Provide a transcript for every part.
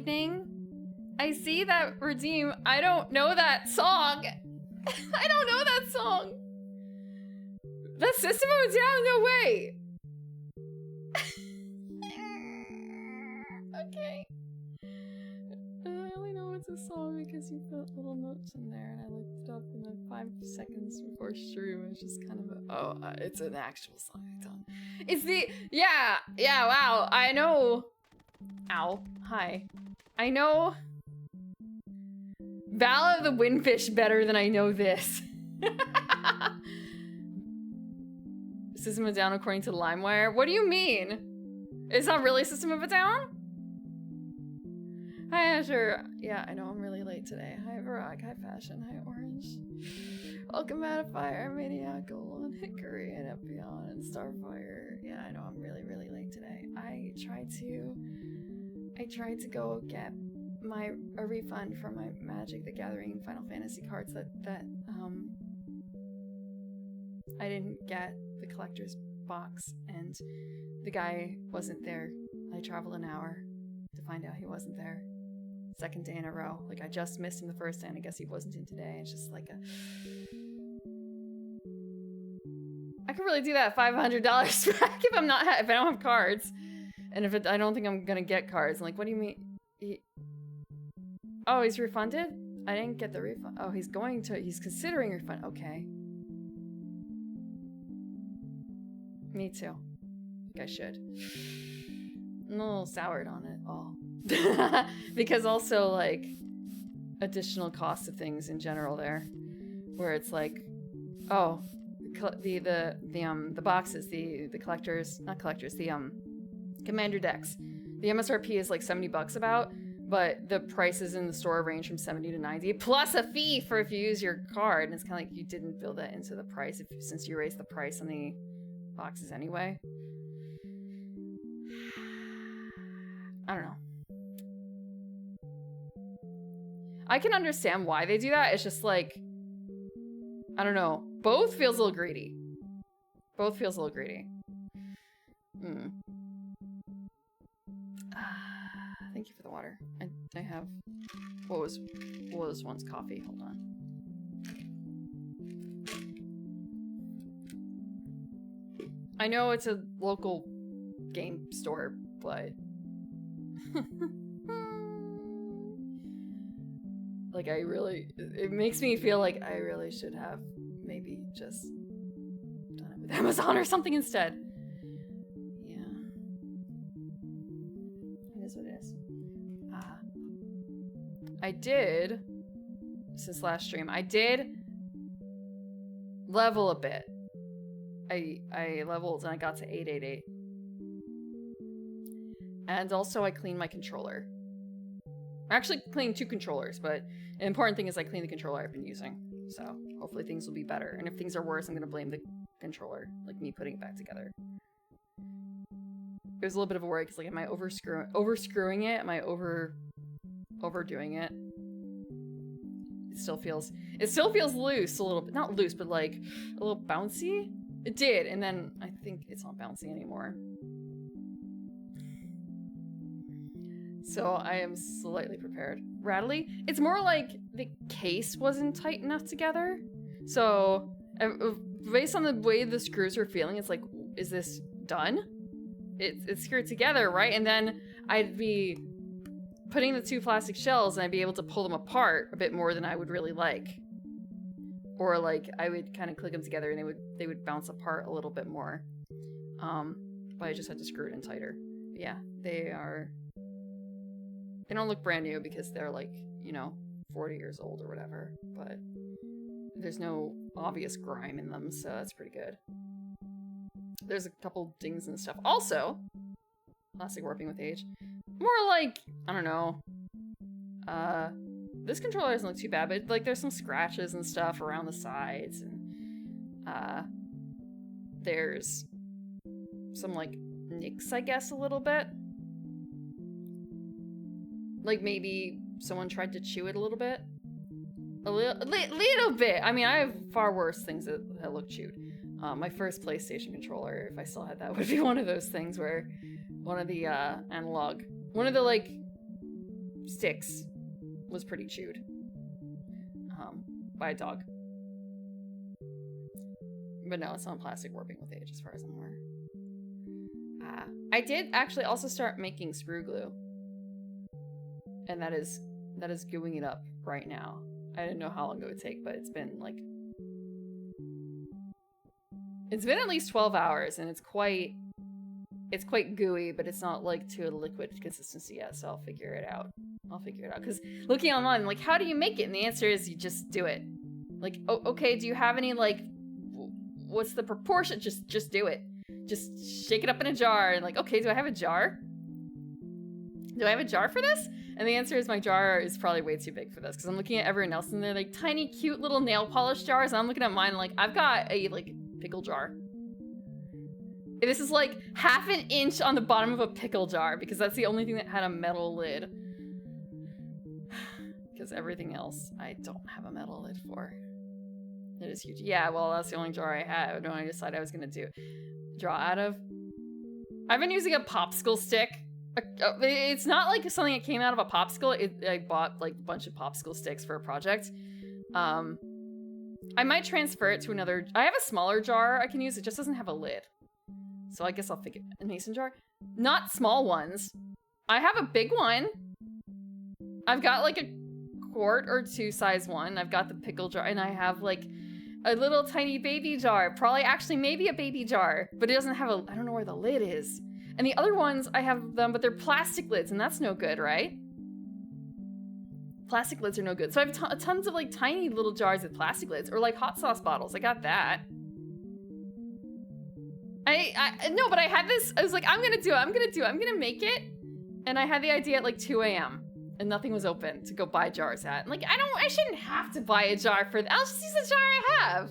evening. I see that Redeem. I don't know that song. I don't know that song. That System of a Down? No way. Okay. I only know it's a song because you put little notes in there, and I looked it up, and then 5 seconds before stream, it's just kind of it's an actual song. I don't. It's the yeah. Wow. I know. Ow. Hi. I know Ballad of the Windfish better than I know this. System of a Down according to LimeWire. What do you mean? It's not really System of a Down? Hi Azure. Yeah, I know I'm really late today. Hi Varrock. Hi Fashion. Hi Orange. Welcome out of Fire, Maniacal, and Hickory, and Epion, and Starfire. Yeah, I know I'm really late today. I tried to go get a refund for my Magic the Gathering Final Fantasy cards that I didn't get the collector's box, and the guy wasn't there. I traveled an hour to find out he wasn't there. Second day in a row. Like, I just missed him the first day, and I guess he wasn't in today. It's just like I could really do that $500 back if I don't have cards, and I don't think I'm gonna get cards. I'm like, what do you mean? Oh, he's refunded? I didn't get the refund. Oh, he's considering refund. Okay. Me too. I think I should. I'm a little soured on it all. Because also, like, additional costs of things in general there. Where it's like, oh, the boxes, the collectors, not collectors, the commander decks. The MSRP is like $70 about, but the prices in the store range from 70 to 90, plus a fee for if you use your card. And it's kind of like you didn't build that into the price since you raised the price on the boxes anyway. I don't know. I can understand why they do that. It's just like, I don't know. Both feels a little greedy. Both feels a little greedy. Thank you for the water. I have what was once coffee. Hold on. I know it's a local game store, but like it makes me feel like I really should have maybe just done it with Amazon or something instead. Yeah. It is what it is. I did, since last stream, I did level a bit. I leveled and I got to 888. And also I cleaned my controller. I actually cleaned 2 controllers, but the important thing is I cleaned the controller I've been using. So hopefully things will be better. And if things are worse, I'm gonna blame the controller, like me putting it back together. It was a little bit of a worry because, like, am I overscrewing it? Am I overdoing it? It still feels loose a little bit, not loose, but like a little bouncy. It did, and then I think it's not bouncy anymore. So I am slightly prepared. Rattly? It's more like the case wasn't tight enough together. So based on the way the screws are feeling, it's like, is this done? It's screwed together, right? And then I'd be putting the 2 plastic shells and I'd be able to pull them apart a bit more than I would really like. Or like I would kind of click them together and they would bounce apart a little bit more. But I just had to screw it in tighter. But yeah, they don't look brand new because they're like, 40 years old or whatever, but there's no obvious grime in them, so that's pretty good. There's a couple dings and stuff. Also, plastic warping with age. More like, I don't know. This controller doesn't look too bad, but like there's some scratches and stuff around the sides, and there's some like nicks, I guess, a little bit. Like maybe someone tried to chew it a little bit. A little bit. I mean, I have far worse things that look chewed. My first PlayStation controller, if I still had that, would be one of those things where one of the like sticks was pretty chewed by a dog. But no, it's not plastic warping with age as far as I'm aware. I did actually also start making sprue glue. And that is gooing it up right now. I didn't know how long it would take, but it's been like... It's been at least 12 hours, and it's quite gooey, but it's not like to a liquid consistency yet, so I'll figure it out. Because looking online, like, how do you make it? And the answer is you just do it. Like, okay, do you have any, like, what's the proportion? Just do it. Just shake it up in a jar, and like, okay, do I have a jar? Do I have a jar for this? And the answer is my jar is probably way too big for this, because I'm looking at everyone else, and they're like tiny, cute little nail polish jars, and I'm looking at mine, and like, I've got a, like, pickle jar. This is like half an inch on the bottom of a pickle jar, because that's the only thing that had a metal lid. Because everything else, I don't have a metal lid for. It is huge. Yeah, well, that's the only jar I had when I decided I was gonna draw out of. I've been using a popsicle stick. It's not like something that came out of a popsicle. I bought like a bunch of popsicle sticks for a project. I might transfer it to another. I have a smaller jar I can use. It just doesn't have a lid. So I guess I'll figure a mason jar. Not small ones. I have a big one. I've got like a quart or two size one. I've got the pickle jar, and I have like a little tiny baby jar. Probably actually maybe a baby jar, but it doesn't have a, I don't know where the lid is. And the other ones, I have them, but they're plastic lids, and that's no good, right? Plastic lids are no good. So I have tons of like tiny little jars with plastic lids, or like hot sauce bottles. I got that. No, but I had this, I was like, I'm gonna make it. And I had the idea at like 2 a.m. and nothing was open to go buy jars at. And like, I shouldn't have to buy a jar for that. I'll just use the jar I have.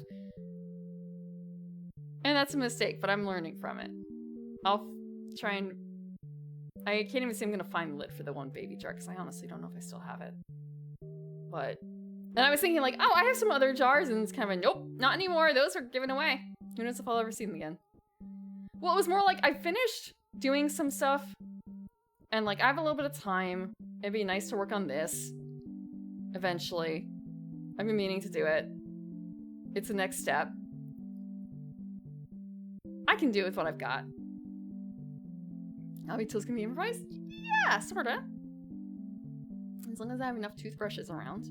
And that's a mistake, but I'm learning from it. I'll try and, I can't even say I'm gonna find the lid for the one baby jar, because I honestly don't know if I still have it. But, and I was thinking like, oh, I have some other jars, and it's kind of a, nope, not anymore. Those are given away. Who knows if I'll ever see them again. Well, it was more like I finished doing some stuff, and like I have a little bit of time. It'd be nice to work on this eventually. I've been meaning to do it. It's the next step. I can do it with what I've got. Hobby tools can be improvised? Yeah, sorta. As long as I have enough toothbrushes around.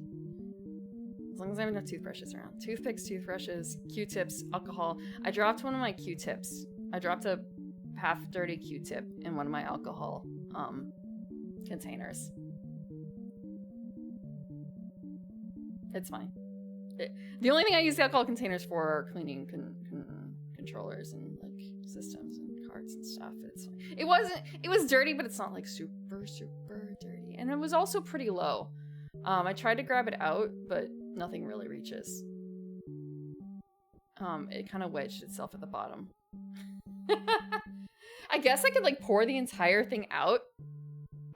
Toothpicks, toothbrushes, Q-tips, alcohol. I dropped one of my Q-tips. I dropped a half-dirty Q-tip in one of my alcohol containers. It's fine. The only thing I use the alcohol containers for are cleaning controllers and like systems and cards and stuff. It's fine. It was dirty, but it's not like super dirty. And it was also pretty low. I tried to grab it out, but nothing really reaches. It kind of wedged itself at the bottom. I guess I could like pour the entire thing out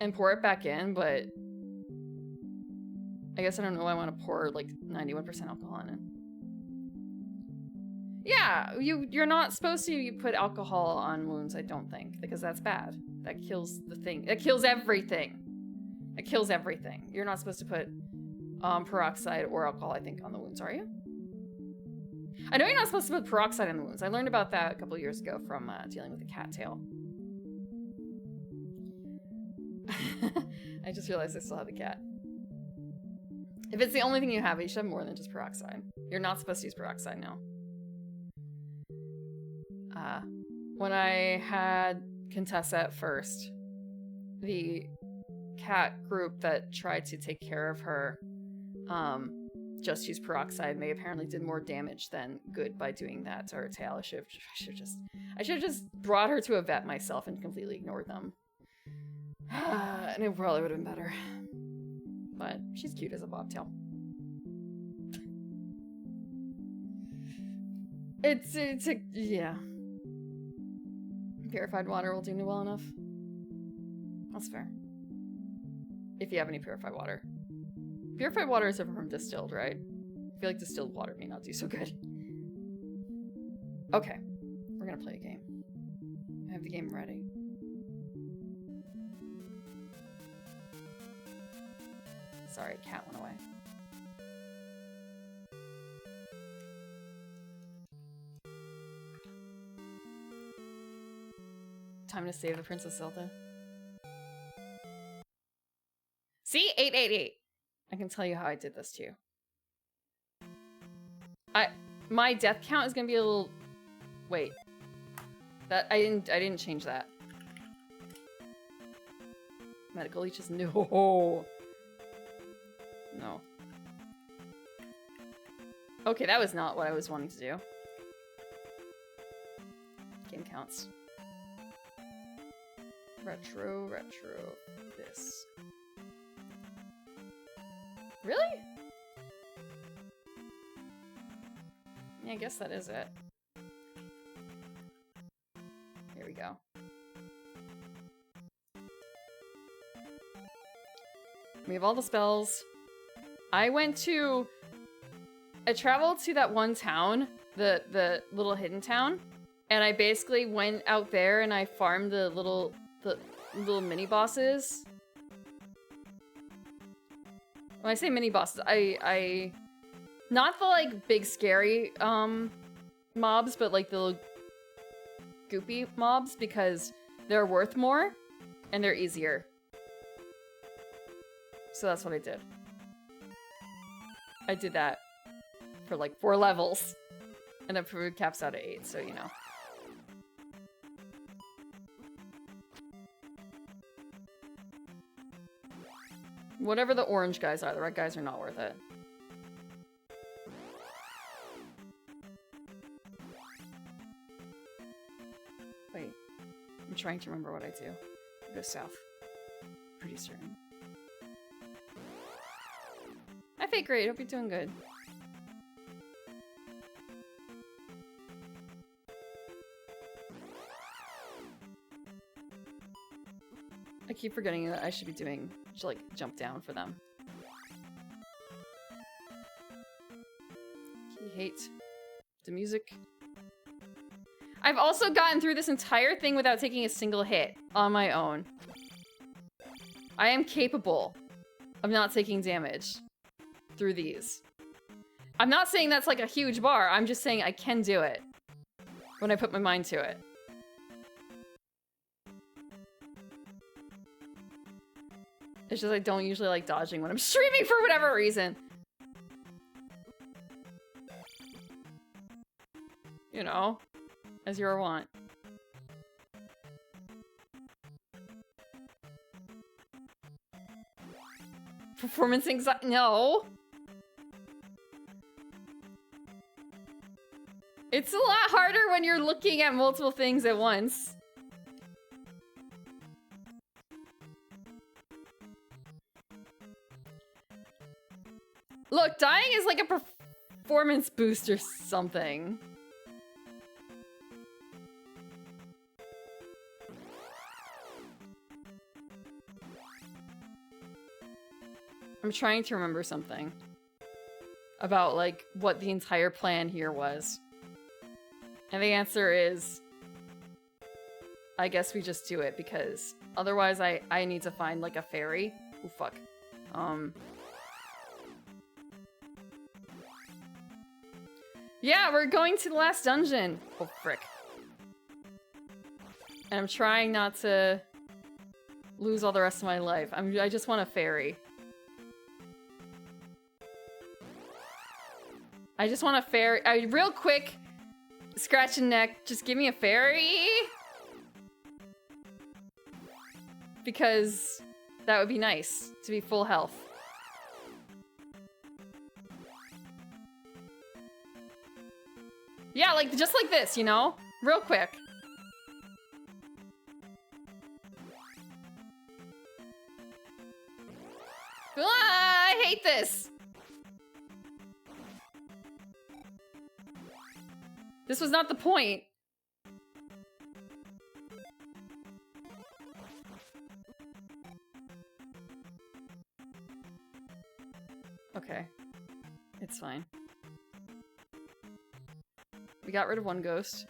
and pour it back in, but I guess I don't know why I want to pour like 91% alcohol in it. Yeah, you're not supposed to put alcohol on wounds, I don't think, because that's bad. That kills the thing. That kills everything. It kills everything. You're not supposed to put peroxide or alcohol, I think, on the wounds, are you? I know you're not supposed to put peroxide in the wounds. I learned about that a couple years ago from dealing with a cattail. I just realized I still have the cat. If it's the only thing you have, you should have more than just peroxide. You're not supposed to use peroxide, no. When I had Contessa at first, the cat group that tried to take care of her just used peroxide, and they apparently did more damage than good by doing that to her tail. I should have just brought her to a vet myself and completely ignored them. And it probably would have been better. But she's cute as a bobtail. Yeah. Purified water will do me well enough. That's fair. If you have any purified water. Purified water is different from distilled, right? I feel like distilled water may not do so good. Okay. We're gonna play a game. I have the game ready. Sorry, cat went away. Time to save the Princess Zelda. See? 888. I can tell you how I did this too. My death count is gonna be a little... Wait. That I didn't change that. Medical leeches? No. No. Okay, that was not what I was wanting to do. Game counts. Retro. This. Really? Yeah, I guess that is it. Here we go. We have all the spells. I traveled to that one town, the little hidden town, and I basically went out there and I farmed the little mini bosses. When I say mini bosses, I not the like big scary mobs, but like the little goopy mobs, because they're worth more and they're easier. So that's what I did. I did that for like 4 levels. And it caps out at 8, so you know. Whatever the orange guys are, the red guys are not worth it. Wait. I'm trying to remember what I do. I go south. Pretty certain. Hi, Fake Great. Hope you're doing good. I keep forgetting that I should be doing, like, jump down for them. He hates the music. I've also gotten through this entire thing without taking a single hit on my own. I am capable of not taking damage through these. I'm not saying that's like a huge bar, I'm just saying I can do it when I put my mind to it. It's just I don't usually like dodging when I'm streaming for whatever reason. You know, as your want. Performance anxiety? No. It's a lot harder when you're looking at multiple things at once. Look, dying is like a performance boost or something. I'm trying to remember something about, like, what the entire plan here was. And the answer is, I guess we just do it, because otherwise I need to find, like, a fairy. Oh, fuck. Yeah, we're going to the last dungeon. Oh, frick. And I'm trying not to lose all the rest of my life. I just want a fairy. I just want a fairy. Real quick, scratch and neck, just give me a fairy. Because that would be nice, to be full health. Yeah, like, just like this, you know? Real quick. Ah, I hate this! This was not the point. Okay. It's fine. We got rid of one ghost.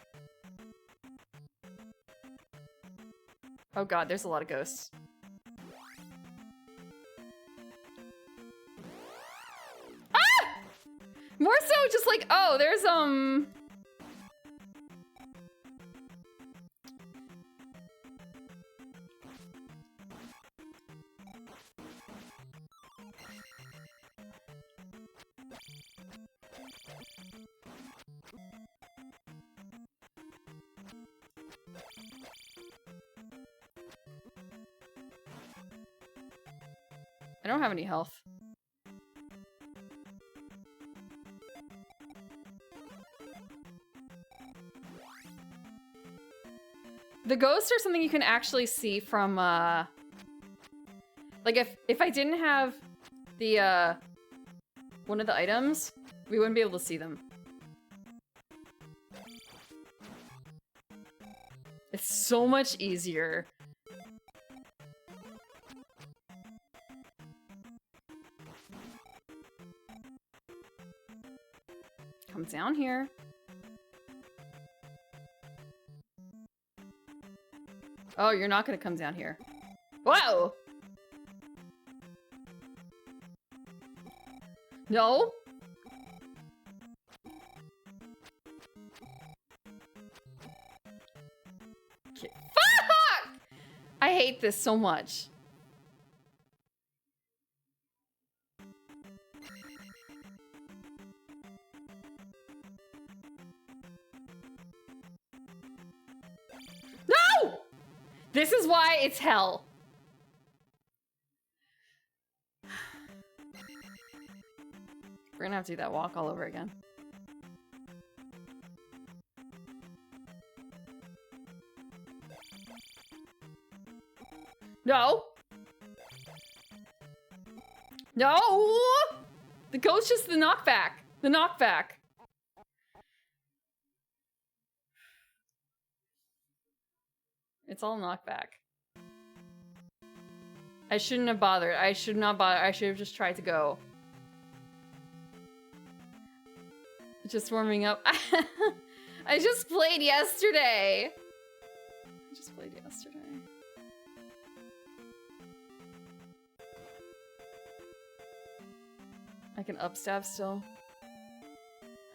Oh god, there's a lot of ghosts. like, oh, there's I don't have any health. The ghosts are something you can actually see from, like if I didn't have the, one of the items, we wouldn't be able to see them. It's so much easier. Come down here. Oh, you're not gonna come down here. Whoa! No? Okay. Fuck! I hate this so much. No! This is why it's hell. We're gonna have to do that walk all over again. No! No! The ghost is the knockback. The knockback. It's all knockback. I shouldn't have bothered. I should not bother. I should have just tried to go. Just warming up. I just played yesterday. I can upstab still.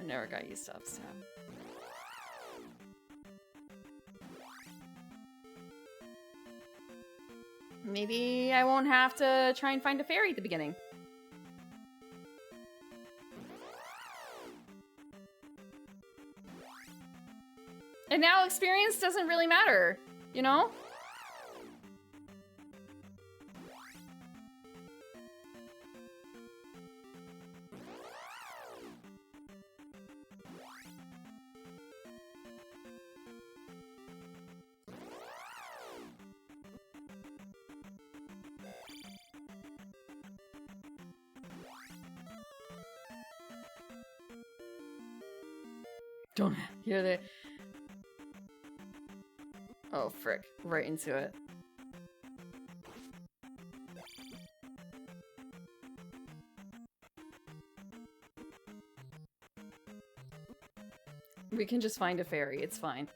I never got used to upstab. Maybe I won't have to try and find a fairy at the beginning. And now experience doesn't really matter, you know? Don't hear the... Oh, frick. Right into it. We can just find a fairy. It's fine.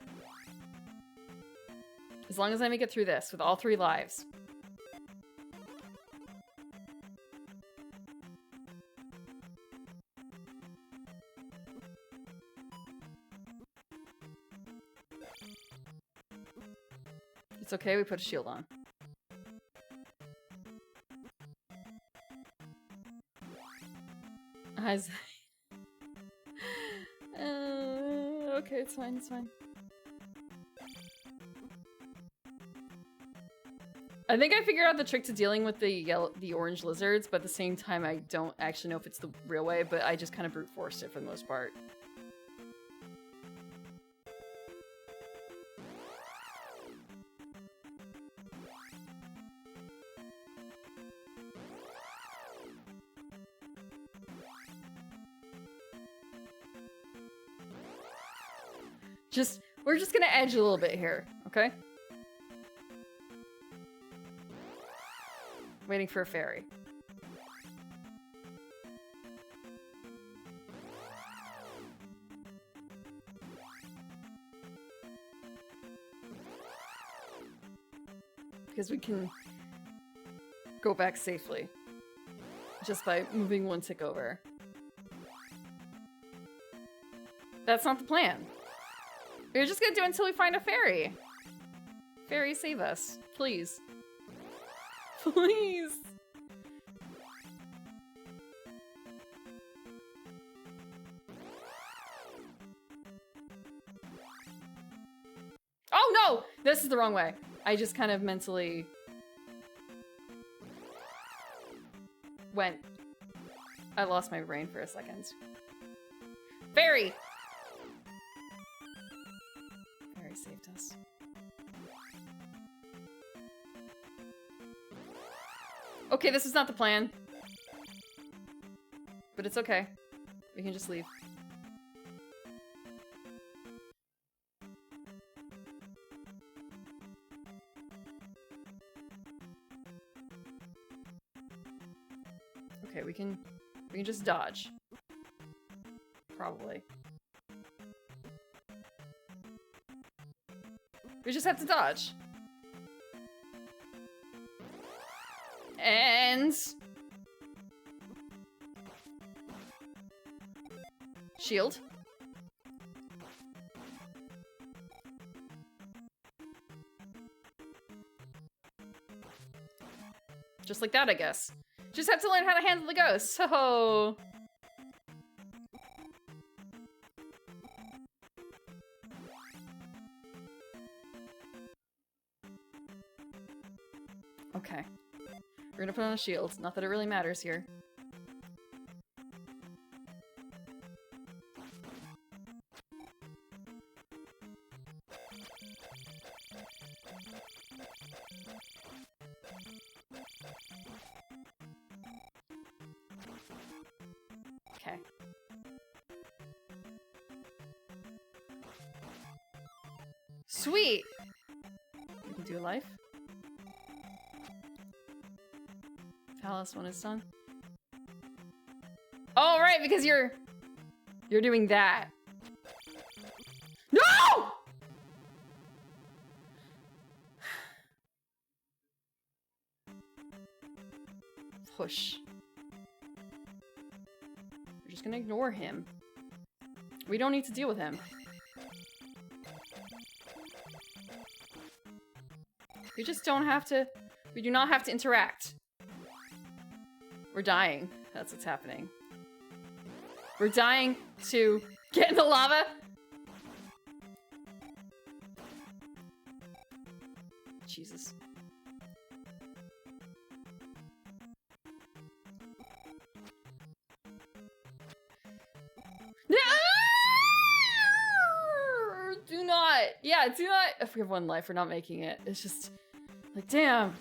As long as I make it through this with all 3 lives. It's okay, we put a shield on. Okay, it's fine, it's fine. I think I figured out the trick to dealing with the orange lizards, but at the same time I don't actually know if it's the real way, but I just kind of brute forced it for the most part. We're just gonna edge a little bit here, okay? Waiting for a fairy. Because we can go back safely just by moving 1 tick over. That's not the plan. We're just gonna do it until we find a fairy. Fairy, save us. Please. Please. Oh no! This is the wrong way. I just kind of mentally went. I lost my brain for a second. Fairy! Fairy saved us. Okay, this is not the plan. But it's okay. We can just leave. Okay, we can just dodge. Probably. We just have to dodge. And shield. Just like that, I guess. Just have to learn how to handle the ghost. So okay. We're gonna put on a shield. Not that it really matters here. Okay. Sweet! We can do a life. Palace when it's done. Oh, right, because you're doing that. No! Push. We're just gonna ignore him. We don't need to deal with him. We just don't have to. We do not have to interact. We're dying. That's what's happening. We're dying to get in the lava. Jesus. No! Do not. Yeah, do not. If we have one life, we're not making it. It's just like, damn.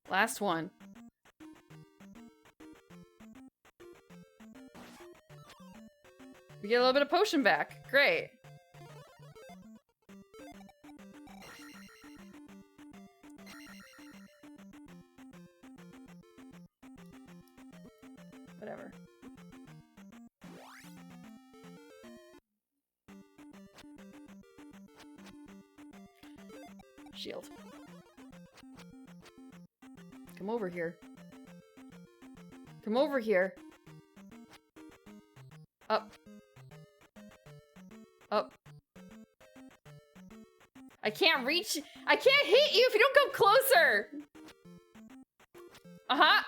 Last one. We get a little bit of potion back. Great. Whatever. Shield. Come over here. Come over here. Up. Up. I can't reach. I can't hit you if you don't come closer. Uh-huh.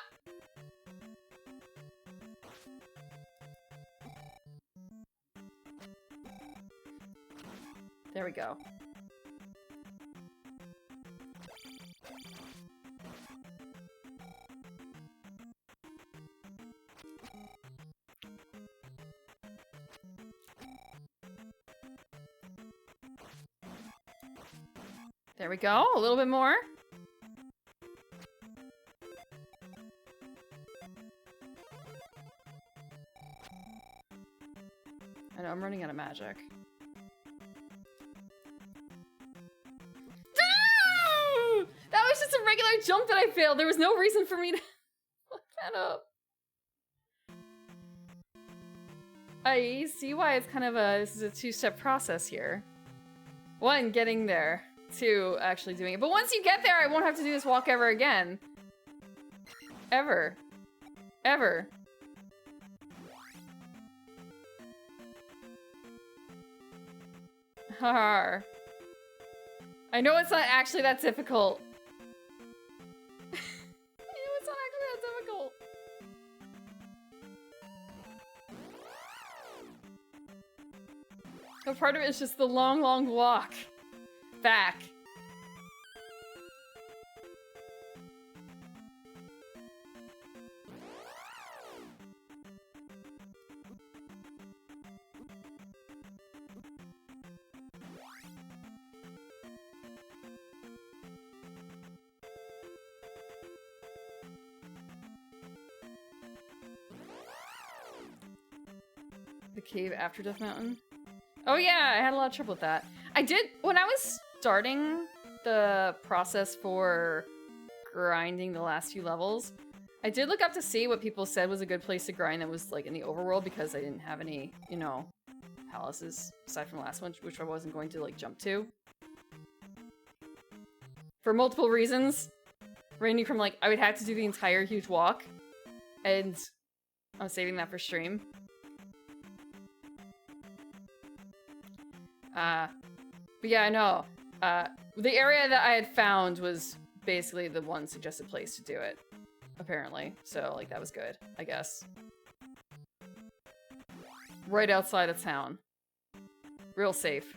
There we go. There we go, a little bit more. I know, I'm running out of magic. That was just a regular jump that I failed. There was no reason for me to look that up. I see why it's kind of this is a two-step process here. One, getting there. Two, actually doing it. But once you get there, I won't have to do this walk ever again. Ever. Ever. Har. I know it's not actually that difficult. I know it's not actually that difficult. But part of it is just the long, long walk back. The cave after Death Mountain? Oh yeah, I had a lot of trouble with that. I did, when I was starting the process for grinding the last few levels, I did look up to see what people said was a good place to grind that was like in the overworld, because I didn't have any, you know, palaces aside from the last one, which I wasn't going to like jump to. For multiple reasons. Ranging from like, I would have to do the entire huge walk, and I'm saving that for stream. But yeah, I know. The area that I had found was basically the one suggested place to do it, apparently. So, like, that was good, I guess. Right outside of town. Real safe.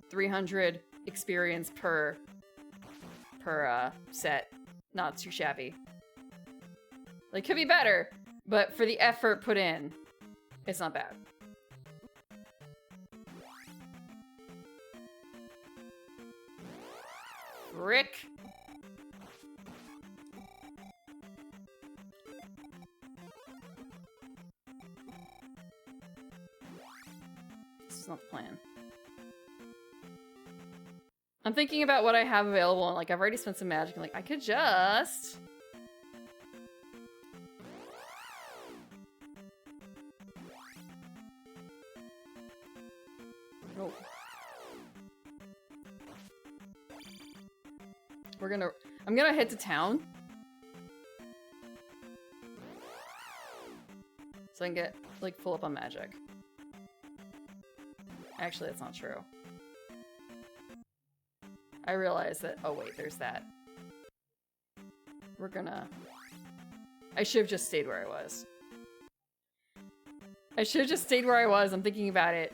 300 experience per set. Not too shabby. Like, could be better, but for the effort put in, it's not bad. Rick. This is not the plan. I'm thinking about what I have available, and like I've already spent some magic, and like I could just... Nope. I'm gonna head to town. So I can get, like, full up on magic. Actually, that's not true. I realized that, oh wait, there's that. I should have just stayed where I was. I should have just stayed where I was, I'm thinking about it.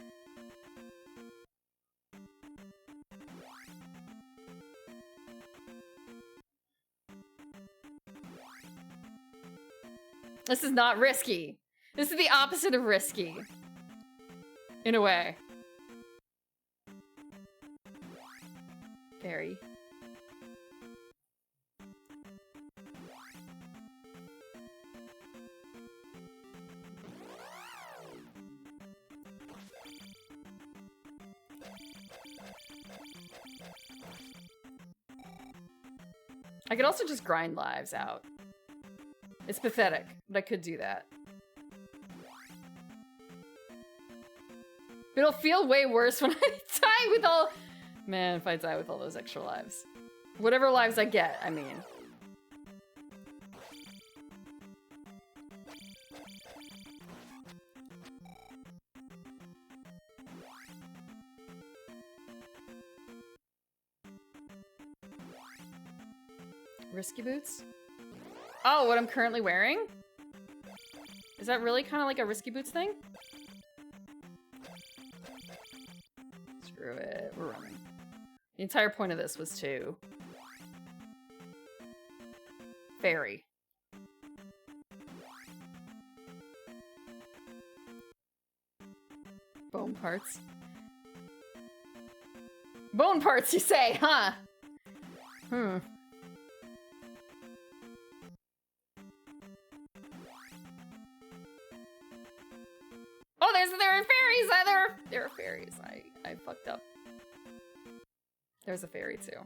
This is not risky. This is the opposite of risky. In a way. Fairy. I could also just grind lives out. It's pathetic, but I could do that. But it'll feel way worse when I die with all... Man, if I die with all those extra lives. Whatever lives I get, I mean. Risky boots? Oh, what I'm currently wearing? Is that really kind of like a risky boots thing? Screw it, we're running. The entire point of this was to... Fairy. Bone parts. Bone parts, you say, huh? Hmm. Oh, there are fairies! There are fairies. I fucked up. There's a fairy too.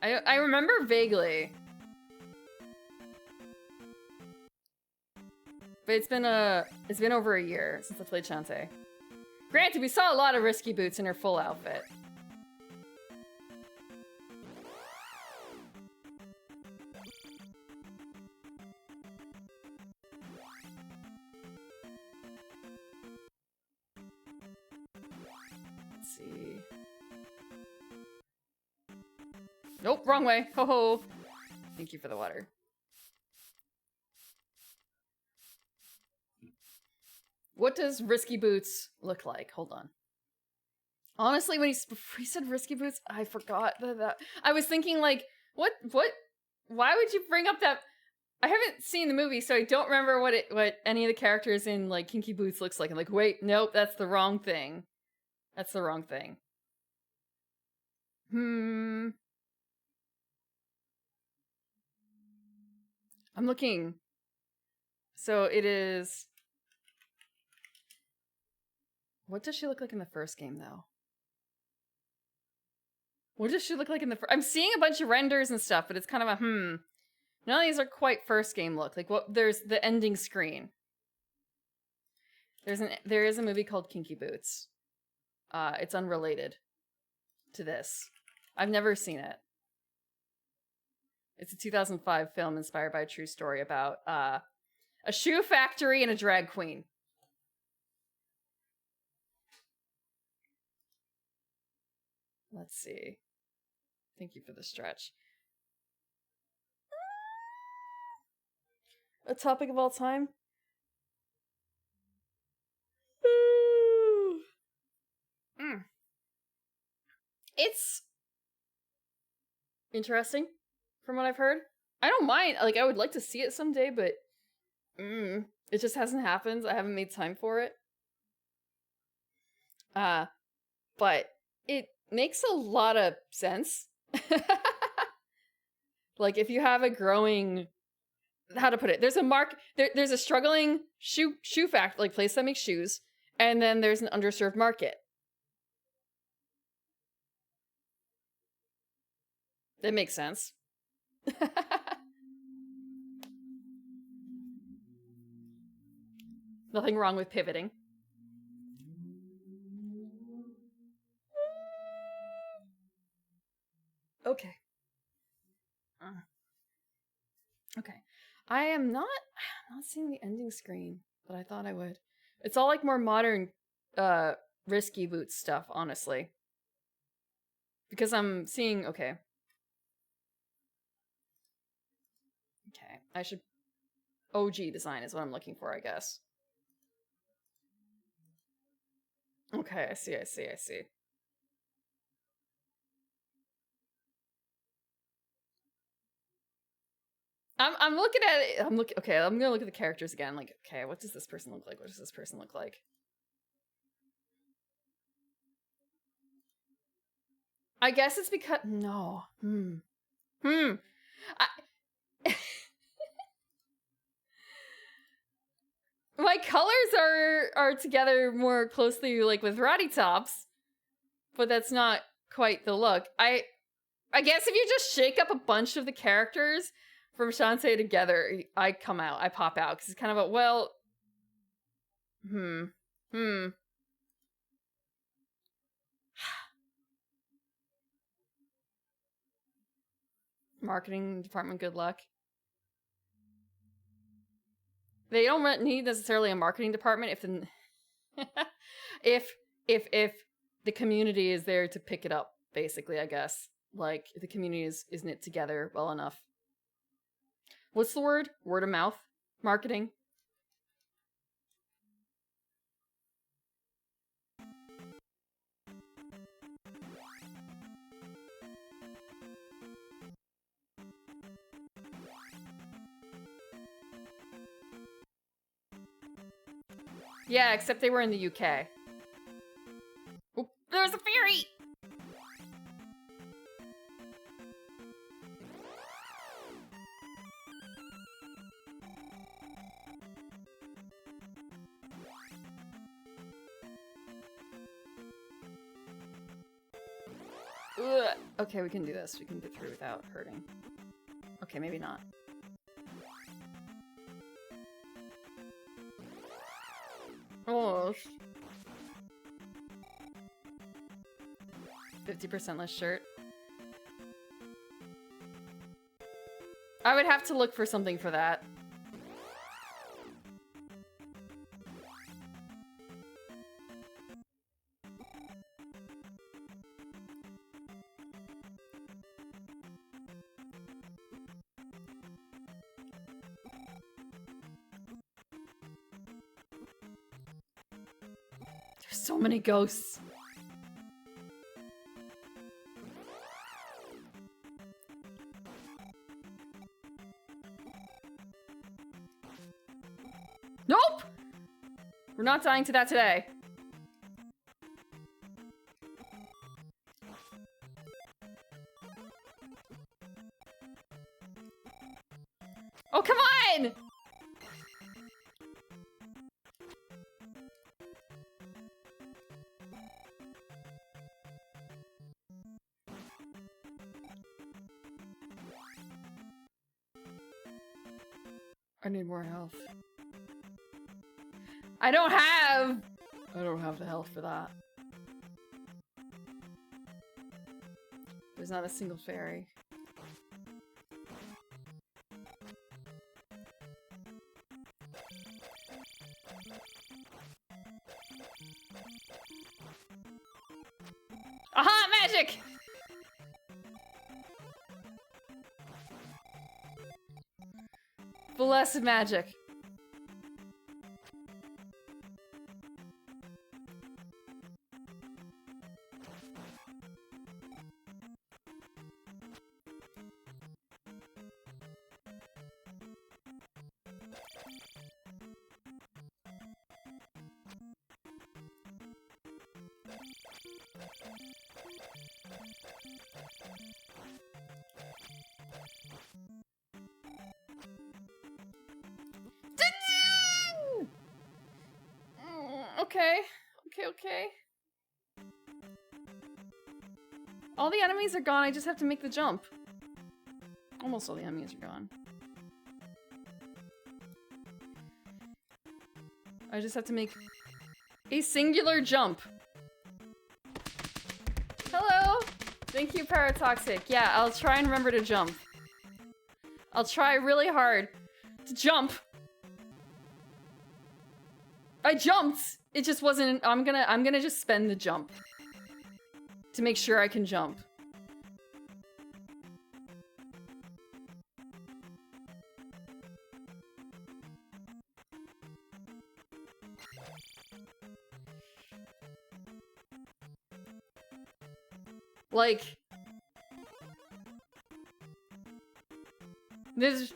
I remember vaguely. But it's been over a year since I played Shantae. Granted, we saw a lot of Risky Boots in her full outfit. Let's see. Nope, wrong way. Ho ho. Thank you for the water. What does Risky Boots look like? Hold on. Honestly, when he said Risky Boots, I forgot that. I was thinking like, what? Why would you bring up that? I haven't seen the movie, so I don't remember what any of the characters in like Kinky Boots looks like. I'm like, wait, nope, that's the wrong thing. That's the wrong thing. I'm looking. So it is. What does she look like in the first game, though? What does she look like in the first? I'm seeing a bunch of renders and stuff, but it's kind of a None of these are quite first game look. Like what? There's the ending screen. There is a movie called Kinky Boots. It's unrelated to this. I've never seen it. It's a 2005 film inspired by a true story about a shoe factory and a drag queen. Let's see. Thank you for the stretch. A topic of all time? It's interesting, from what I've heard. I don't mind. Like, I would like to see it someday, but it just hasn't happened. I haven't made time for it. But it makes a lot of sense. Like, if you have a growing, how to put it? There's a struggling shoe factory, like place that makes shoes, and then there's an underserved market. That makes sense. Nothing wrong with pivoting. Okay. Okay. I am not seeing the ending screen, but I thought I would. It's all like more modern Risky Boots stuff, honestly. Because I'm seeing okay. I should OG design is what I'm looking for, I guess. Okay, I see. I'm looking at it. Okay, I'm gonna look at the characters again. Like, okay, what does this person look like? What does this person look like? I guess it's because no. My colors are together more closely, like with ratty tops, but that's not quite the look. I guess if you just shake up a bunch of the characters from Shantae together, I pop out, because it's kind of a, well, Marketing department, good luck. They don't need necessarily a marketing department if the if the community is there to pick it up, basically, I guess. Like, if the community is knit together well enough. What's the word? Word of mouth? Marketing? Yeah, except they were in the UK. Oh, there's a fairy! Ugh. Okay, we can do this. We can get through without hurting. Okay, maybe not. Almost. 50% less shirt. I would have to look for something for that. There's so many ghosts. Nope! We're not dying to that today. Oh, come on! I need more health. I don't have the health for that. There's not a single fairy. Aha! Magic! Blessed magic. Okay. All the enemies are gone, I just have to make the jump. Almost all the enemies are gone. I just have to make a singular jump. Hello! Thank you, Paratoxic. Yeah, I'll try and remember to jump. I'll try really hard to jump. I jumped! It just wasn't- I'm gonna just spend the jump. To make sure I can jump. Like... There's...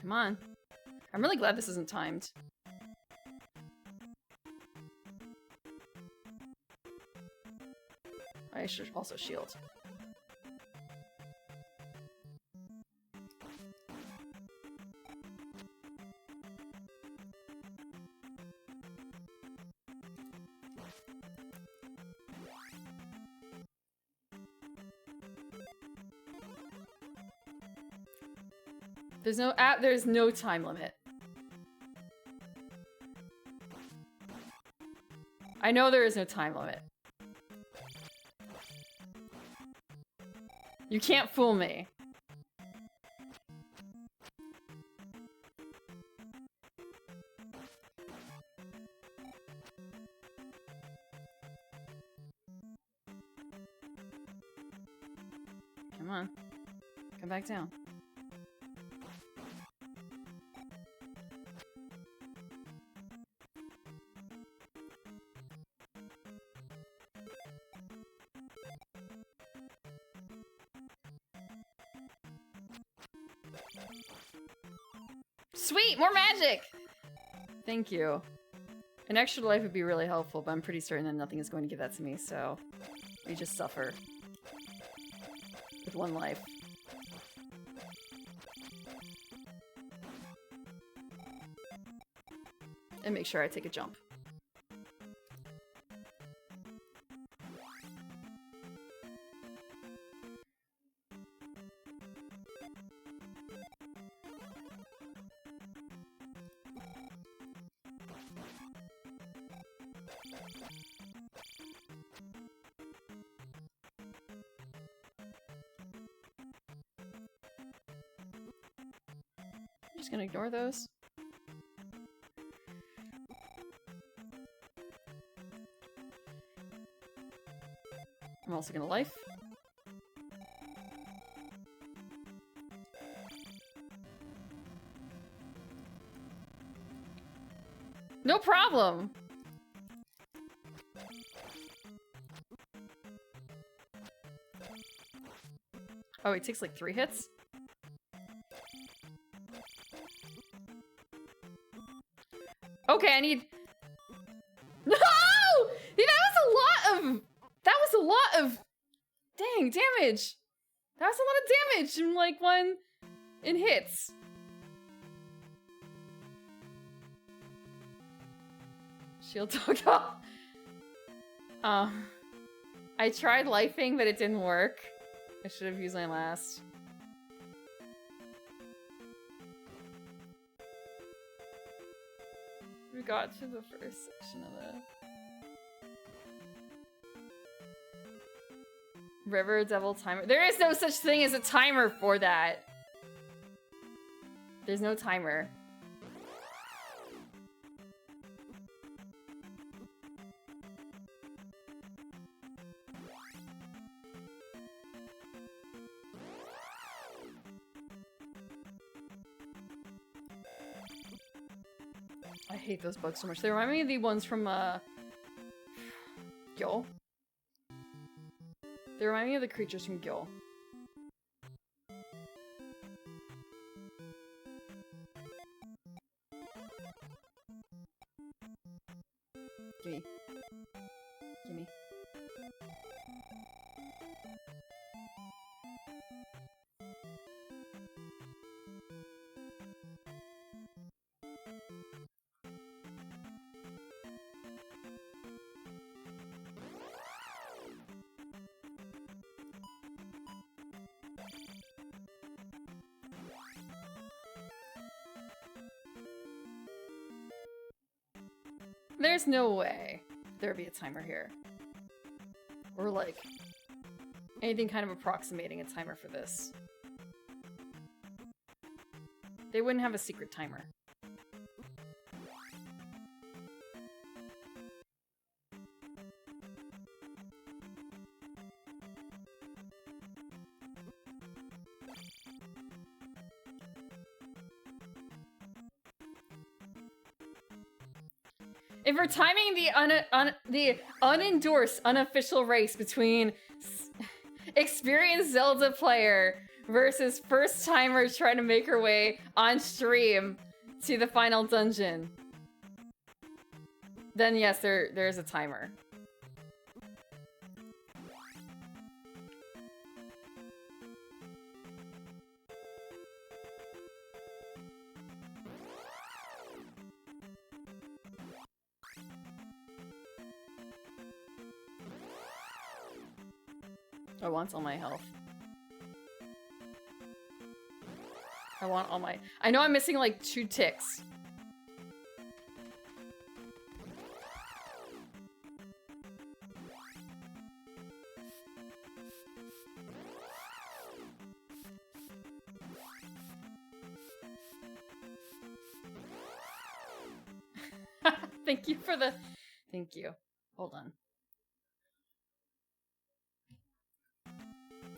Come on. I'm really glad this isn't timed. I should also shield. There's no time limit. I know there is no time limit. You can't fool me. Come on. Come back down. Sweet! More magic! Thank you. An extra life would be really helpful, but I'm pretty certain that nothing is going to give that to me, so we just suffer. With one life. and make sure I take a jump. Just gonna ignore those. I'm also gonna life. No problem! Oh, it takes like 3 hits? Okay, I need... No! That was a lot of... Dang, damage! That was a lot of damage in like in hits. Shield dog. I tried lifing, but it didn't work. I should have used my last. We got to the first section of it. River Devil timer. There is no such thing as a timer for that. There's no timer. I hate those bugs so much. They remind me of the ones from, Gil. They remind me of the creatures from Gil. Gimme. Gimme. There's no way there'd be a timer here. Or like, anything kind of approximating a timer for this. They wouldn't have a secret timer. If we're timing the unendorsed unofficial race between experienced Zelda player versus first timer trying to make her way on stream to the final dungeon, then yes, there's a timer. I want all my health. I want all my... I know I'm missing like 2 ticks. Thank you for the... Thank you. Hold on.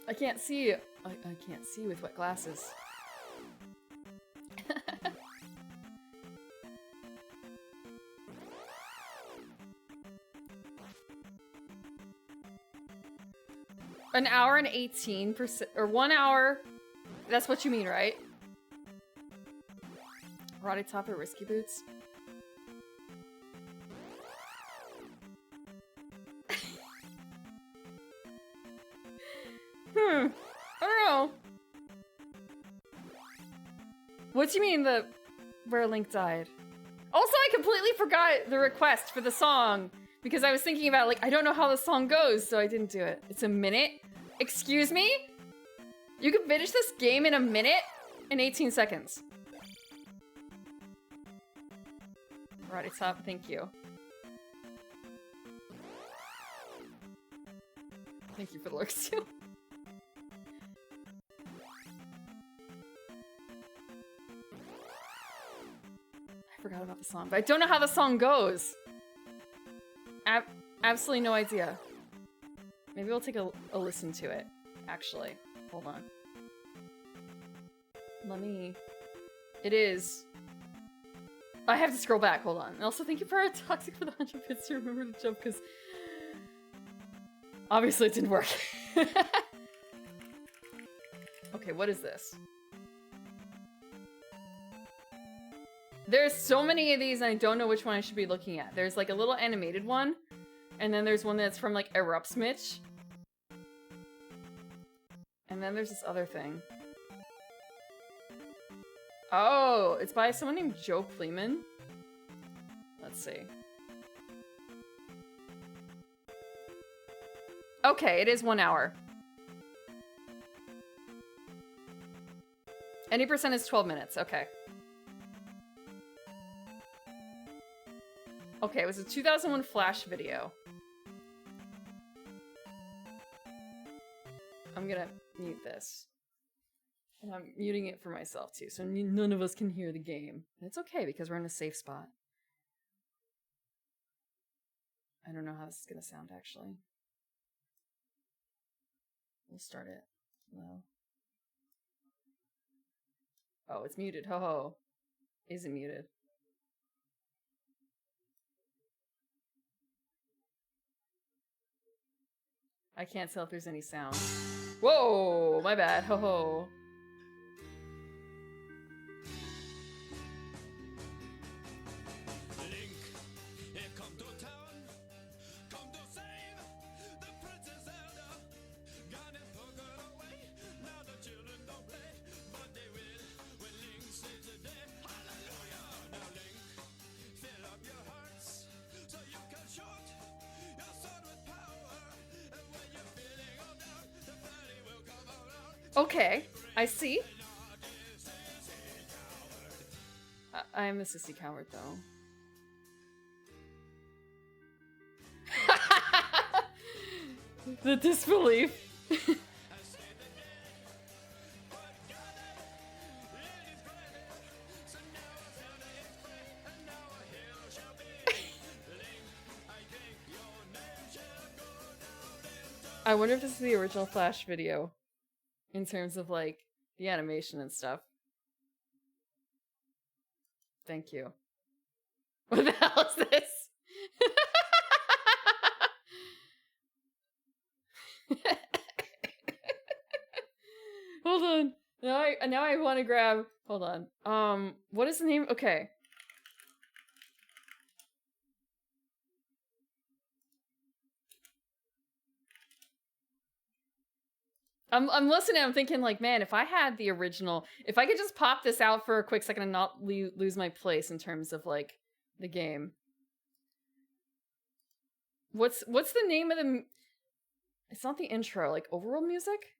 I can't see. I can't see with wet glasses. An hour and 18%, or 1 hour. That's what you mean, right? Rotty top or risky boots? I don't know. What do you mean where Link died? Also, I completely forgot the request for the song because I was thinking about, like, I don't know how the song goes, so I didn't do it. It's a minute? Excuse me? You can finish this game in a minute? In 18 seconds. Right, top, thank you. Thank you for the lurks too. I forgot about the song, but I don't know how the song goes. Absolutely no idea. Maybe we'll take a listen to it, actually. Hold on. Let me... It is... I have to scroll back, hold on. And also, thank you for Toxic for the 100 bits to remember to jump, because... Obviously it didn't work. Okay, what is this? There's so many of these and I don't know which one I should be looking at. There's like a little animated one, and then there's one that's from like Erupsmitch. And then there's this other thing. Oh, it's by someone named Joe Kleeman. Let's see. Okay, it is 1 hour. Any percent is 12 minutes, okay. Okay, it was a 2001 Flash video. I'm gonna mute this. And I'm muting it for myself too, so none of us can hear the game. And it's okay, because we're in a safe spot. I don't know how this is gonna sound, actually. We'll start it low. Oh, it's muted. Ho ho. Is it muted? I can't tell if there's any sound. Whoa! My bad. Ho ho. Okay, I see. I am a sissy coward, though. The disbelief. I wonder if this is the original Flash video. In terms of, like, the animation and stuff. Thank you. What the hell is this? Hold on. Now I want to grab... Hold on. What is the name? Okay. I'm listening, I'm thinking like, man, if I had the original, if I could just pop this out for a quick second and not lose my place in terms of like the game. What's the name of the, it's not the intro, like overworld music?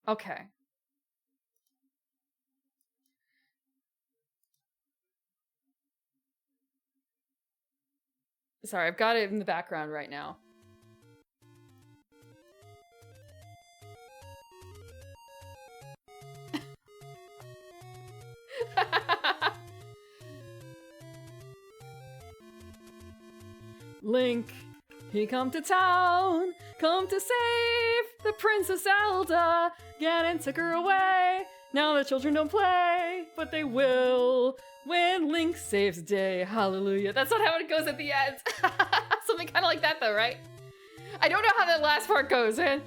Okay. Sorry, I've got it in the background right now. Link, he come to town, come to save the Princess Zelda. Ganon took her away, now the children don't play, but they will when Link saves the day, hallelujah. That's not how it goes at the end. Something kind of like that though, right? I don't know how that last part goes, eh?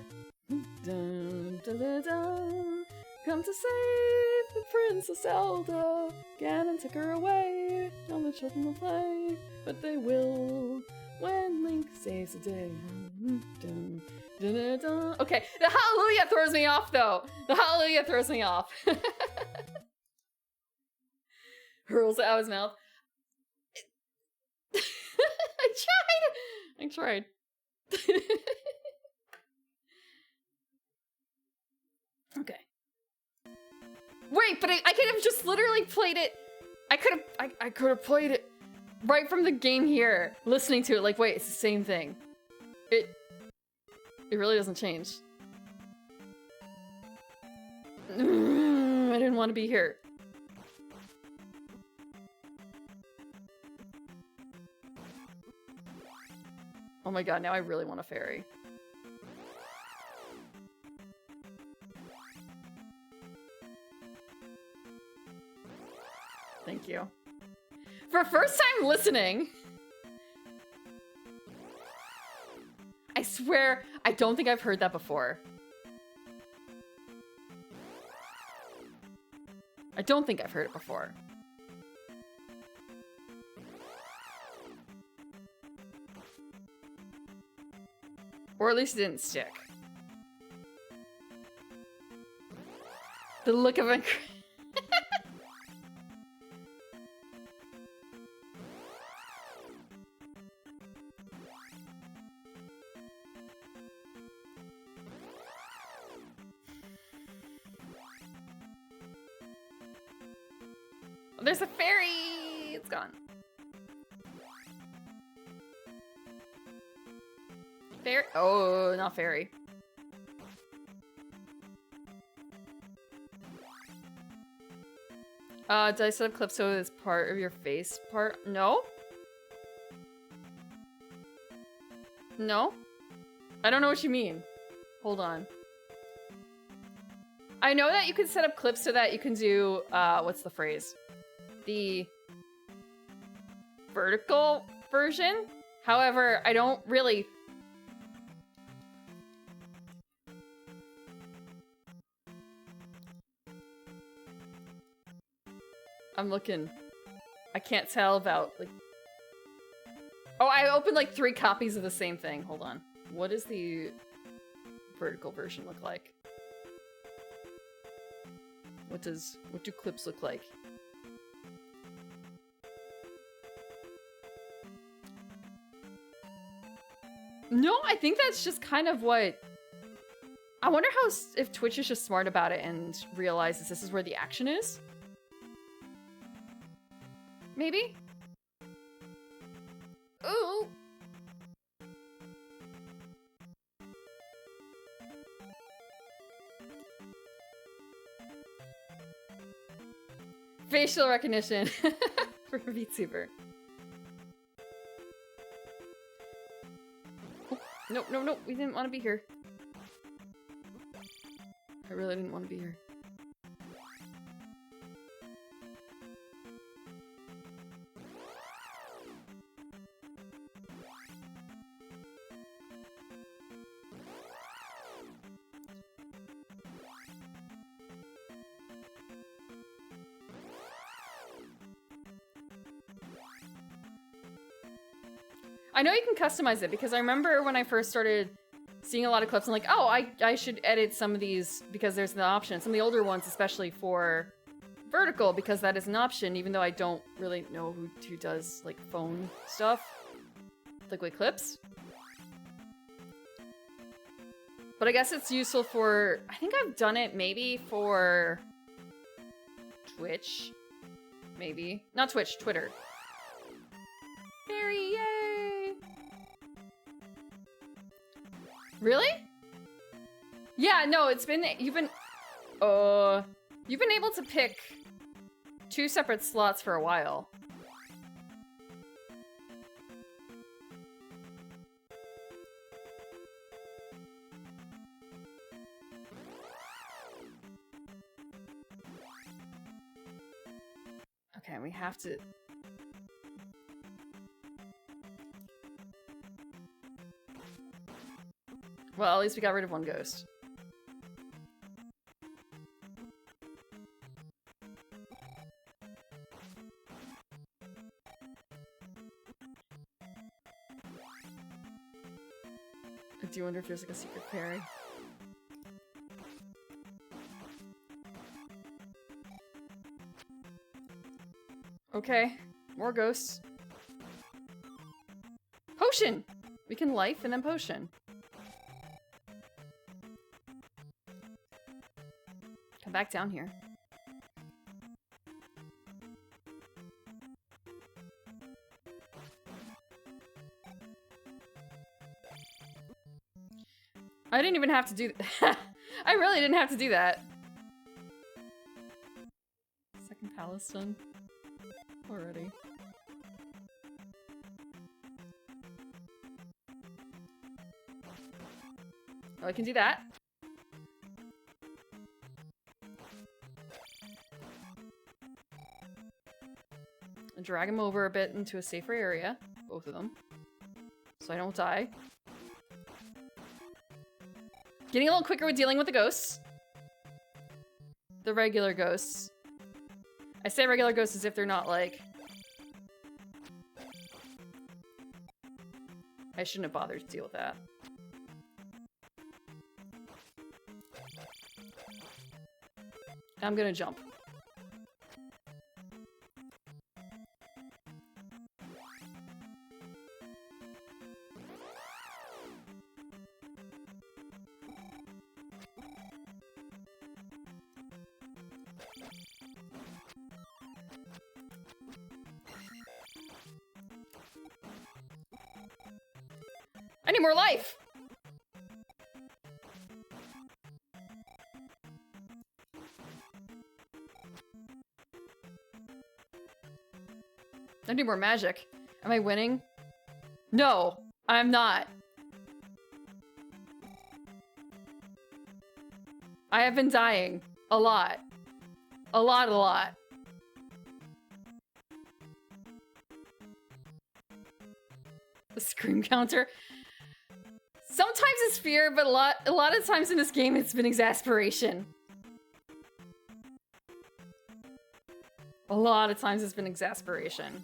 Dun, dun, dun, dun. Come to save the Princess Zelda. Ganon took her away, now the children don't play, but they will when Link saves the day. Dun, dun, dun, dun. Okay, the hallelujah throws me off though. The hallelujah throws me off. hurls it out of his mouth. I tried. Okay. Wait, but I could have just literally played it. I could have played it right from the game here, listening to it. Like, wait, it's the same thing. It really doesn't change. I didn't want to be here. Oh my god, now I really want a fairy. Thank you. For first time listening, I swear, I don't think I've heard that before. I don't think I've heard it before. Or at least it didn't stick. The look of it. There's a fairy! It's gone. Fairy? Oh, not fairy. Did I set up Calypso as part of your face part? No? No? I don't know what you mean. Hold on. I know that you can set up clips so that you can do, what's the phrase? The vertical version. However, I don't really... I'm looking. I can't tell about, like... Oh, I opened like 3 copies of the same thing. Hold on. What does the vertical version look like? What do clips look like? No, I think that's just kind of what... I wonder how if Twitch is just smart about it and realizes this is where the action is? Maybe? Ooh! Facial recognition for VTuber. Nope, nope, nope. We didn't want to be here. I really didn't want to be here. I know you can customize it because I remember when I first started seeing a lot of clips, I'm like, oh, I should edit some of these because there's an option. Some of the older ones, especially for vertical, because that is an option, even though I don't really know who does like phone stuff, like with clips. But I guess it's useful for, I think I've done it maybe for Twitch, maybe. Not Twitch, Twitter. Fairy, yay! Really? Yeah, no, you've been able to pick 2 separate slots for a while. Okay, we have to... Well, at least we got rid of 1 ghost. I do wonder if there's like a secret fairy. Okay, more ghosts. Potion! We can life and then potion. Come back down here. I didn't even have to do that. I really didn't have to do that. Second palace done. Already. Oh, I can do that. And drag him over a bit into a safer area. Both of them. So I don't die. Getting a little quicker with dealing with the ghosts. The regular ghosts. I say regular ghosts as if they're not like... I shouldn't have bothered to deal with that. I'm gonna jump. I need more life! I need more magic. Am I winning? No, I'm not. I have been dying. A lot. A lot. The scream counter. Sometimes it's fear, but a lot of times in this game it's been exasperation. A lot of times it's been exasperation.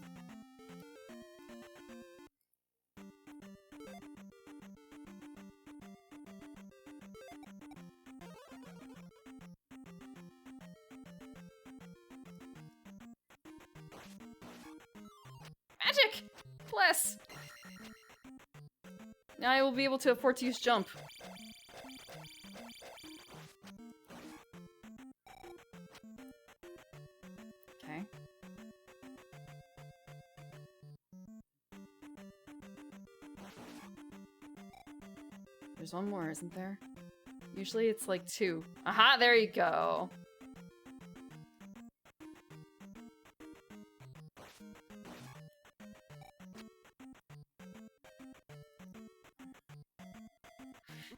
Magic! Bless! Now I will be able to afford to use jump. Okay. There's one more, isn't there? Usually it's like 2. Aha, there you go.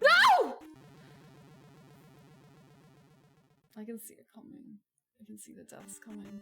No! I can see it coming. I can see the deaths coming.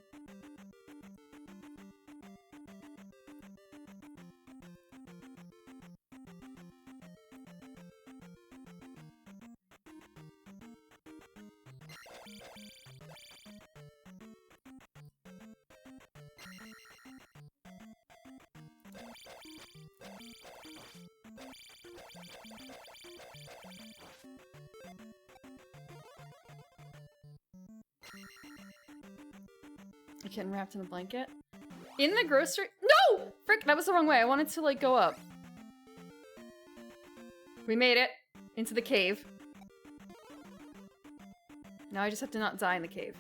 I'm getting wrapped in a blanket. In the grocery— No! Frick, that was the wrong way. I wanted to, like, go up. We made it. Into the cave. Now I just have to not die in the cave.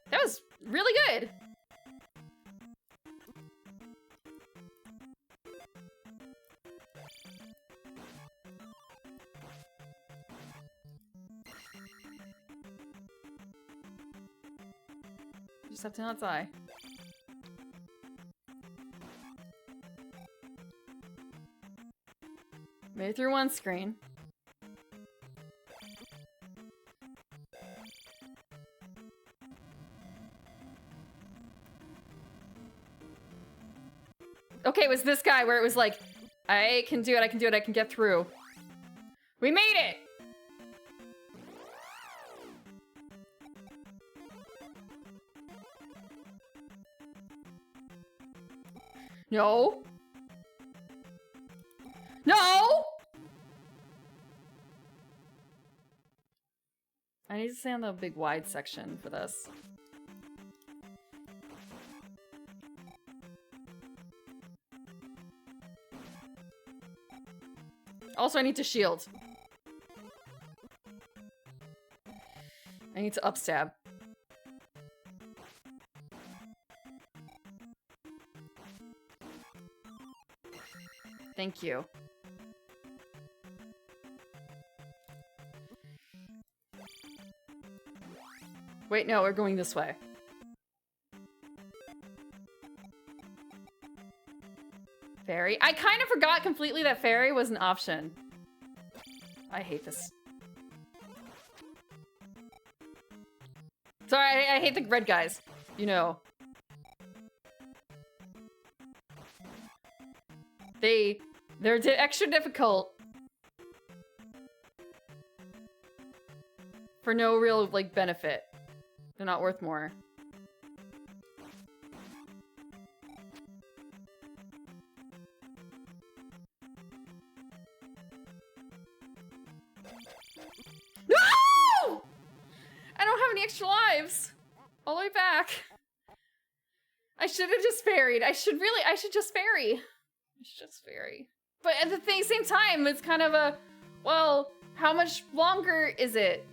That was really good! Just have to not die. Made it through one screen. Okay, it was this guy where it was like, I can do it, I can do it, I can get through. We made it! No. No! I need to stay on the big wide section for this. Also, I need to shield. I need to upstab. Thank you. Wait, no, we're going this way. Fairy. I kind of forgot completely that fairy was an option. I hate this. Sorry, I hate the red guys. You know. They're extra difficult. For no real, like, benefit. They're not worth more. No! I don't have any extra lives. All the way back. I should have just fairied. I should just fairy. I should just fairy. But at the same time, it's kind of a, well, how much longer is it?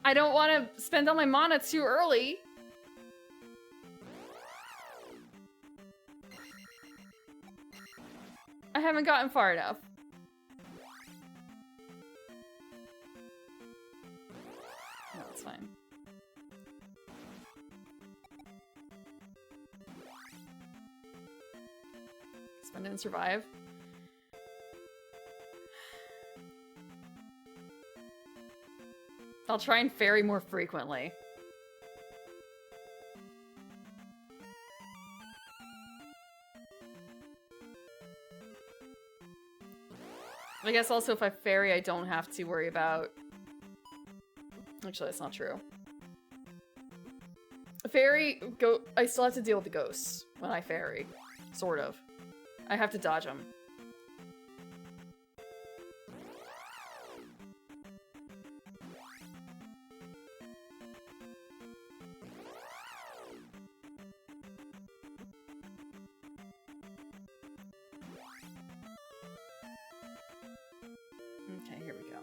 I don't want to spend all my mana too early. I haven't gotten far enough. No, it's fine. Spend it and survive. I'll try and fairy more frequently. I guess also if I fairy, I don't have to worry about... Actually, that's not true. Fairy, I still have to deal with the ghosts when I fairy. Sort of. I have to dodge them. Okay, here we go.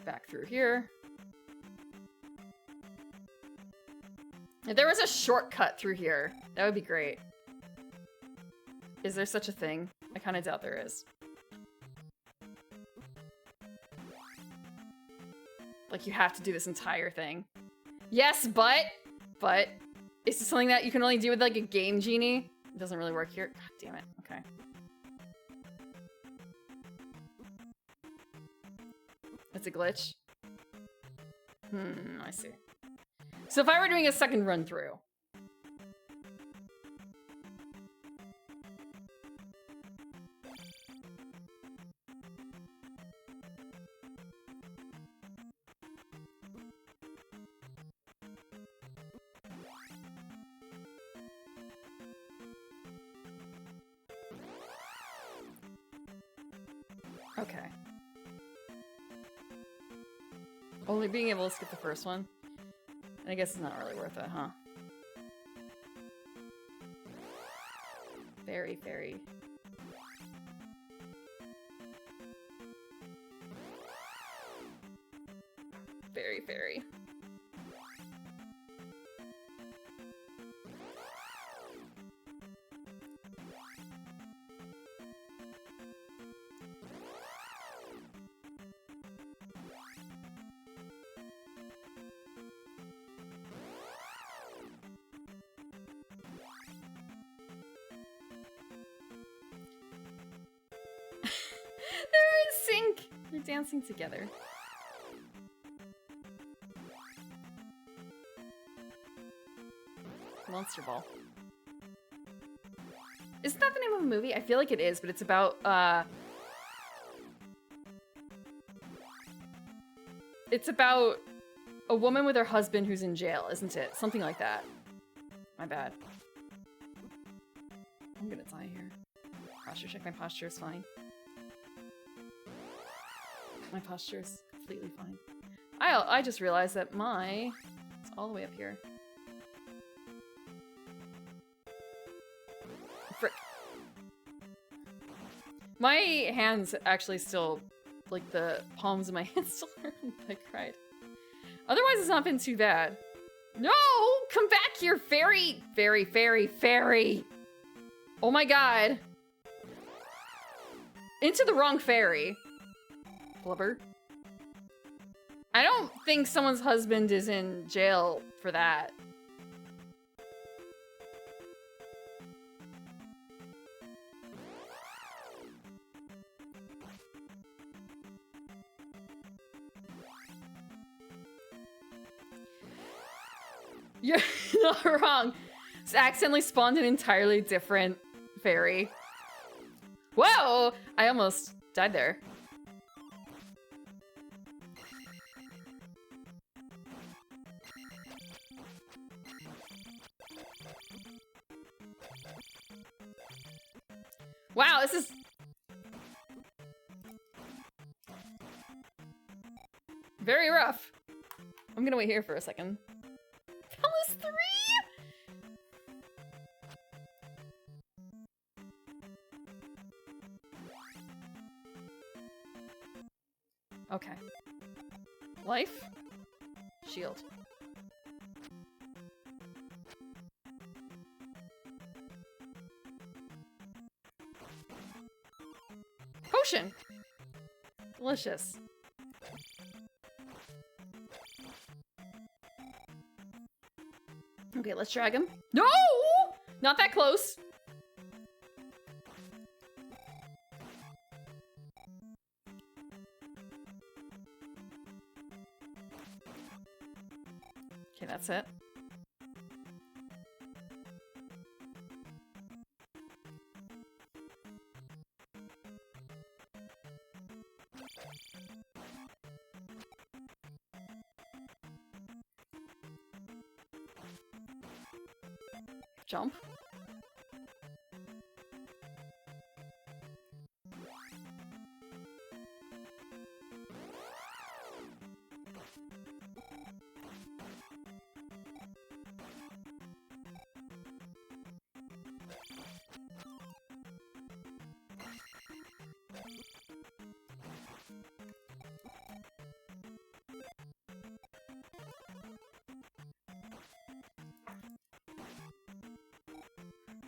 Back through here. If there was a shortcut through here, that would be great. Is there such a thing? I kind of doubt there is. Like, you have to do this entire thing. Yes, but is this something that you can only do with, like, a game genie? It doesn't really work here. God damn it. Okay. It's a glitch? I see. So if I were doing a second run through. Okay. Only being able to skip the first one? I guess it's not really worth it, huh? Very, very. Very, very. They're dancing together. Monster Ball. Isn't that the name of a movie? I feel like it is, but it's about, it's about a woman with her husband who's in jail, isn't it? Something like that. My bad. I'm gonna die here. Posture check. My posture is fine. My posture is completely fine. I just realized that it's all the way up here. Frick. My hands actually still, like the palms of my hands still hurt. I cried. Otherwise, it's not been too bad. No! Come back here, fairy! Fairy, fairy, fairy! Oh my god. Into the wrong fairy. Blubber. I don't think someone's husband is in jail for that. You're not wrong. It's accidentally spawned an entirely different fairy. Whoa! I almost died there. Wow, this is... very rough. I'm gonna wait here for a second. That was 3? Okay. Life. Shield. Potion! Delicious. Okay, let's drag him. No! Not that close. Okay, that's it. Jump.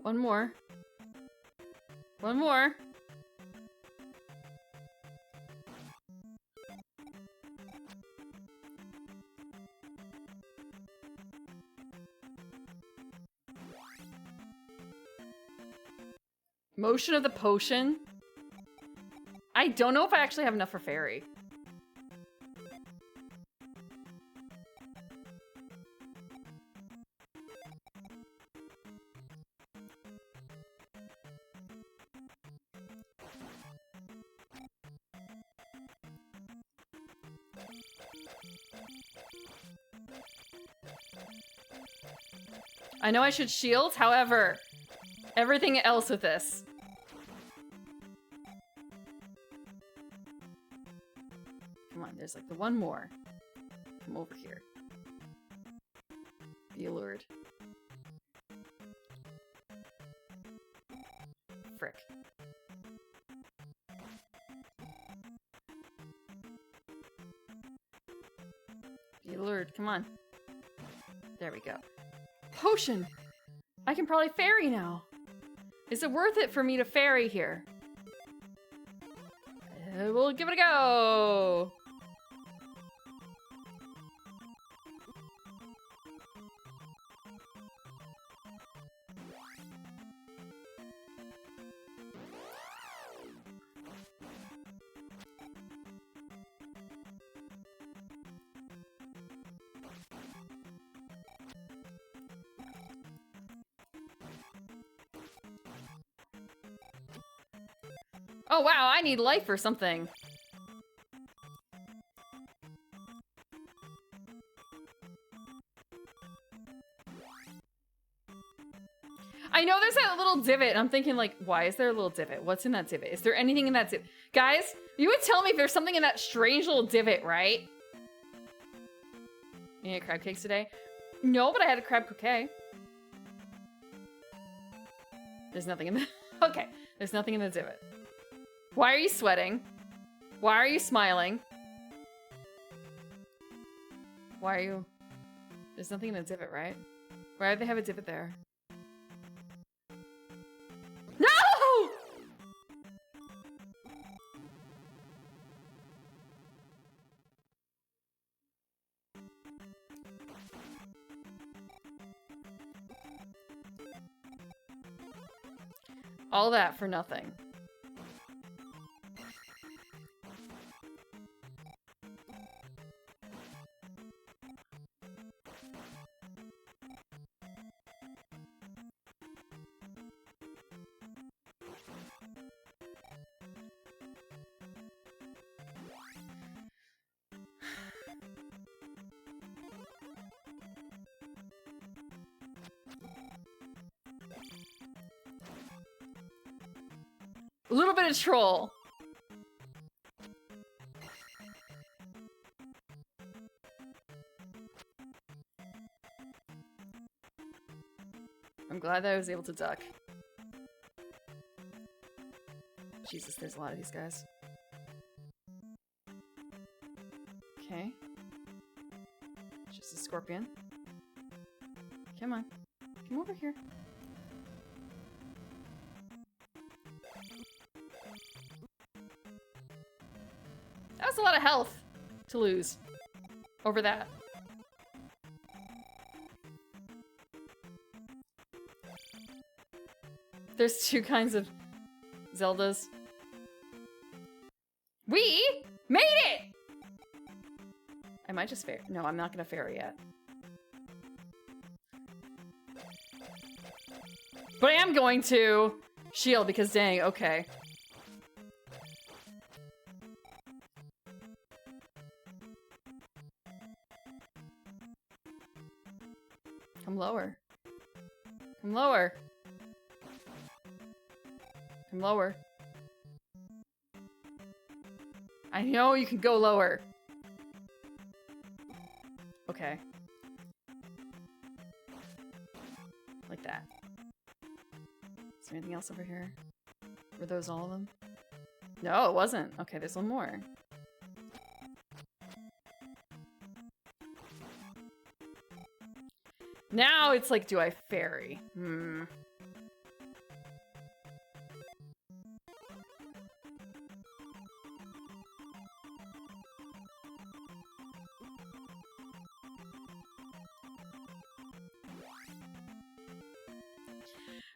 One more. One more. Motion of the potion? I don't know if I actually have enough for fairy. I know I should shield, however, everything else with this. Come on, there's like the one more. Come over here. Be allured. Frick. Be allured, come on. There we go. Potion! I can probably fairy now. Is it worth it for me to fairy here? We'll give it a go! Oh wow, I need life or something. I know there's that little divot, and I'm thinking, like, why is there a little divot? What's in that divot? Is there anything in that divot? Guys, you would tell me if there's something in that strange little divot, right? You ate crab cakes today? No, but I had a crab croquet. There's nothing in the... Okay, there's nothing in the divot. Why are you sweating? Why are you smiling? Why are you... There's nothing in the divot, right? Why do they have a divot there? No! All that for nothing. A little bit of troll. I'm glad that I was able to duck. Jesus, there's a lot of these guys. Okay. Just a scorpion. Come on. Come over here. That was a lot of health to lose over that. There's two kinds of Zeldas. We made it! I might just fair. No, I'm not gonna fairy yet. But I am going to shield because dang, okay. Come lower. Come lower. Come lower. I know you can go lower. Okay. Like that. Is there anything else over here? Were those all of them? No, it wasn't. Okay, there's one more. Now it's like, do I fairy? Hmm.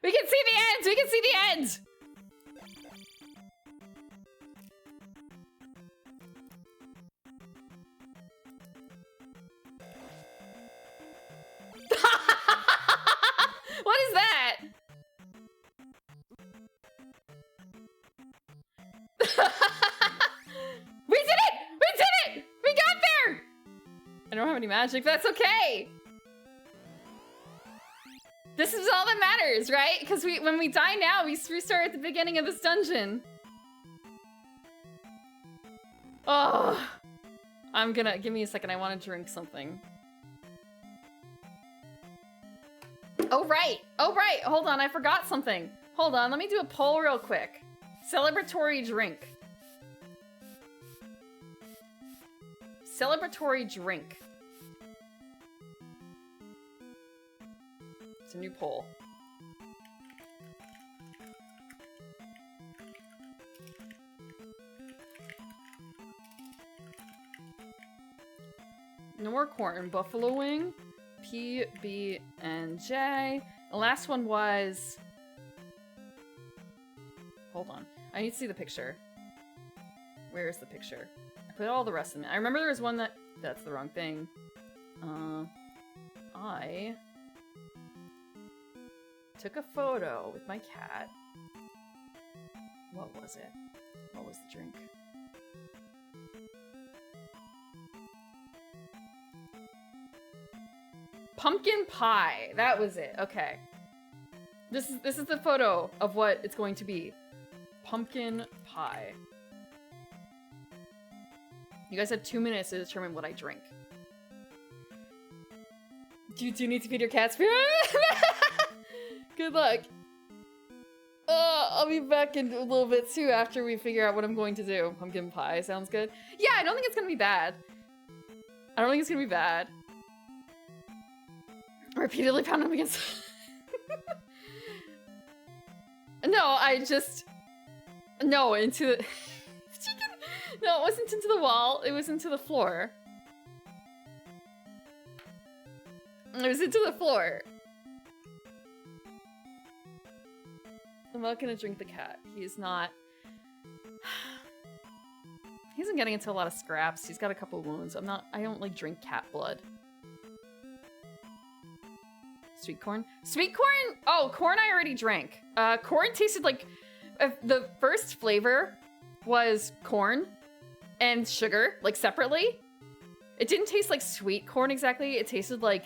We can see the end! We can see the end! What is that? We did it! We did it! We got there! I don't have any magic, but that's okay! This is all that matters, right? Because when we die now, we restart at the beginning of this dungeon. Oh, I'm gonna, give me a second. I want to drink something. Oh, right. Oh, right. Hold on. I forgot something. Hold on. Let me do a poll real quick. Celebratory drink. Celebratory drink. It's a new poll. No more corn. Buffalo wing. P, B, and J. The last one was... Hold on. I need to see the picture. Where is the picture? I put all the rest in it. I remember there was one that... That's the wrong thing. I took a photo with my cat. What was it? What was the drink? Pumpkin pie. That was it. Okay. This is the photo of what it's going to be. Pumpkin pie. You guys have 2 minutes to determine what I drink. Do you need to feed your cats? Good luck. I'll be back in a little bit too after we figure out what I'm going to do. Pumpkin pie sounds good. Yeah, I don't think it's gonna be bad. I don't think it's gonna be bad. Repeatedly pound him against. No, I just. No, into the. No, it wasn't into the wall. It was into the floor. It was into the floor. I'm not gonna drink the cat. He is not. He isn't getting into a lot of scraps. He's got a couple wounds. I don't like drink cat blood. Sweet corn? Sweet corn? Oh, corn I already drank. Corn tasted like... the first flavor was corn and sugar, like separately. It didn't taste like sweet corn exactly. It tasted like...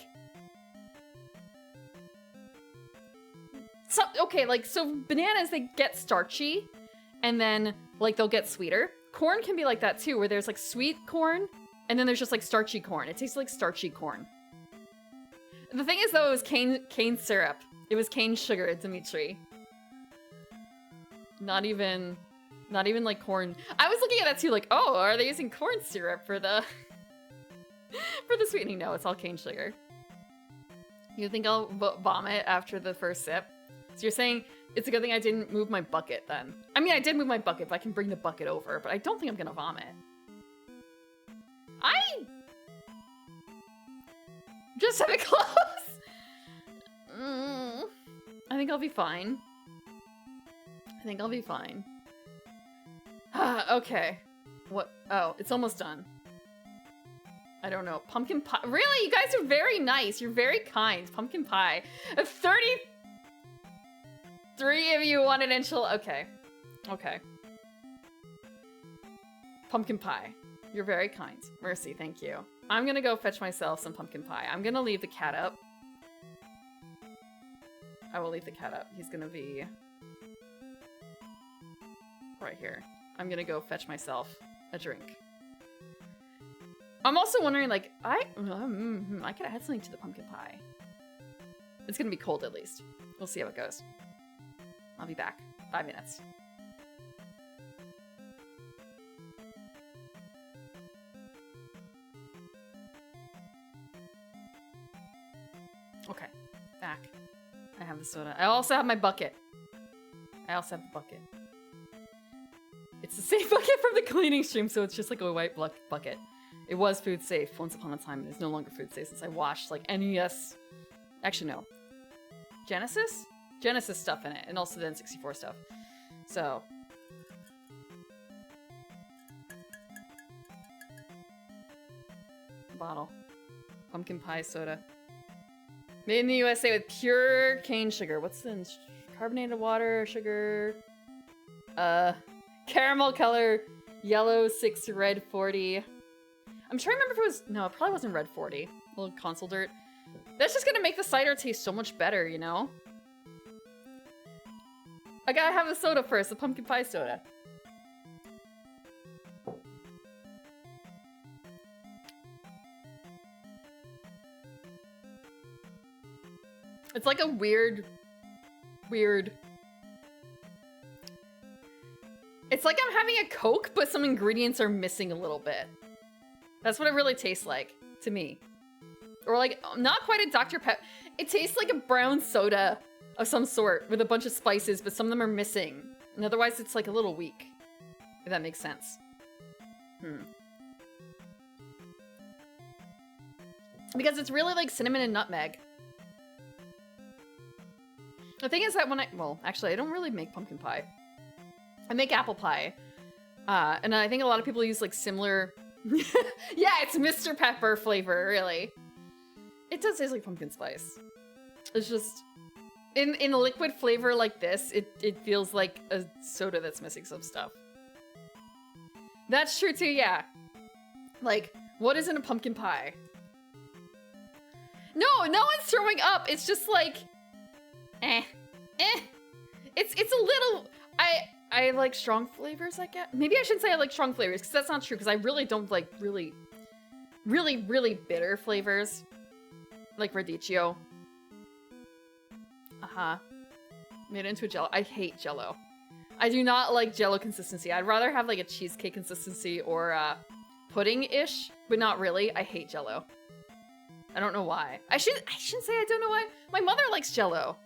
So bananas, they get starchy, and then, like, they'll get sweeter. Corn can be like that, too, where there's, like, sweet corn, and then there's just, like, starchy corn. It tastes like starchy corn. The thing is, though, it was cane syrup. It was cane sugar, Dimitri. Not even, like, corn. I was looking at that, too, like, oh, are they using corn syrup for the... for the sweetening? No, it's all cane sugar. You think I'll vomit after the first sip? So you're saying it's a good thing I didn't move my bucket then. I mean, I did move my bucket, but I can bring the bucket over, but I don't think I'm gonna vomit. I just have it close. I think I'll be fine. I think I'll be fine. Okay. What? Oh, it's almost done. I don't know. Pumpkin pie. Really? You guys are very nice. You're very kind. Pumpkin pie. 33 of you wanted enchilada. Okay. Okay. Pumpkin pie. You're very kind. Mercy, thank you. I'm gonna go fetch myself some pumpkin pie. I'm gonna leave the cat up. I will leave the cat up. He's gonna be right here. I'm gonna go fetch myself a drink. I'm also wondering, like, I could add something to the pumpkin pie. It's gonna be cold at least. We'll see how it goes. I'll be back. 5 minutes. Okay, back. I have the soda. I also have my bucket. I also have the bucket. It's the same bucket from the cleaning stream, so it's just like a white bucket. It was food safe once upon a time. It's no longer food safe since I washed like NES. Actually, no. Genesis? Genesis stuff in it, and also the N64 stuff. So. Bottle. Pumpkin pie soda. Made in the USA with pure cane sugar. What's the carbonated water, sugar? Caramel color, yellow 6, red 40. I'm trying to remember if it was... No, it probably wasn't red 40. A little console dirt. That's just gonna make the cider taste so much better, you know? I gotta have the soda first, the pumpkin pie soda. It's like a weird... It's like I'm having a Coke, but some ingredients are missing a little bit. That's what it really tastes like, to me. Or like, not quite a Dr. Pepper. It tastes like a brown soda of some sort with a bunch of spices, but some of them are missing. And otherwise it's like a little weak. If that makes sense. Because it's really like cinnamon and nutmeg. The thing is that when well, actually I don't really make pumpkin pie. I make apple pie. And I think a lot of people use like similar... Yeah, it's Mr. Pepper flavor, really. It does taste like pumpkin spice. It's just... In a liquid flavor like this, it feels like a soda that's missing some stuff. That's true too, yeah. Like, what is in a pumpkin pie? No one's throwing up. It's just like... eh. It's a little, I like strong flavors, I guess. Maybe I shouldn't say I like strong flavors, because that's not true, because I really don't like really bitter flavors. Like radicchio. Uh-huh. Made it into a Jello. I hate Jello. I do not like Jello consistency. I'd rather have like a cheesecake consistency or pudding-ish, but not really. I hate Jello. I don't know why. I shouldn't say I don't know why. My mother likes Jello.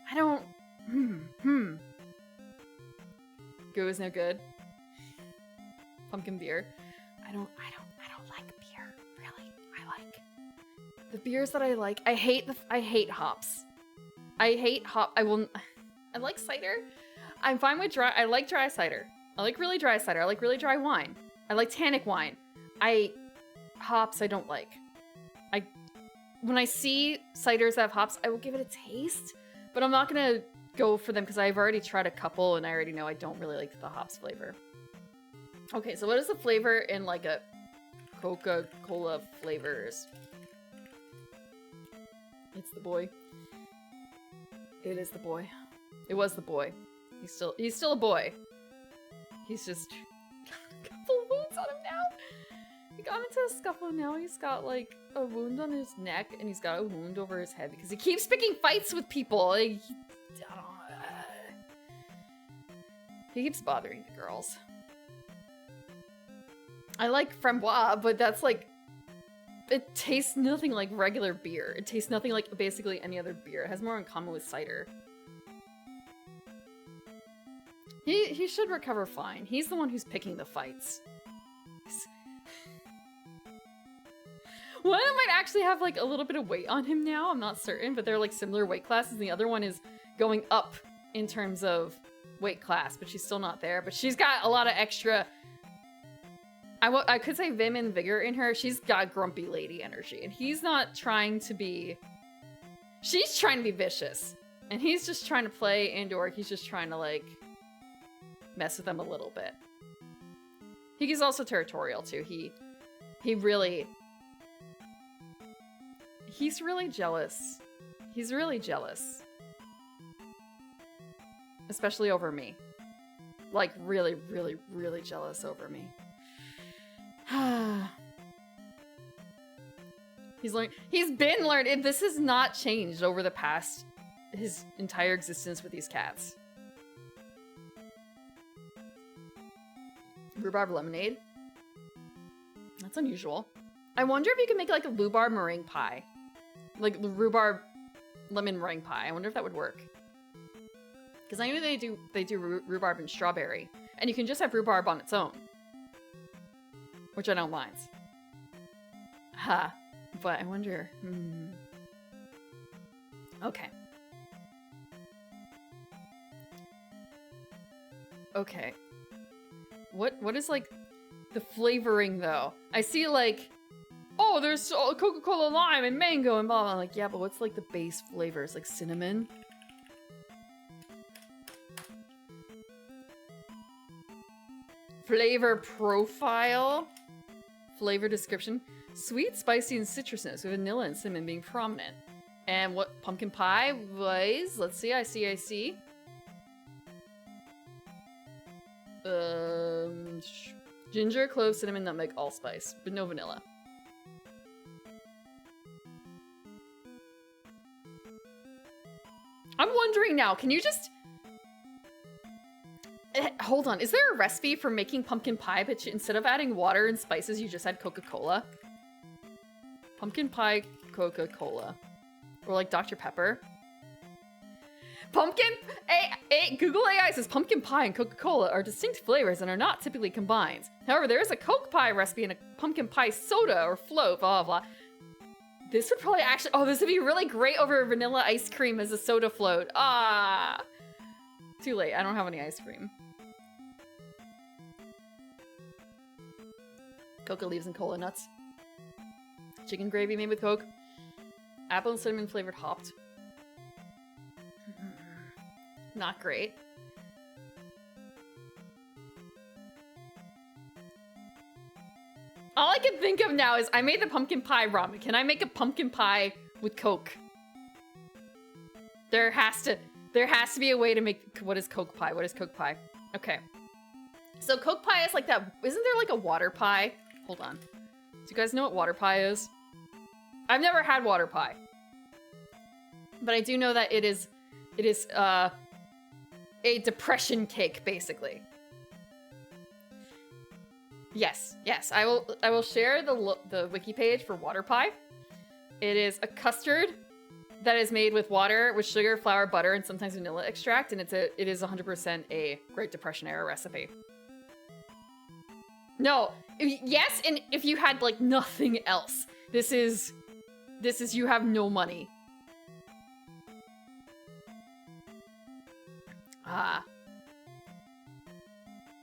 I don't. Goo is no good. Pumpkin beer. I don't like beer. Really. I like the beers that I like. I hate hops. I hate hop. I like cider. I'm fine with dry. I like dry cider. I like really dry cider. I like really dry wine. I like tannic wine. Hops I don't like. When I see ciders that have hops, I will give it a taste, but I'm not gonna go for them because I've already tried a couple and I already know I don't really like the hops flavor. Okay, so what is the flavor in like a Coca-Cola flavors? It's the boy. It is the boy. It was the boy. He's still a boy. He's just got a couple wounds on him now. He got into a scuffle, now he's got like a wound on his neck and he's got a wound over his head because he keeps picking fights with people. Like, he keeps bothering the girls. I like framboise, but that's like, it tastes nothing like regular beer. It tastes nothing like basically any other beer. It has more in common with cider. He should recover fine. He's the one who's picking the fights. One might actually have like a little bit of weight on him now. I'm not certain, but they're like similar weight classes. And the other one is going up in terms of weight class, but she's still not there. But she's got a lot of extra. I could say vim and vigor in her. She's got grumpy lady energy, and he's not trying to be. She's trying to be vicious, and he's just trying to play, and/or he's just trying to like mess with them a little bit. He's also territorial too. He's really jealous. He's really jealous. Especially over me. Like, really, really, really jealous over me. He's been learned. This has not changed over the past, his entire existence with these cats. Rhubarb lemonade. That's unusual. I wonder if you could make like a rhubarb meringue pie. Like the rhubarb lemon meringue pie. I wonder if that would work. Because I know they do rhubarb and strawberry. And you can just have rhubarb on its own. Which I don't mind. Ha. But I wonder. Okay. Okay. What is like the flavoring though? I see like, oh, there's Coca-Cola lime and mango and blah blah. I'm like, yeah, but what's like the base flavors? Like cinnamon? Flavor profile? Flavor description? Sweet, spicy, and citrus notes with vanilla and cinnamon being prominent. And what pumpkin pie was? Let's see, I see. Ginger, clove, cinnamon, nutmeg, allspice, but no vanilla. I'm wondering now, can you just... Hold on, is there a recipe for making pumpkin pie, but instead of adding water and spices, you just add Coca-Cola? Pumpkin pie, Coca-Cola. Or like Dr. Pepper. Google AI says pumpkin pie and Coca-Cola are distinct flavors and are not typically combined. However, there is a Coke pie recipe and a pumpkin pie soda or float, blah, blah, blah. This would probably actually, this would be really great over vanilla ice cream as a soda float. Ah, too late. I don't have any ice cream. Coca leaves and cola nuts. Chicken gravy made with Coke. Apple and cinnamon flavored hopped. Not great. All I can think of now is I made the pumpkin pie ramen. Can I make a pumpkin pie with Coke? There has to... There has to be a way to make... What is Coke pie? What is Coke pie? Okay. So Coke pie is like that... Isn't there like a water pie? Hold on. Do you guys know what water pie is? I've never had water pie. But I do know that it is a depression cake, basically. Yes, yes. I will share the wiki page for water pie. It is a custard that is made with water, with sugar, flour, butter, and sometimes vanilla extract, and it is 100% a Great Depression era recipe. No, yes, and if you had like nothing else, this is you have no money.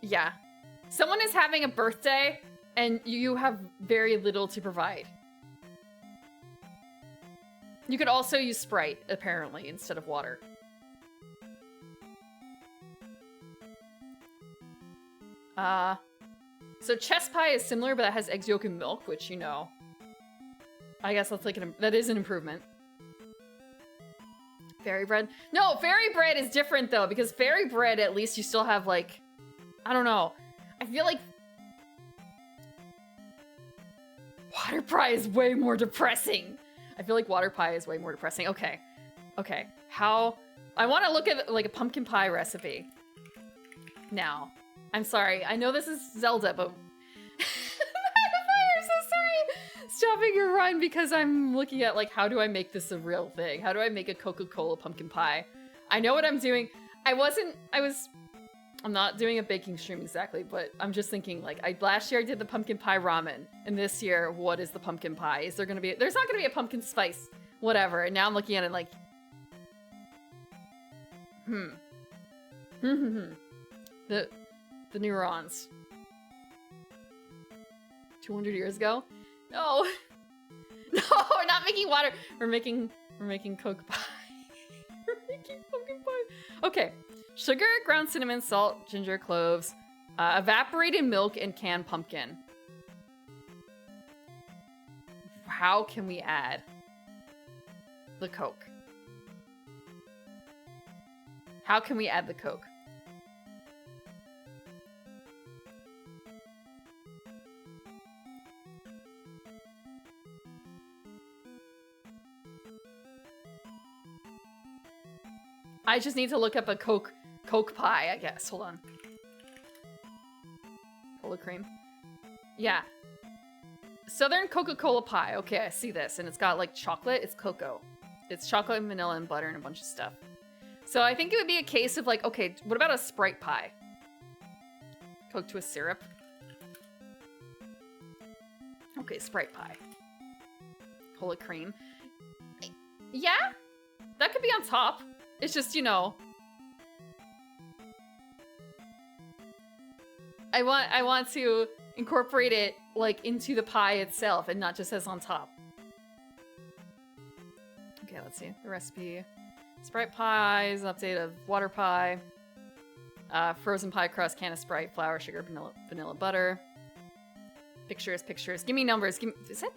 Yeah. Someone is having a birthday, and you have very little to provide. You could also use Sprite, apparently, instead of water. So chess pie is similar, but that has eggs, yolk, and milk, which, you know, I guess that's like that is an improvement. Fairy bread? No, fairy bread is different, though, because fairy bread, at least you still have, like, I don't know. I feel like water pie is way more depressing. I feel like water pie is way more depressing. Okay. Okay. How... I want to look at, like, a pumpkin pie recipe. Now. I'm sorry. I know this is Zelda, but... I'm so sorry! Stopping your run because I'm looking at, like, how do I make this a real thing? How do I make a Coca-Cola pumpkin pie? I know what I'm doing. I'm not doing a baking stream exactly, but I'm just thinking, like, last year I did the pumpkin pie ramen, and this year, what is the pumpkin pie? Is there gonna be... There's not gonna be a pumpkin spice. Whatever. And now I'm looking at it like... The neurons. 200 years ago? No! No, we're not making water! We're making Coke pie. We're making pumpkin pie. Okay. Sugar, ground cinnamon, salt, ginger, cloves, evaporated milk, and canned pumpkin. How can we add the Coke? How can we add the Coke? I just need to look up a Coke pie, I guess. Hold on. Cola cream. Yeah. Southern Coca-Cola pie. Okay, I see this. And it's got, like, chocolate. It's cocoa. It's chocolate and vanilla and butter and a bunch of stuff. So I think it would be a case of, like, okay, what about a Sprite pie? Coke to a syrup. Okay, Sprite pie. Cola cream. Yeah? That could be on top. It's just, you know... I want to incorporate it, like, into the pie itself and not just as on top. Okay, let's see. The recipe. Sprite pies, update of water pie. Frozen pie crust, can of Sprite, flour, sugar, vanilla butter. Pictures. Give me numbers. Is it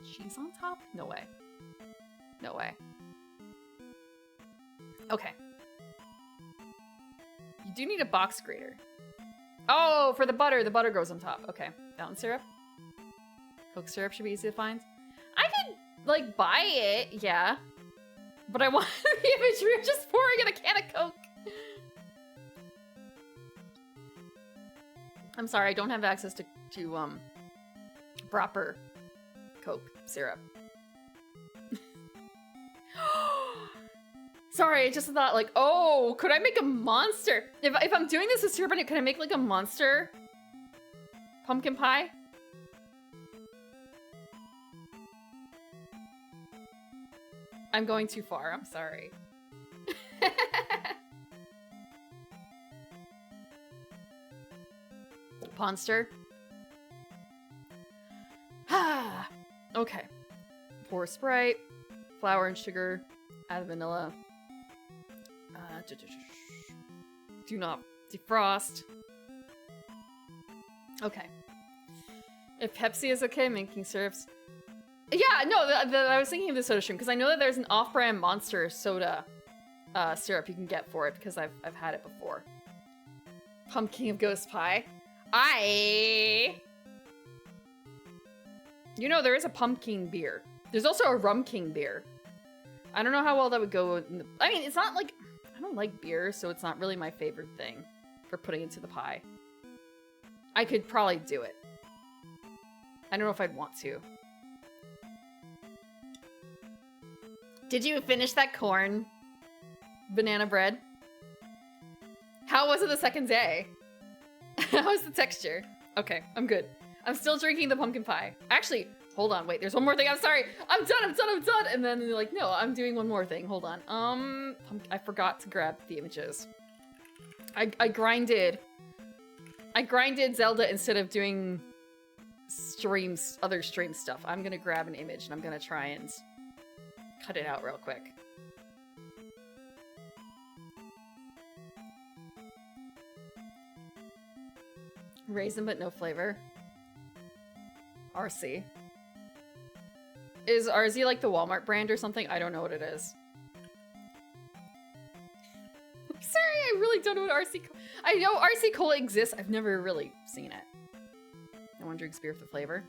cheese on top? No way. No way. Okay. You do need a box grater. Oh, for the butter goes on top. Okay. Fountain syrup. Coke syrup should be easy to find. I could, like, buy it, yeah. But I want the imagery of just pouring in a can of Coke. I'm sorry, I don't have access to proper Coke syrup. Sorry, I just thought, like, oh, could I make a monster? If I'm doing this with syrup, can I make, like, a monster pumpkin pie? I'm going too far, I'm sorry. Monster. Okay. Pour Sprite, flour and sugar, add vanilla. Do not defrost. Okay. If Pepsi is okay, making syrups. Yeah, no, I was thinking of the soda stream because I know that there's an off-brand Monster soda syrup you can get for it because I've had it before. Pumpkin of ghost pie. You know, there is a pumpkin beer. There's also a rum king beer. I don't know how well that would go. I mean, it's not like, I don't like beer, so it's not really my favorite thing for putting into the pie. I could probably do it. I don't know if I'd want to. Did you finish that corn banana bread? How was it the second day? How was the texture? Okay, I'm good. I'm still drinking the pumpkin pie. Actually, hold on, wait, there's one more thing. I'm sorry. I'm done. And then they're like, no, I'm doing one more thing. Hold on. I forgot to grab the images. I grinded Zelda instead of doing other stream stuff. I'm gonna grab an image and I'm gonna try and cut it out real quick. Raisin but no flavor. RC. Is RZ like the Walmart brand or something? I don't know what it is. I'm sorry, I really don't know what RC Cola... I know RC Cola exists. I've never really seen it. No one drinks beer with the flavor.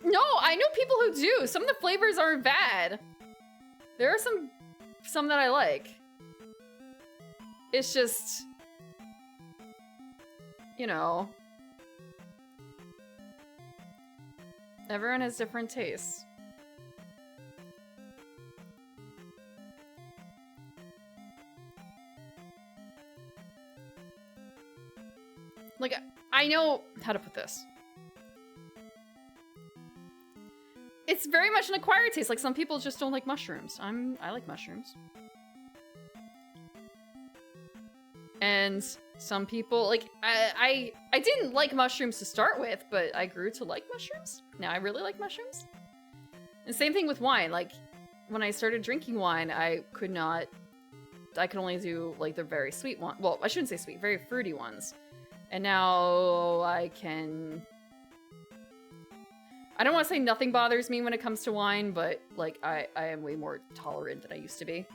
No, I know people who do. Some of the flavors aren't bad. There are some that I like. It's just... You know, everyone has different tastes. Like, I know how to put this. It's very much an acquired taste. Like, some people just don't like mushrooms. I like mushrooms. And some people, like, I didn't like mushrooms to start with, but I grew to like mushrooms. Now I really like mushrooms. And same thing with wine. Like, when I started drinking wine, I could only do, like, the very sweet one. Well, I shouldn't say sweet, very fruity ones. And now I can... I don't want to say nothing bothers me when it comes to wine, but, like, I am way more tolerant than I used to be.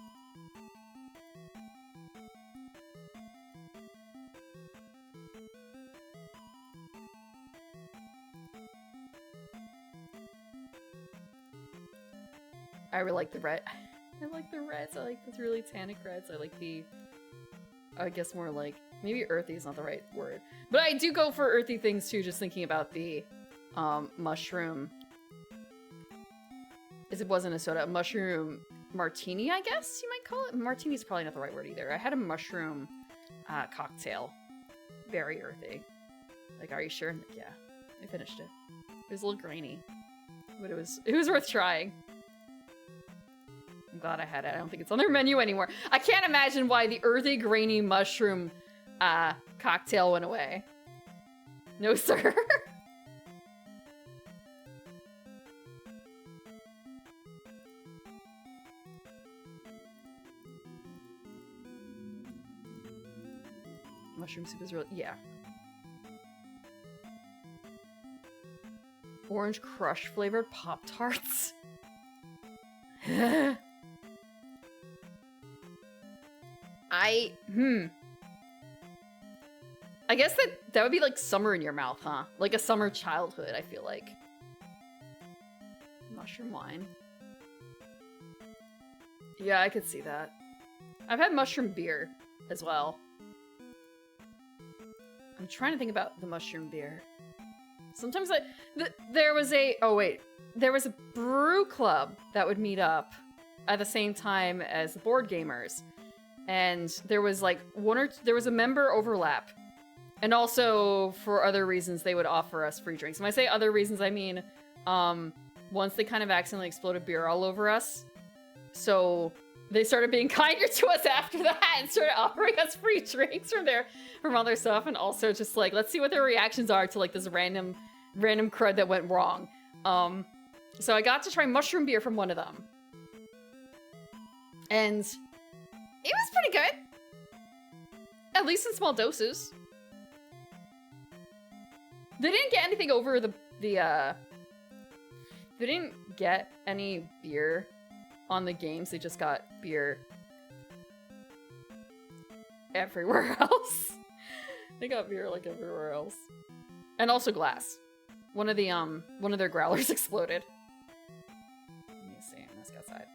I really like the red. I like the reds. I like those really tannic reds. I like the, I guess more like, maybe earthy is not the right word. But I do go for earthy things too, just thinking about the mushroom. It wasn't a soda, a mushroom martini, I guess you might call it. Martini's probably not the right word either. I had a mushroom cocktail. Very earthy. Like, are you sure? Yeah, I finished it. It was a little grainy, but it was worth trying. I'm glad I had it. I don't think it's on their menu anymore. I can't imagine why the earthy, grainy mushroom cocktail went away. No, sir. Mushroom soup is really... yeah. Orange Crush flavored Pop-Tarts. I guess that would be like summer in your mouth, huh? Like a summer childhood, I feel like. Mushroom wine. Yeah, I could see that. I've had mushroom beer as well. I'm trying to think about the mushroom beer. Sometimes there was a brew club that would meet up at the same time as the board gamers. And there was like there was a member overlap. And also, for other reasons, they would offer us free drinks. When I say other reasons, I mean, once they kind of accidentally exploded beer all over us. So they started being kinder to us after that and started offering us free drinks from other stuff. And also just like, let's see what their reactions are to like this random crud that went wrong. So I got to try mushroom beer from one of them. And it was pretty good. At least in small doses. They didn't get anything over they didn't get any beer on the games. They just got beer everywhere else. They got beer like everywhere else. And also glass. One of their growlers exploded. Let me see. Let's go outside.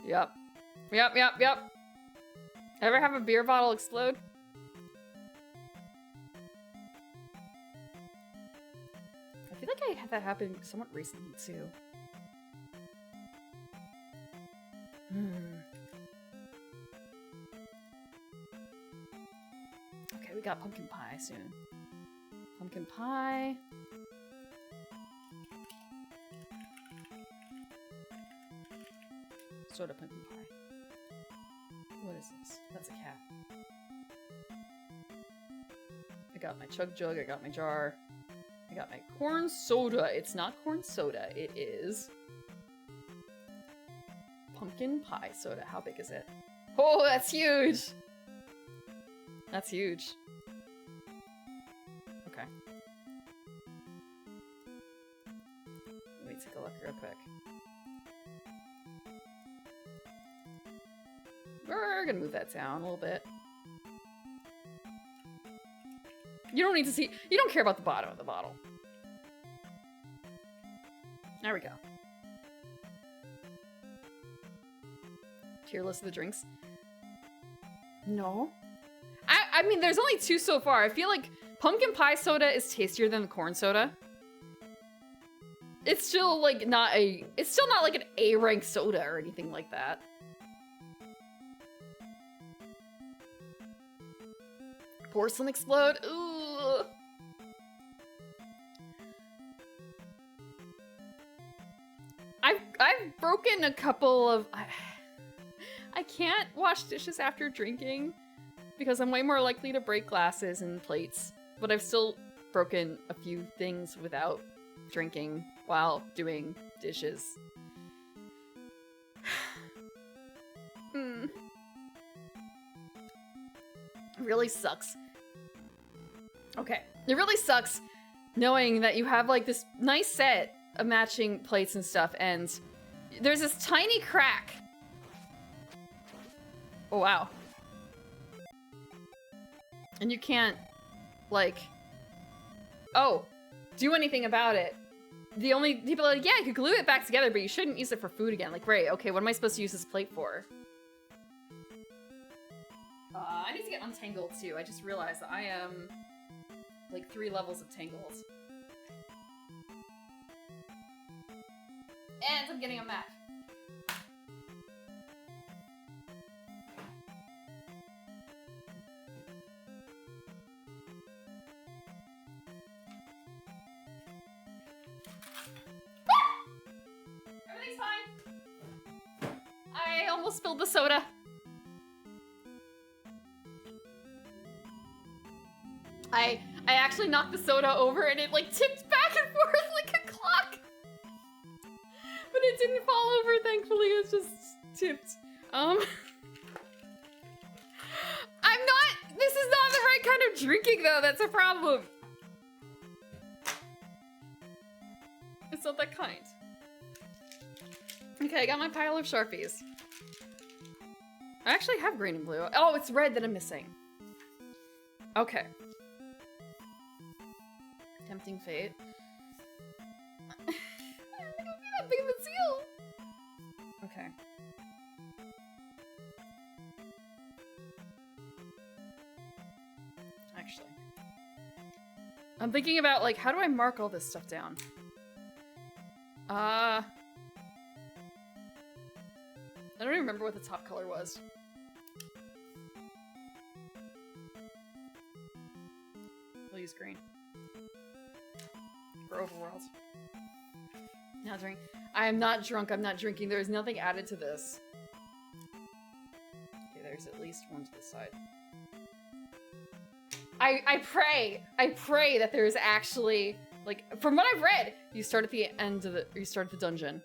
Yep. Ever have a beer bottle explode? I feel like I had that happen somewhat recently too. Okay, we got pumpkin pie soon. Pumpkin pie. Soda pumpkin pie. What is this? That's a cat. I got my chug jug, I got my jar. I got my corn soda. It's not corn soda, it is pumpkin pie soda. How big is it? Oh, that's huge! That's huge. Okay. Let me take a look real quick. We're gonna move that down a little bit. You don't need to see- you don't care about the bottom of the bottle. There we go. Tier list of the drinks. No. I mean, there's only two so far. I feel like pumpkin pie soda is tastier than the corn soda. It's still like not a- it's still not like an A-rank soda or anything like that. Porcelain explode? Ooh. I've broken a couple of... I can't wash dishes after drinking because I'm way more likely to break glasses and plates, but I've still broken a few things without drinking while doing dishes. It really sucks. Okay, it really sucks knowing that you have like this nice set of matching plates and stuff and there's this tiny crack. Oh wow. And you can't like, oh, do anything about it. The only people are like, yeah, you could glue it back together, but you shouldn't use it for food again. Like, great, okay, what am I supposed to use this plate for? I need to get untangled too. I just realized that I am like 3 levels of tangled. And I'm getting a map. Everything's fine. I almost spilled the soda. I actually knocked the soda over and it like tipped back and forth like a clock. But it didn't fall over, thankfully, it just tipped. I'm not, this is not the right kind of drinking though, that's a problem. It's not that kind. Okay, I got my pile of Sharpies. I actually have green and blue. Oh, it's red that I'm missing. Okay. Tempting fate. I don't think I'll be that big of a deal. Okay. Actually. I'm thinking about, like, how do I mark all this stuff down? I don't even remember what the top color was. We'll use green. For overworld. Now drink. I am not drunk, I'm not drinking. There is nothing added to this. Okay, there's at least one to the side. I pray that there is actually, like, from what I've read, you start at the end of you start at the dungeon.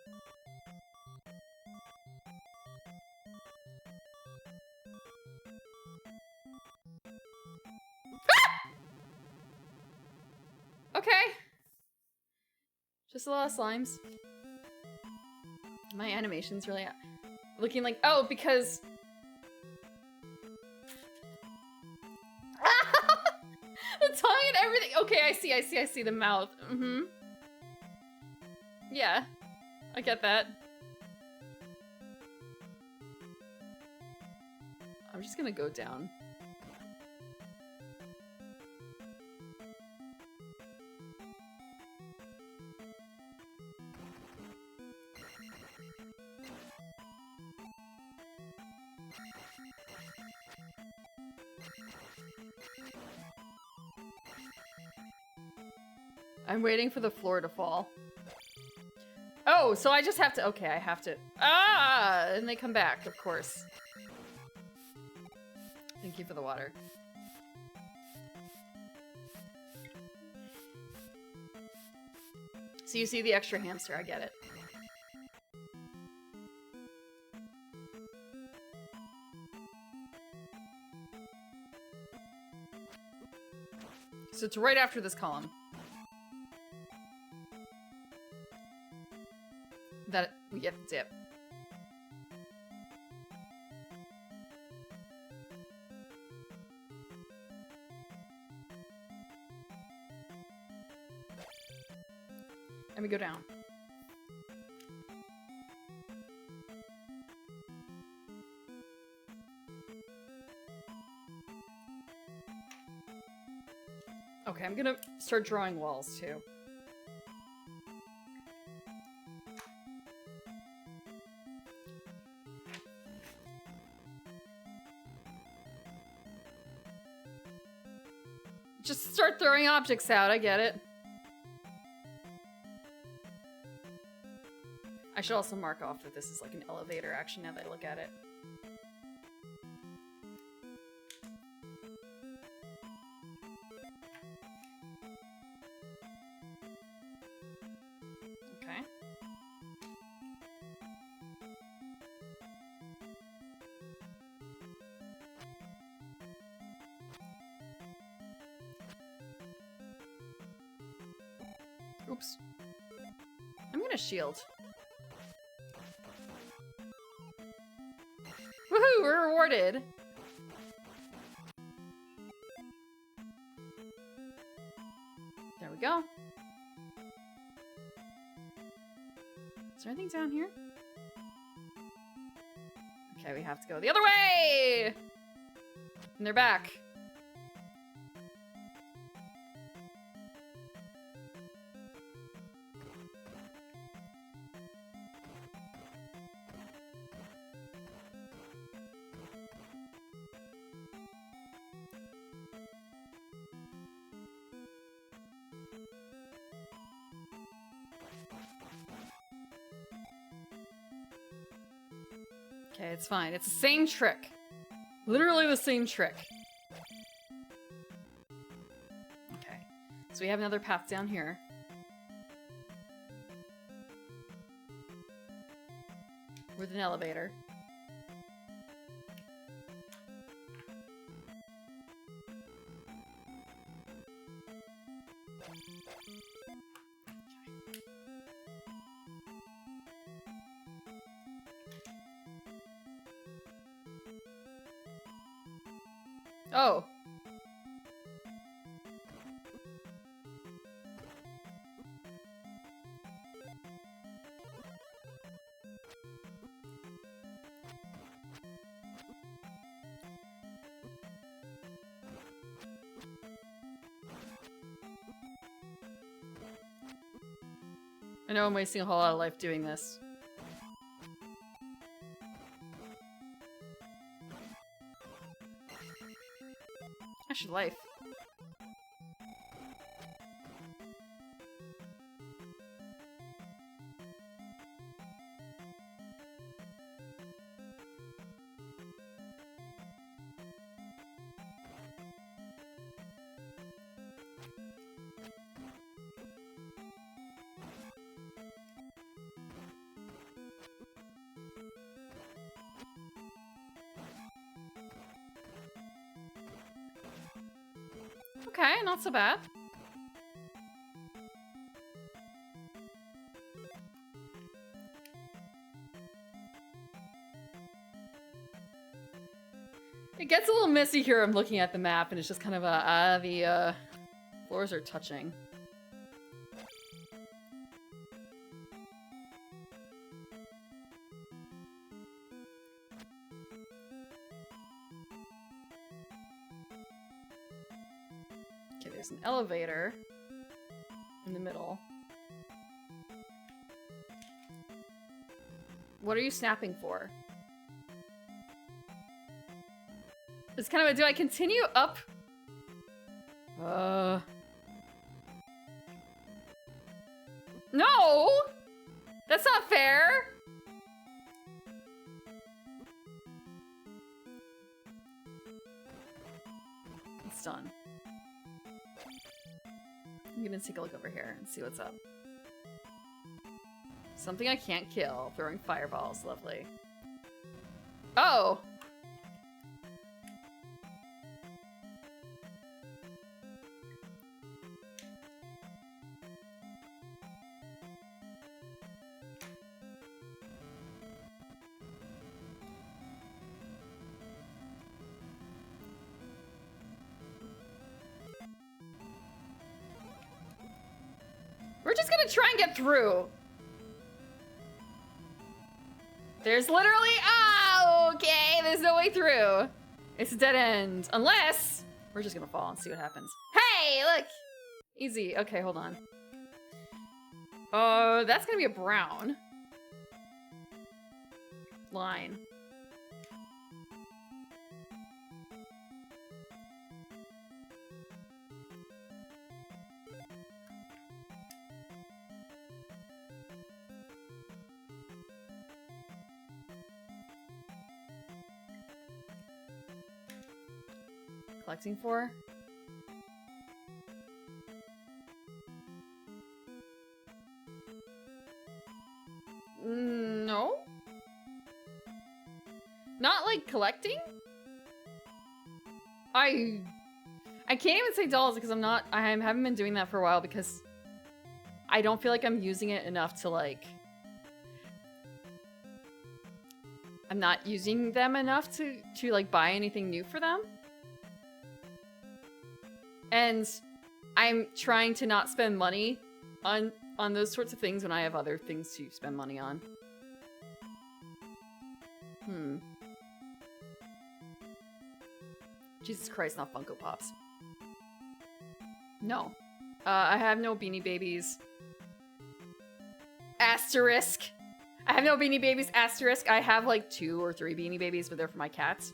Okay. Just a lot of slimes. My animation's really... Looking like, oh, because... the tongue and everything. Okay, I see the mouth. Mm-hmm. Yeah, I get that. I'm just gonna go down. I'm waiting for the floor to fall. Oh, so I just have to... Okay, I have to... Ah! And they come back, of course. Thank you for the water. So you see the extra hamster, I get it. So it's right after this column. That we get the dip. And we go down. Okay, I'm gonna start drawing walls too. Just start throwing objects out, I get it. I should also mark off that this is like an elevator action now that I look at it. Okay. Oops. I'm gonna shield. Woohoo! We're rewarded! There we go. Is there anything down here? Okay, we have to go the other way! And they're back. Okay, it's fine. It's the same trick. Literally the same trick. Okay. So we have another path down here. With an elevator. Oh. I know I'm wasting a whole lot of life doing this. Actually, life. Okay, not so bad. It gets a little messy here. I'm looking at the map and it's just kind of the floors are touching. Okay, there's an elevator in the middle. What are you snapping for? It's kind of a, do I continue up? No! That's not fair! It's done. I'm gonna take a look over here and see what's up. Something I can't kill. Throwing fireballs. Lovely. Oh! We're just gonna try and get through. There's literally, oh, okay, there's no way through. It's a dead end, unless we're just gonna fall and see what happens. Hey, look, easy. Okay, hold on. That's gonna be a brown line. Collecting for? No? Not like collecting? I can't even say dolls because I haven't been doing that for a while because I don't feel like I'm using it enough to like, I'm not using them enough to like buy anything new for them. And I'm trying to not spend money on those sorts of things when I have other things to spend money on. Jesus Christ, not Funko Pops. No. I have no Beanie Babies. Asterisk. I have no Beanie Babies, asterisk. I have like 2 or 3 Beanie Babies, but they're for my cats.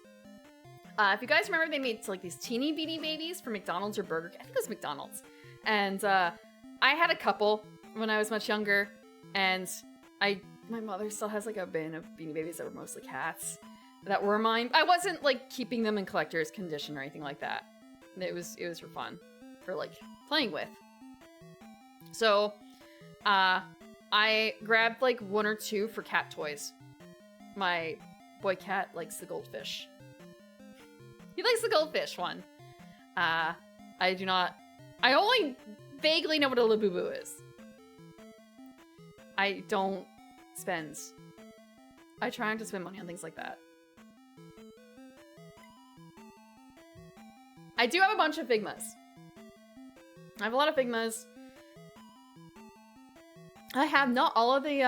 If you guys remember, they made like these teeny Beanie Babies for McDonald's or Burger King. I think it was McDonald's. And I had a couple when I was much younger. And my mother still has like a bin of Beanie Babies that were mostly cats that were mine. I wasn't like keeping them in collector's condition or anything like that. It was for fun, for like playing with. So I grabbed like 1 or 2 for cat toys. My boy cat likes the goldfish. He likes the goldfish one. I only vaguely know what a Labubu is. I don't spend. I try not to spend money on things like that. I do have a bunch of Figmas. I have a lot of Figmas. I have not all of the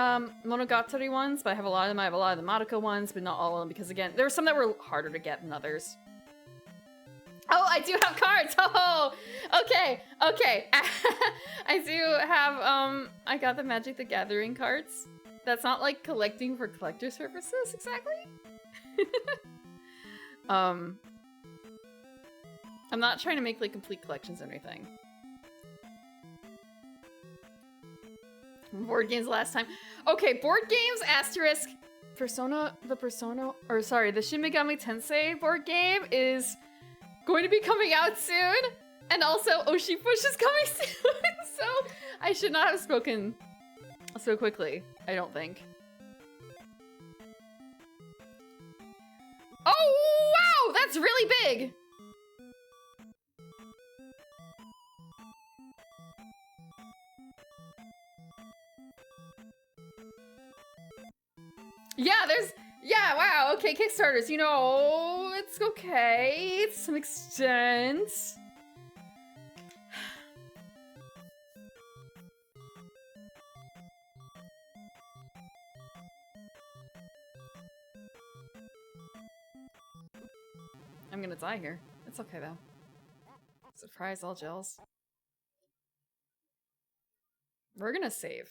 Monogatari ones, but I have a lot of them. I have a lot of the Madoka ones, but not all of them because, again, there were some that were harder to get than others. Oh, I do have cards! Oh, okay, okay. I do have, I got the Magic the Gathering cards. That's not, like, collecting for collector's purposes, exactly. I'm not trying to make, like, complete collections or anything. Board games last time. Okay, board games, asterisk. The Shin Megami Tensei board game is going to be coming out soon. And also, Oshi Push is coming soon. So, I should not have spoken so quickly, I don't think. Oh, wow! That's really big! Yeah, wow, okay, Kickstarters, you know, it's okay to some extent. I'm gonna die here. It's okay though. Surprise all gels. We're gonna save.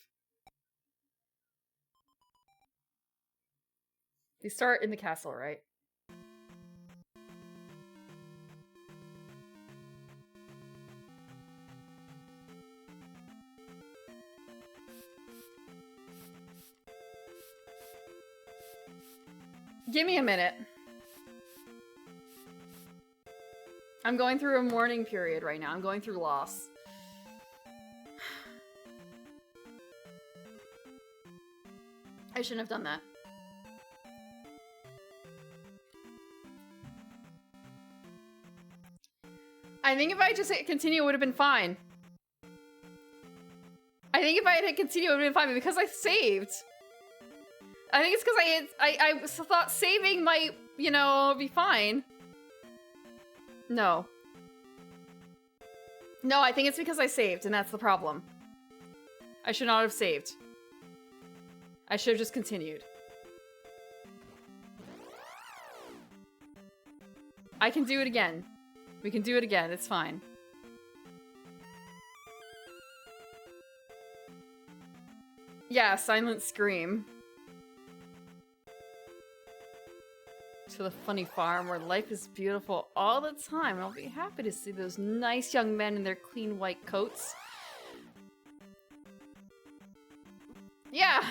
We start in the castle, right? Give me a minute. I'm going through a mourning period right now. I'm going through loss. I shouldn't have done that. I think if I just hit continue, it would have been fine. I think if I had hit continue, it would have been fine, but because I saved. I think it's because I thought saving might, you know, be fine. No. No, I think it's because I saved, and that's the problem. I should not have saved. I should have just continued. I can do it again. We can do it again, it's fine. Yeah, silent scream. To the funny farm where life is beautiful all the time. I'll be happy to see those nice young men in their clean white coats. Yeah.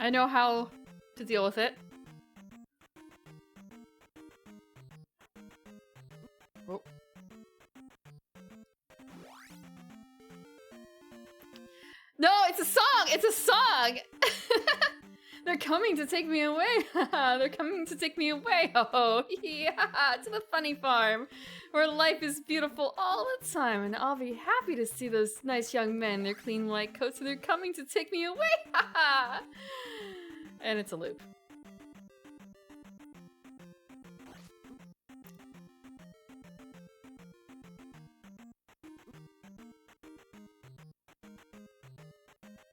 I know how to deal with it. Oh. No, it's a song! It's a song! They're coming to take me away! They're coming to take me away! Oh, yeah! To the funny farm, where life is beautiful all the time, and I'll be happy to see those nice young men in their clean white coats, and they're coming to take me away! And it's a loop.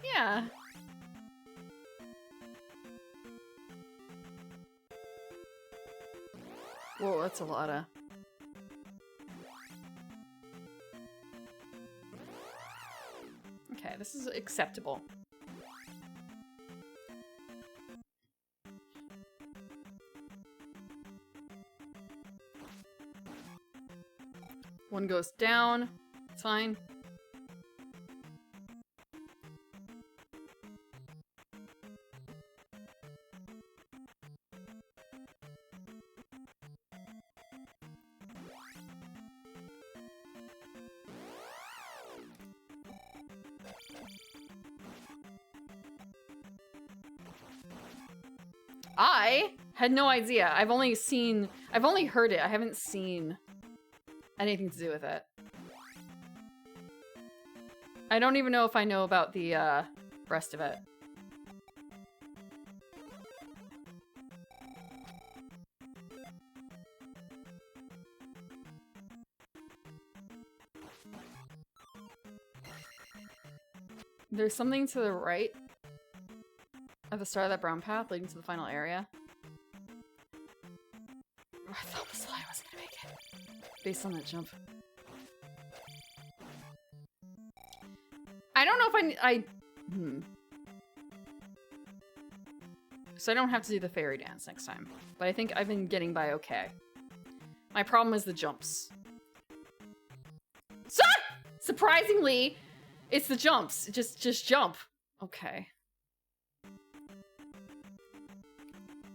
Yeah. Whoa, that's a lot of... Okay, this is acceptable. One goes down. It's fine. I had no idea. I've only heard it. I haven't seen anything to do with it. I don't even know if I know about the rest of it. There's something to the right at the start of that brown path leading to the final area. I thought I wasn't gonna make it. Based on that jump. I don't know if So I don't have to do the fairy dance next time. But I think I've been getting by okay. My problem is the jumps. Surprisingly, it's the jumps. Just jump. Okay.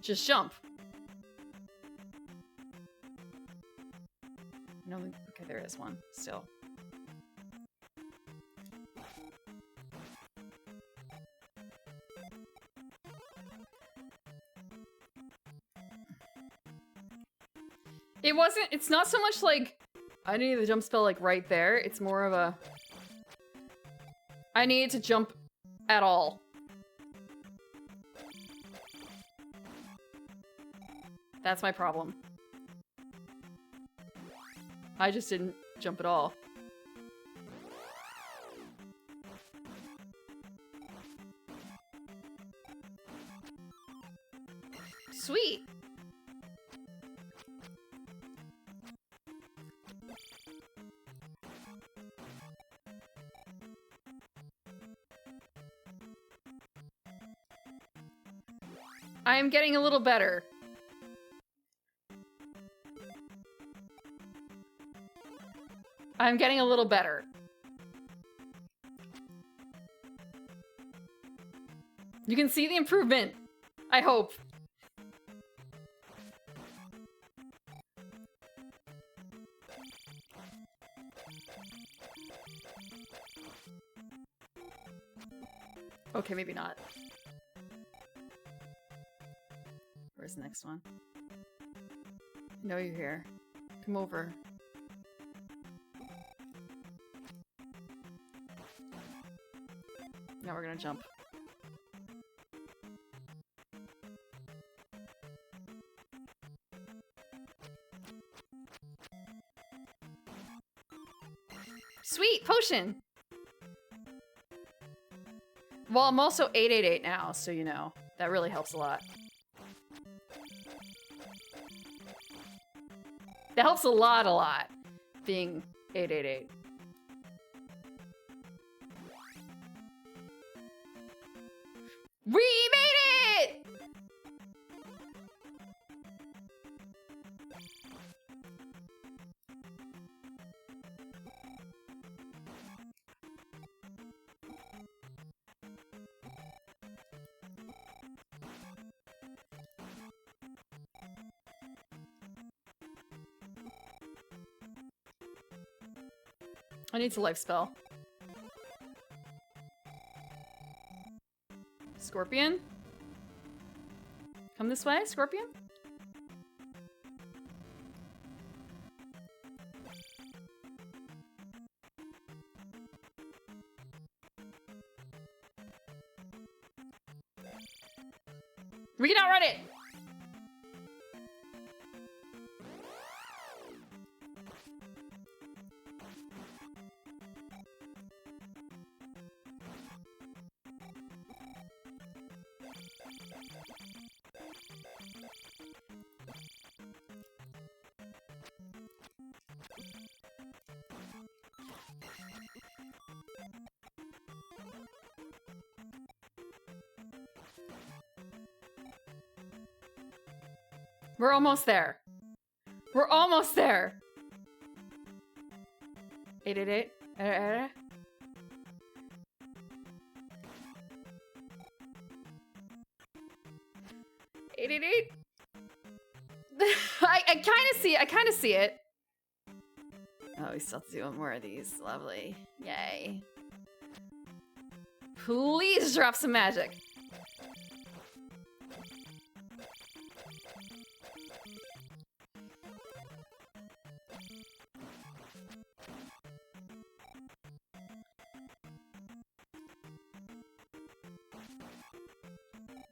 Just jump. No, okay, there is one still. It wasn't, it's not so much like, I needed the jump spell like right there. It's more of a, I needed to jump at all. That's my problem. I just didn't jump at all. Sweet. I am getting a little better. I'm getting a little better. You can see the improvement, I hope. Okay, maybe not. Where's the next one? I know you're here. Come over. Now we're gonna jump. Sweet! Potion! Well, I'm also 888 now, so you know. That really helps a lot. That helps a lot, being 888. We made it! I need to life spell. Scorpion? Come this way, Scorpion? We can outrun it! We're almost there. We're almost there. 888. 888. I kind of see it. I kind of see it. Oh, we still have to do one more of these. Lovely. Yay. Please drop some magic.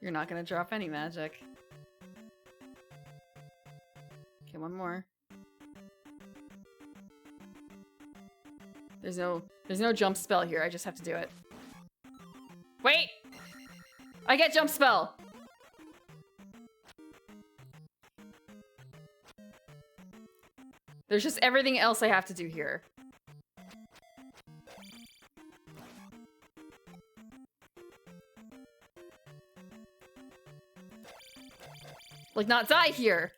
You're not gonna drop any magic. Okay, one more. There's no jump spell here. I just have to do it. Wait! I get jump spell! There's just everything else I have to do here. Like, not die here.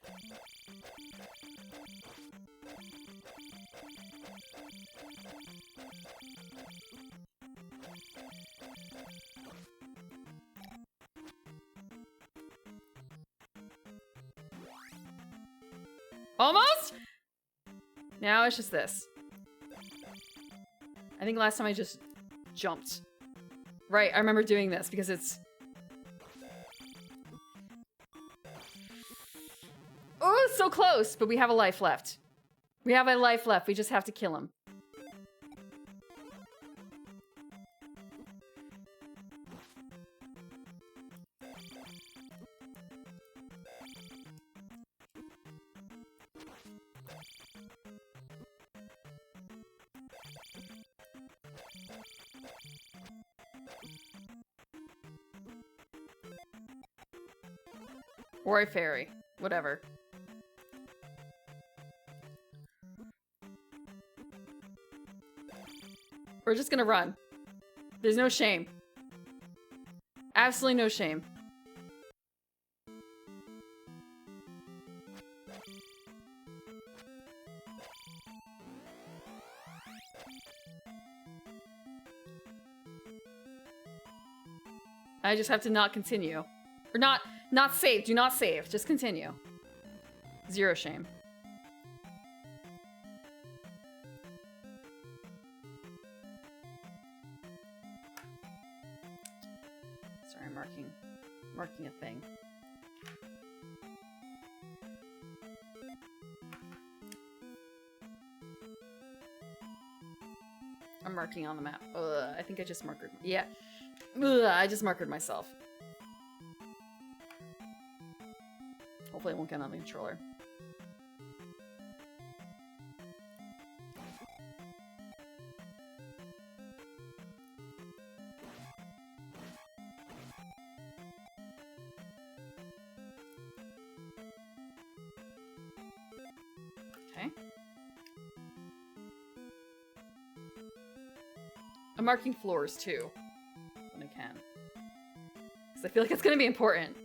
Almost? Now it's just this. I think last time I just jumped. Right, I remember doing this because it's... Oh, so close, but we have a life left. We have a life left. We just have to kill him. Or a fairy. Whatever. We're just gonna run. There's no shame. Absolutely no shame. I just have to not continue. Or not save. Do not save. Just continue. Zero shame. Sorry, I'm marking a thing. I'm marking on the map. I think I just marked. Yeah. I just marked myself. Hopefully it won't get on the controller. Okay. I'm marking floors too, when I can. Because I feel like it's gonna be important.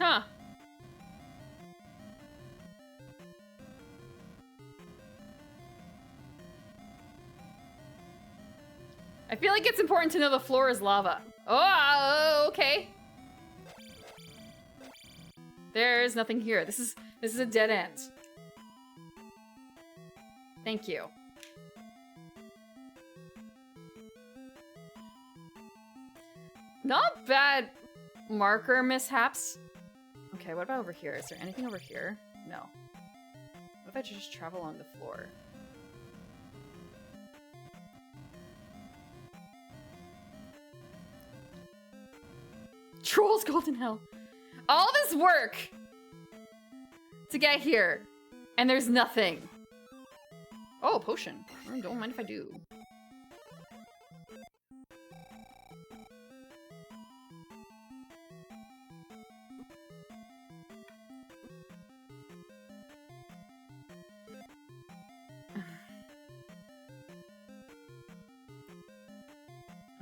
Huh. I feel like it's important to know the floor is lava. Oh, okay. There's nothing here. This is a dead end. Thank you. Not bad marker mishaps. Okay, what about over here? Is there anything over here? No. What if I just travel along the floor? Trolls Golden Hell. All this work to get here, and there's nothing. Oh, a potion. Don't mind if I do.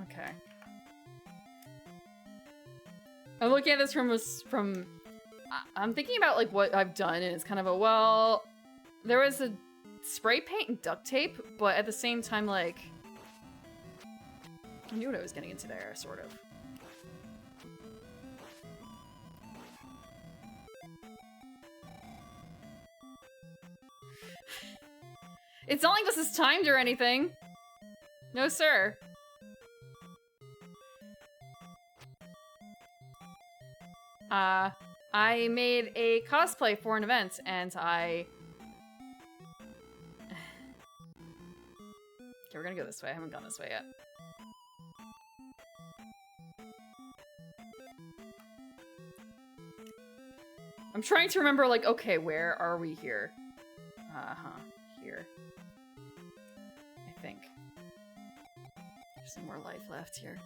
Okay. I'm looking at this from I'm thinking about like what I've done, and it's kind of a, well, there was a spray paint and duct tape, but at the same time, like, I knew what I was getting into there, sort of. It's not like this is timed or anything. No, sir. I made a cosplay for an event, and Okay, we're gonna go this way. I haven't gone this way yet. I'm trying to remember, like, okay, where are we here? Here. I think. There's some more life left here.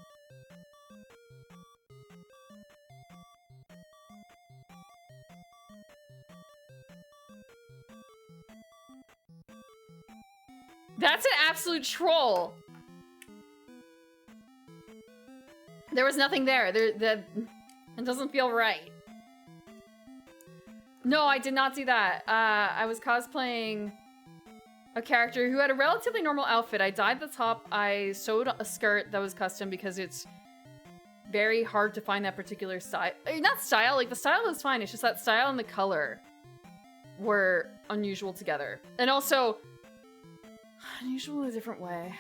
That's an absolute troll. There was nothing there. It doesn't feel right. No, I did not do that. I was cosplaying a character who had a relatively normal outfit. I dyed the top. I sewed a skirt that was custom because it's very hard to find that particular style. Not style, like the style is fine. It's just that style and the color were unusual together. And also, unusual in a different way.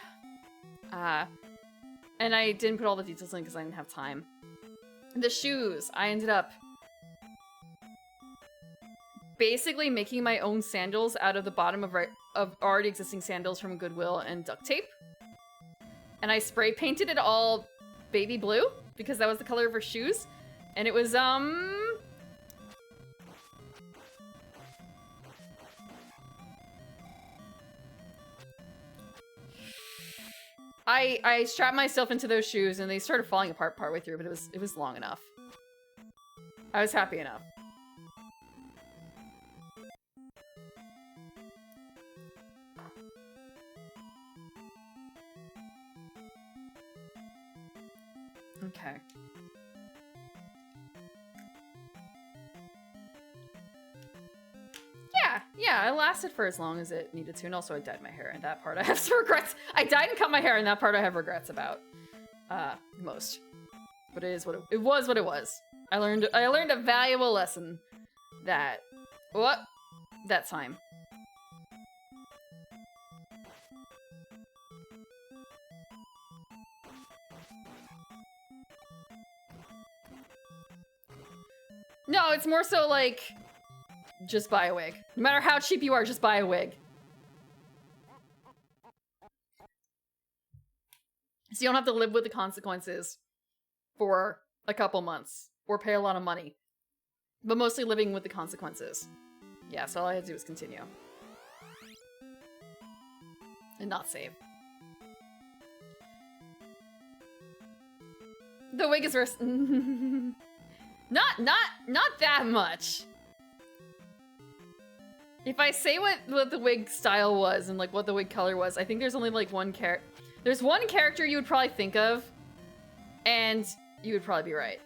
And I didn't put all the details in because I didn't have time. The shoes. I ended up basically making my own sandals out of the bottom of already existing sandals from Goodwill and duct tape. And I spray painted it all baby blue because that was the color of her shoes. And it was, I strapped myself into those shoes and they started falling apart partway through, but it was long enough. I was happy enough. Okay. Yeah, it lasted for as long as it needed to, and also I dyed my hair, and that part I have some regrets. I dyed and cut my hair, and that part I have regrets about. Most. But it was what it was. I learned a valuable lesson that time. No, it's more so like, just buy a wig. No matter how cheap you are, just buy a wig. So you don't have to live with the consequences for a couple months or pay a lot of money. But mostly living with the consequences. Yeah, so all I had to do was continue. And not save. The wig is Not that much. If I say what the wig style was and like what the wig color was, I think there's only like one character. There's one character you would probably think of, and you would probably be right.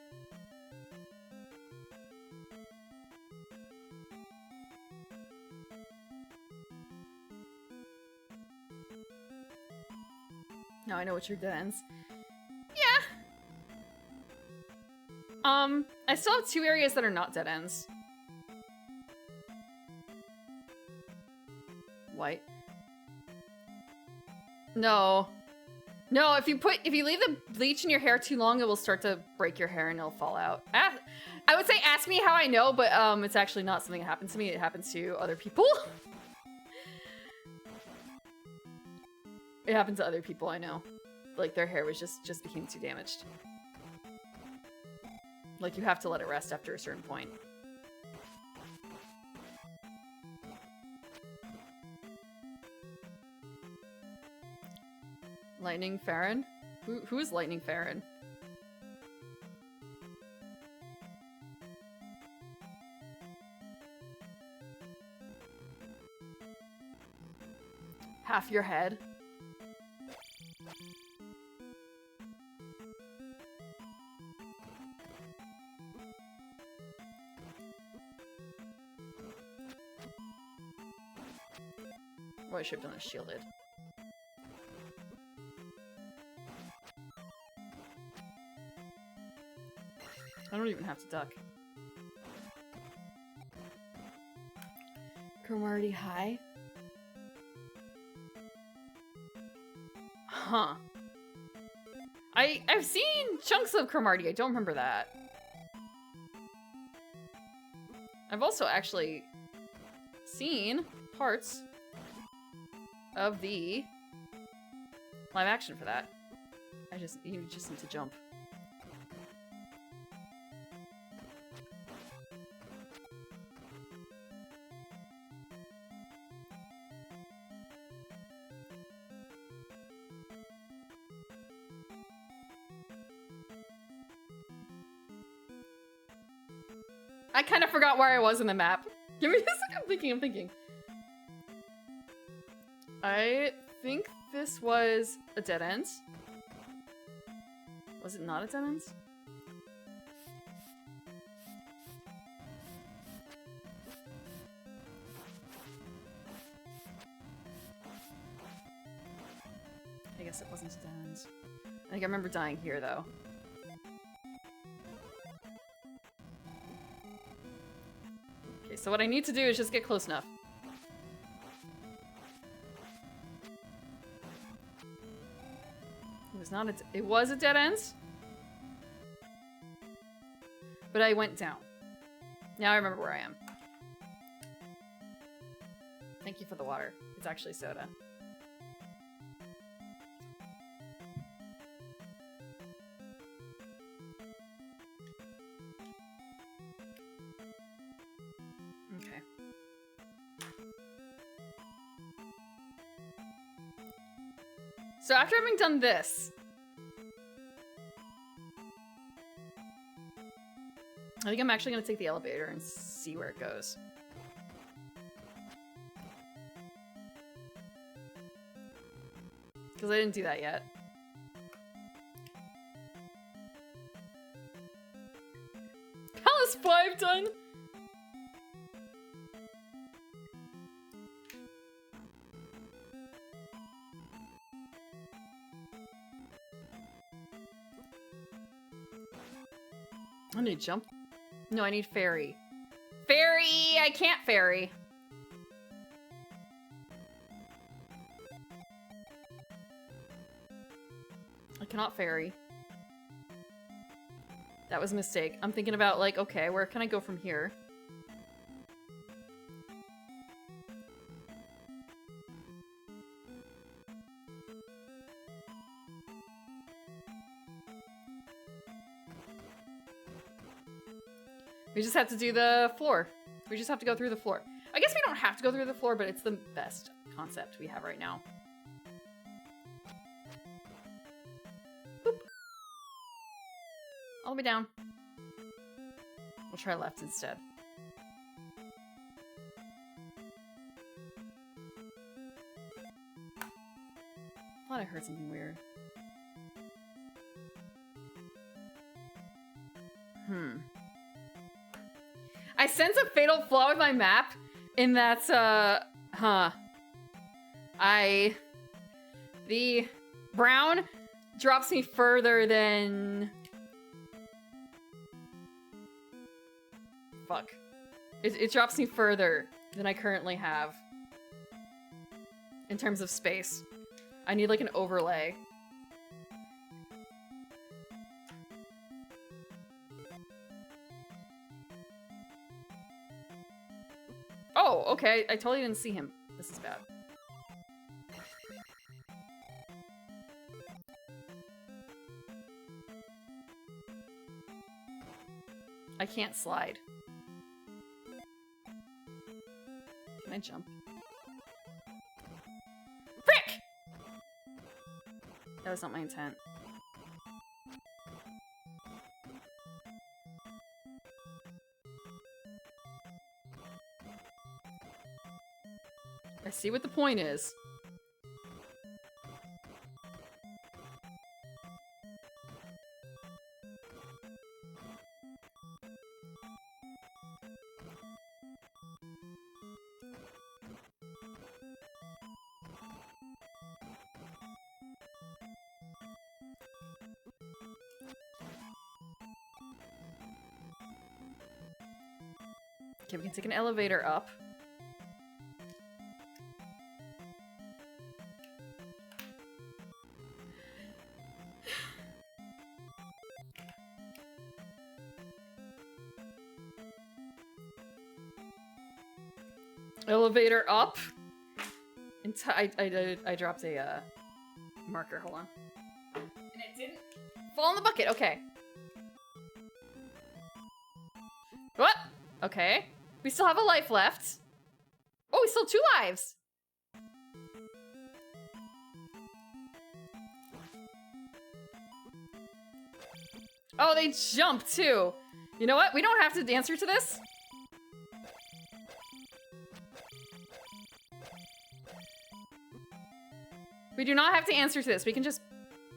Now I know what your dead ends. Yeah. I still have 2 areas that are not dead ends. White. No. No, if you leave the bleach in your hair too long, it will start to break your hair and it'll fall out. I would say ask me how I know, but it's actually not something that happens to me. It happens to other people. It happens to other people I know. Like their hair was just became too damaged. Like, you have to let it rest after a certain point. Lightning Farron? Who is Lightning Farron? Half your head? What I should have done is shielded. I don't even have to duck. Cromartie High? Huh. I've seen chunks of Cromartie. I don't remember that. I've also actually seen parts of the live action for that. You just need to jump. I kind of forgot where I was in the map. Give me a second, I'm thinking. I think this was a dead end. Was it not a dead end? I guess it wasn't a dead end. I think I remember dying here, though. Okay, so what I need to do is just get close enough. was not a... It was a dead end. But I went down. Now I remember where I am. Thank you for the water. It's actually soda. Okay. So after having done this, I think I'm actually going to take the elevator and see where it goes. Because I didn't do that yet. Palace 5 done! I need to jump. No, I need fairy. Fairy! I can't fairy. I cannot fairy. That was a mistake. I'm thinking about, like, okay, where can I go from here? We just have to do the floor. We just have to go through the floor. I guess we don't have to go through the floor, but it's the best concept we have right now. Boop. All the way down. We'll try left instead. I thought I heard something weird. I sense a fatal flaw with my map in that, the brown drops me further than... Fuck. It drops me further than I currently have. In terms of space. I need, like, an overlay. Oh, okay. I totally didn't see him. This is bad. I can't slide. Can I jump? Frick! That was not my intent. I see what the point is. Okay, we can take an elevator up. Elevator up. And I dropped a marker. Hold on. And it didn't fall in the bucket. Okay. What? Okay. We still have a life left. Oh, we still have 2 lives. Oh, they jumped too. You know what? We don't have to answer to this. We do not have to answer to this. We can just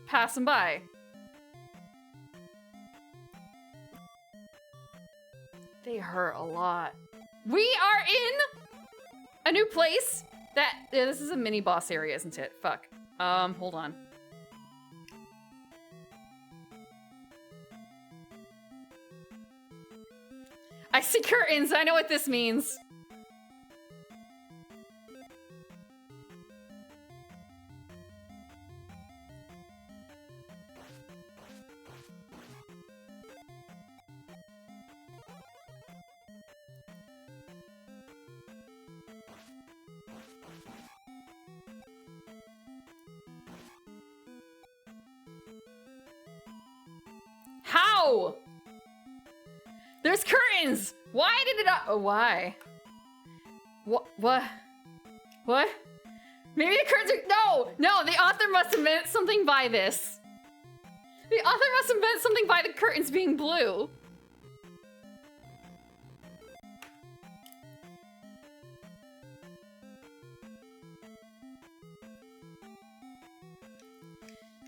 pass them by. They hurt a lot. We are in a new place that... Yeah, this is a mini boss area, isn't it? Fuck. Hold on. I see curtains. I know what this means. No! There's curtains! Why did it... Oh, why? What? What? Maybe the curtains are... No! No, the author must have meant something by this. The author must have meant something by the curtains being blue.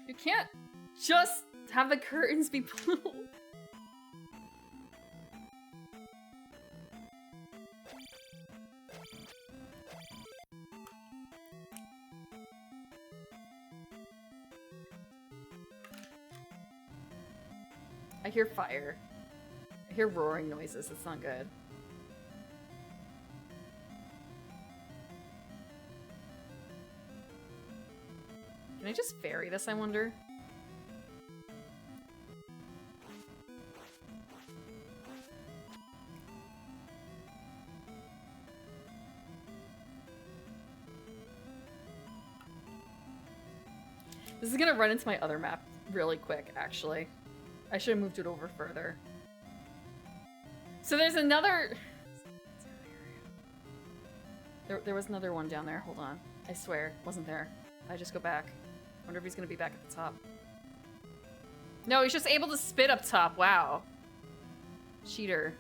You can't just have the curtains be blue. I hear fire. I hear roaring noises. It's not good. Can I just ferry this, I wonder? This is gonna run into my other map really quick, actually. I should have moved it over further. So there's another... There was another one down there. Hold on. I swear. It wasn't there. I just go back. Wonder if he's gonna be back at the top. No, he's just able to spit up top. Wow. Cheater.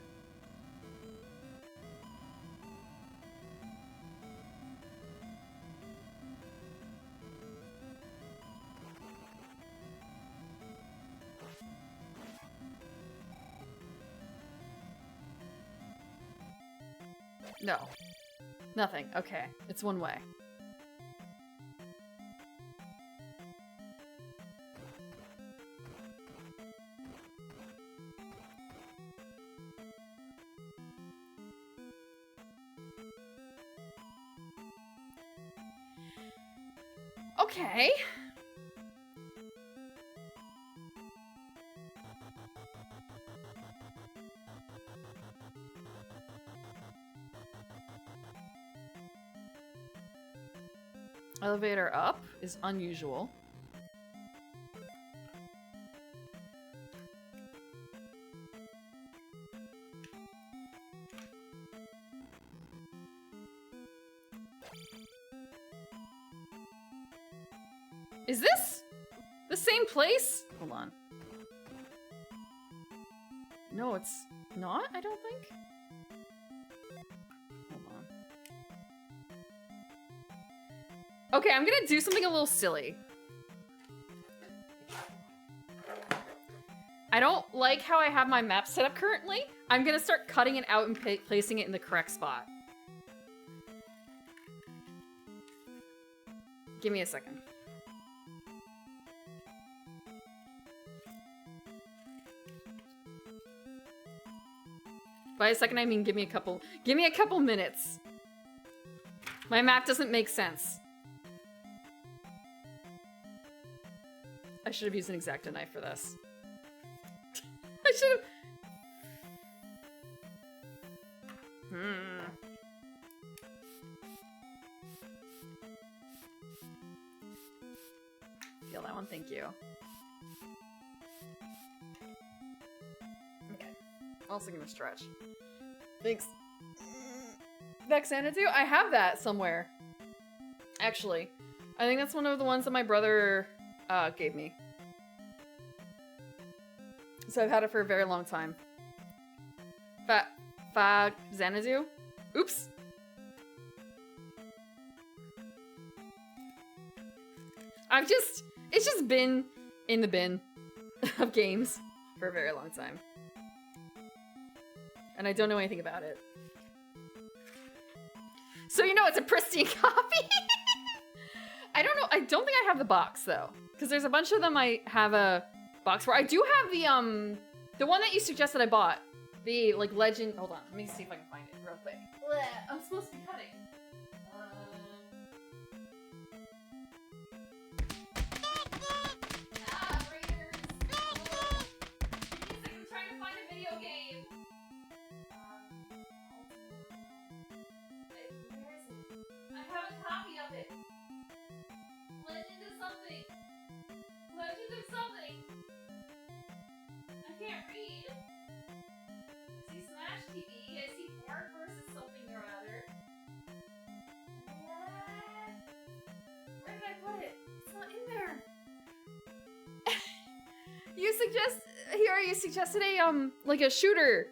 No. Nothing. Okay. It's one way. Okay. Elevator up is unusual. Is this the same place? Hold on. No, it's not, I don't think. Hold on. Okay, I'm gonna do something a little silly. I don't like how I have my map set up currently. I'm gonna start cutting it out and placing it in the correct spot. Give me a second. By a second, I mean give me a couple minutes. My map doesn't make sense. I should have used an X-Acto knife for this. I should have... Feel that one, thank you. Okay. Also gonna stretch. Thanks. Xanadu? I have that somewhere. Actually. I think that's one of the ones that my brother gave me. So I've had it for a very long time. Xanadu? Oops. It's just been in the bin of games for a very long time. And I don't know anything about it. So you know it's a pristine copy? I don't know, I don't think I have the box though. Because there's a bunch of them I have a box for. I do have the one that you suggested I bought. The, like, legend, hold on, let me see if I can find it real quick. I'm supposed to be cutting. You suggested a, like a shooter.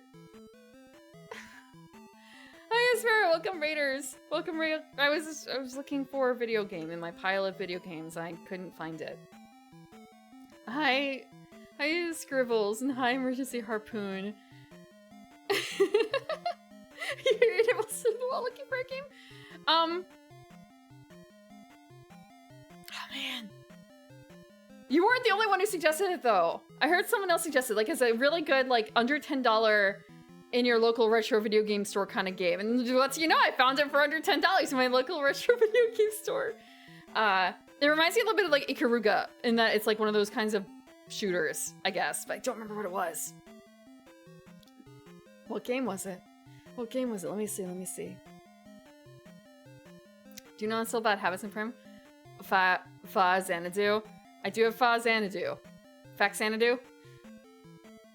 Hi, Aspera, welcome Raiders. Welcome I was looking for a video game in my pile of video games. I couldn't find it. Hi, Scribbles, and hi, Emergency Harpoon. You're able to sit while looking for a game? Oh man. You weren't the only one who suggested it though. I heard someone else suggest it, like it's a really good, like under $10 in your local retro video game store kind of game. And let's you know, I found it for under $10 in my local retro video game store. It reminds me a little bit of like Ikaruga in that it's like one of those kinds of shooters, I guess, but I don't remember what it was. What game was it? What game was it? Let me see. Do you know it's all about habits and prim? Fa Xanadu. I do have Fa Xanadu. Fact Xanadu?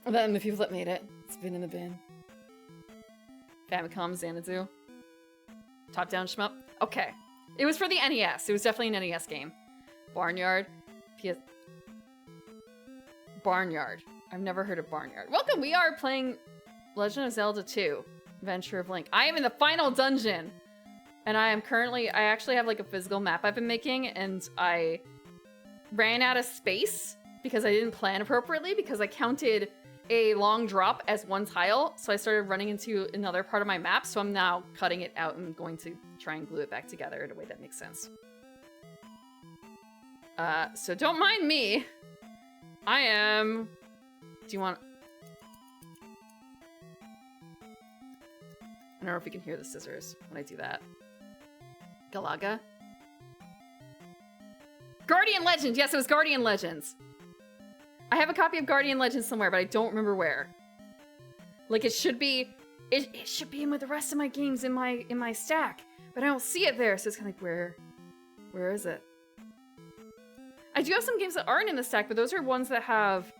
Then the people that made it. It's been in the bin. Famicom Xanadu. Top-down shmup. Okay. It was for the NES. It was definitely an NES game. Barnyard. Barnyard. I've never heard of Barnyard. Welcome! We are playing Legend of Zelda II. Adventure of Link. I am in the final dungeon! And I actually have like a physical map I've been making, and I ran out of space because I didn't plan appropriately because I counted a long drop as one tile, so I started running into another part of my map, so I'm now cutting it out and going to try and glue it back together in a way that makes sense. So don't mind me. I am... Do you want... I don't know if you can hear the scissors when I do that. Galaga? Guardian Legends! Yes, it was Guardian Legends. I have a copy of Guardian Legends somewhere, but I don't remember where. Like, it should be... It should be in with the rest of my games in my stack, but I don't see it there, so it's kind of like, where is it? I do have some games that aren't in the stack, but those are ones that have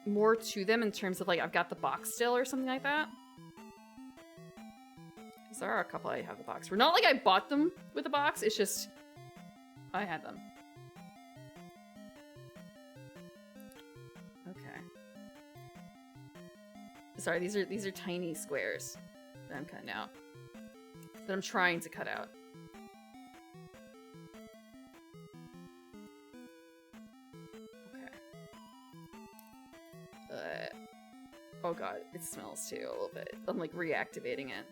more to them in terms of, like, I've got the box still or something like that. Because there are a couple I have the box for. Not like I bought them with the box, it's just I had them. Okay. Sorry, these are tiny squares that I'm cutting out. That I'm trying to cut out. Okay. Oh god, it smells too a little bit. I'm like reactivating it.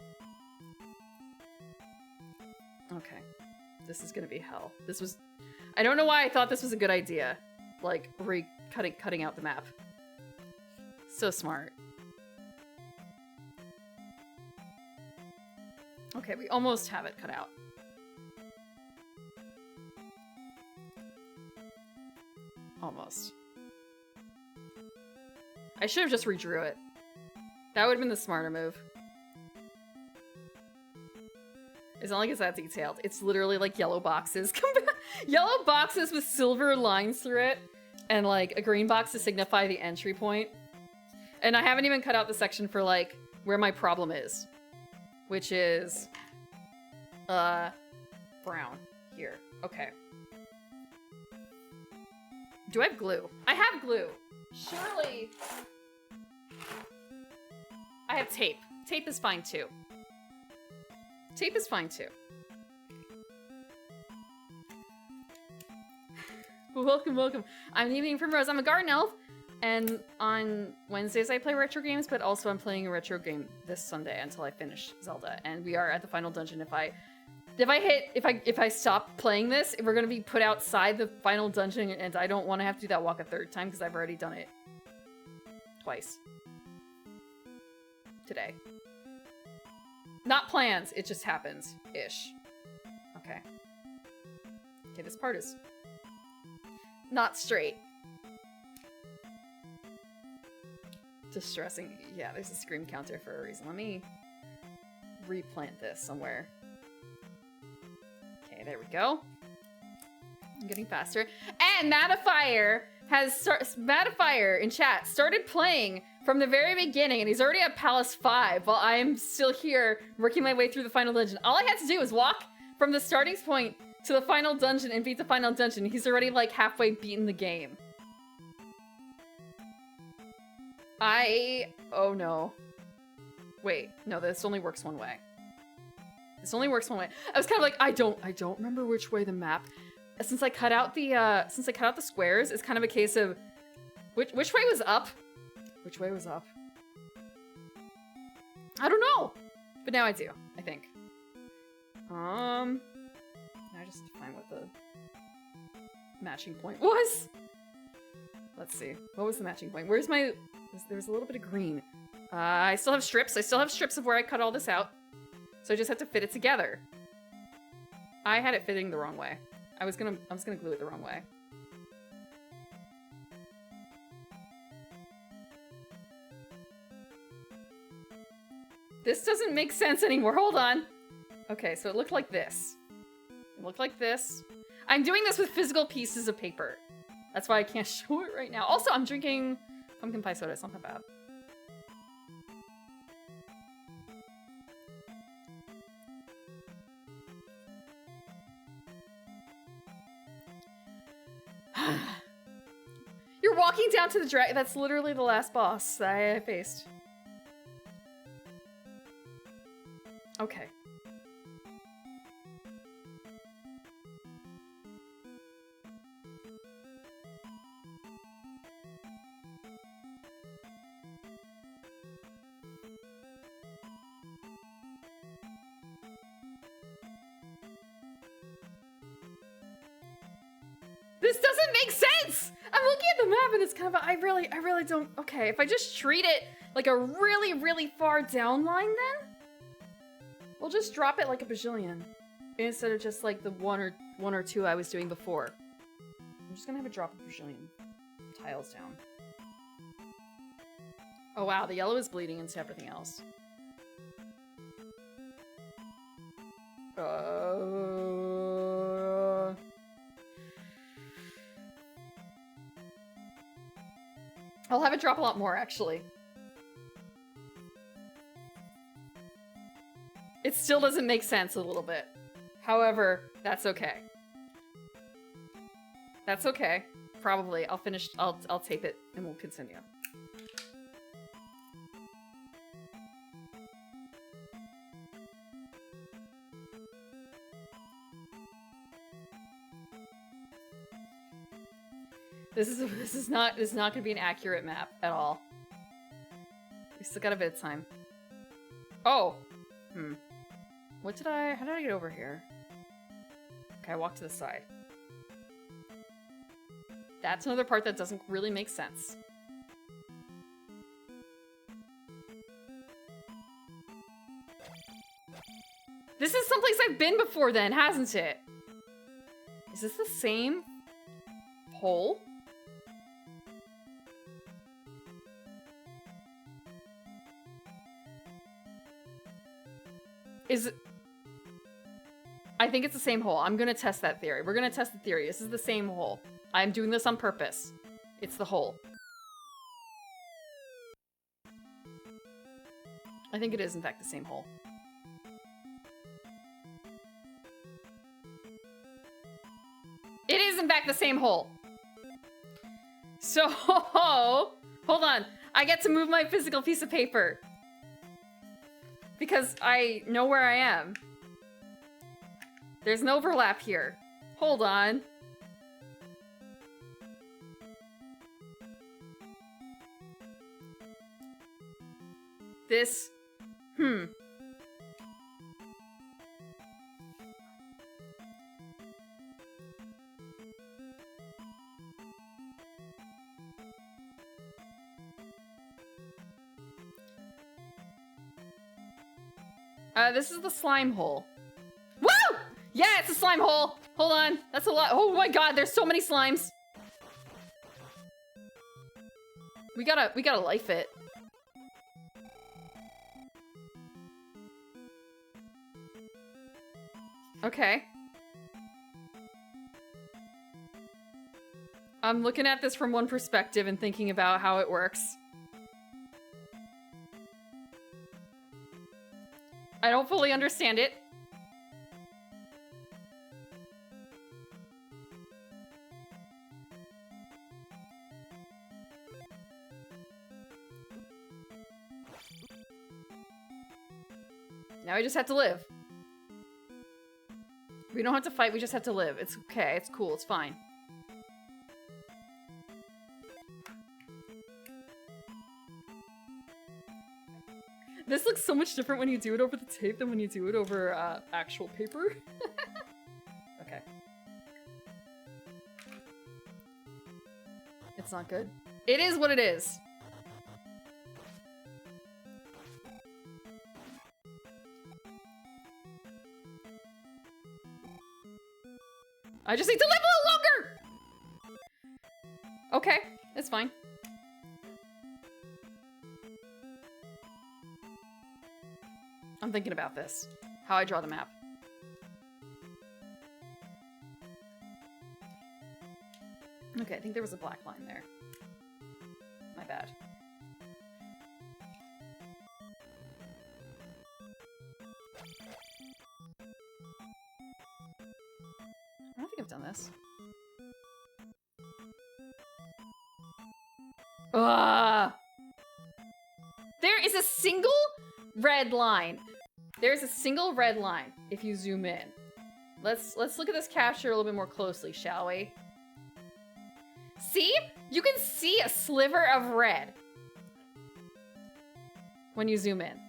Okay. This is gonna be hell. I don't know why I thought this was a good idea. Like, cutting out the map. So smart. Okay, we almost have it cut out. Almost. I should have just redrew it. That would have been the smarter move. It's not like it's that detailed. It's literally like yellow boxes. Yellow boxes with silver lines through it. And like a green box to signify the entry point. And I haven't even cut out the section for like where my problem is. Which is brown here. Okay. Do I have glue? I have glue. Surely. I have tape. Tape is fine too. Tape is fine too. Welcome, welcome. I'm the Evening Primrose. I'm a garden elf. And on Wednesdays I play retro games, but also I'm playing a retro game this Sunday until I finish Zelda. And we are at the final dungeon. If I stop playing this, we're gonna be put outside the final dungeon, and I don't want to have to do that walk a third time because I've already done it twice today. Not plans, it just happens ish. Okay. Okay, this part is not straight. Distressing. Yeah, there's a scream counter for a reason. Let me replant this somewhere. Okay, there we go. I'm getting faster. And Matterfire Matterfire in chat started playing from the very beginning, and he's already at Palace 5 while I'm still here working my way through the final dungeon. All I had to do was walk from the starting point to the final dungeon and beat the final dungeon. He's already like halfway beaten the game. Oh no. Wait, no, this only works one way. This only works one way. I was kind of like, I don't remember which way the map. Since I cut out the squares, it's kind of a case of which way was up? Which way was up? I don't know. But now I do, I think. I just have to find what the matching point was. Let's see. What was the matching point? Where's my... There's a little bit of green. I still have strips. I still have strips of where I cut all this out. So I just have to fit it together. I had it fitting the wrong way. I was gonna glue it the wrong way. This doesn't make sense anymore. Hold on. Okay, so it looked like this. It looked like this. I'm doing this with physical pieces of paper. That's why I can't show it right now. Also, I'm drinking pumpkin pie soda. It's not that bad. You're walking down to the dragon. That's literally the last boss that I faced. Okay. This doesn't make sense! I'm looking at the map and it's kind of I really don't... Okay, if I just treat it like a really, really far down line then? We'll just drop it like a bajillion. Instead of just like the one or two I was doing before. I'm just gonna have it drop a bajillion tiles down. Oh wow, the yellow is bleeding into everything else. I'll have it drop a lot more, actually. It still doesn't make sense a little bit. However, that's okay. That's okay. Probably. I'll tape it and we'll continue. This is not gonna be an accurate map at all. We still got a bit of time. Oh! How did I get over here? Okay, I walked to the side. That's another part that doesn't really make sense. This is someplace I've been before then, hasn't it? Is this the same hole? I think it's the same hole. I'm gonna test that theory. We're gonna test the theory. This is the same hole. I'm doing this on purpose. It's the hole. I think it is, in fact, the same hole. It is, in fact, the same hole. So, hold on. I get to move my physical piece of paper. Because I know where I am. There's an overlap here. Hold on. This... this is the slime hole. Woo! Yeah, it's a slime hole! Hold on. That's a lot. Oh my god, there's so many slimes. We gotta life it. Okay. I'm looking at this from one perspective and thinking about how it works. I don't fully understand it. Now we just have to live. We don't have to fight, we just have to live. It's okay, it's cool, it's fine. This looks so much different when you do it over the tape than when you do it over actual paper. Okay. It's not good. It is what it is. I just need to live a little longer! Okay, it's fine. I'm thinking about this. How I draw the map. Okay, I think there was a black line there. My bad. I don't think I've done this. There is a single red line. There's a single red line if you zoom in. Let's look at this capture a little bit more closely, shall we? See? You can see a sliver of red when you zoom in.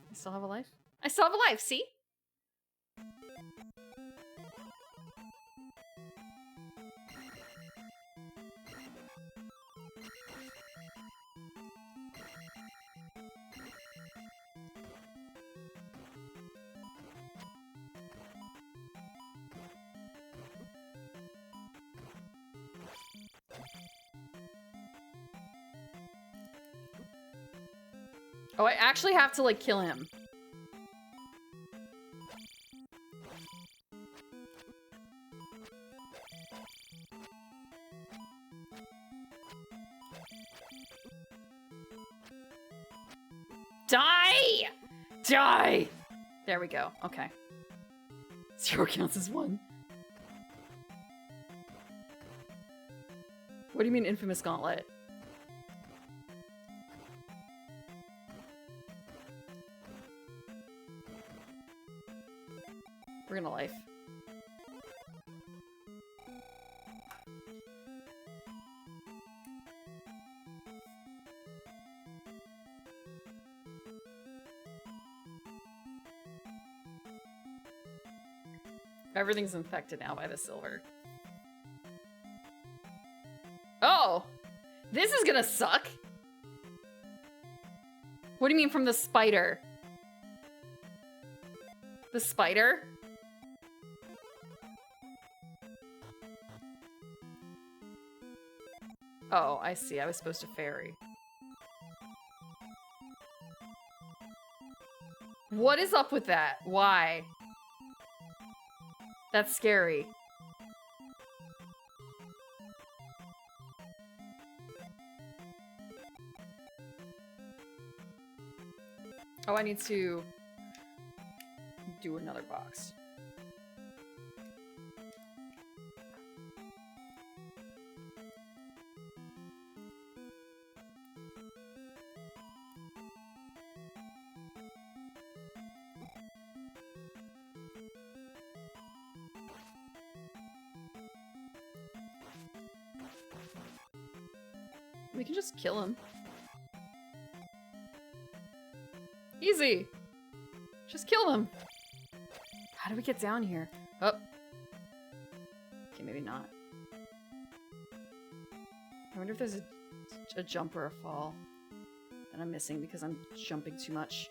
I still have a life? I still have a life, see? Oh, I actually have to, like, kill him. Die! Die! There we go. Okay. 0 counts as 1. What do you mean, infamous gauntlet? We're gonna life. Everything's infected now by the silver. Oh! This is gonna suck! What do you mean from the spider? The spider? Oh, I see. I was supposed to ferry. What is up with that? Why? That's scary. Oh, I need to do another box. We can just kill him. Easy! Just kill him! How do we get down here? Oh. Okay, maybe not. I wonder if there's a jump or a fall that I'm missing because I'm jumping too much.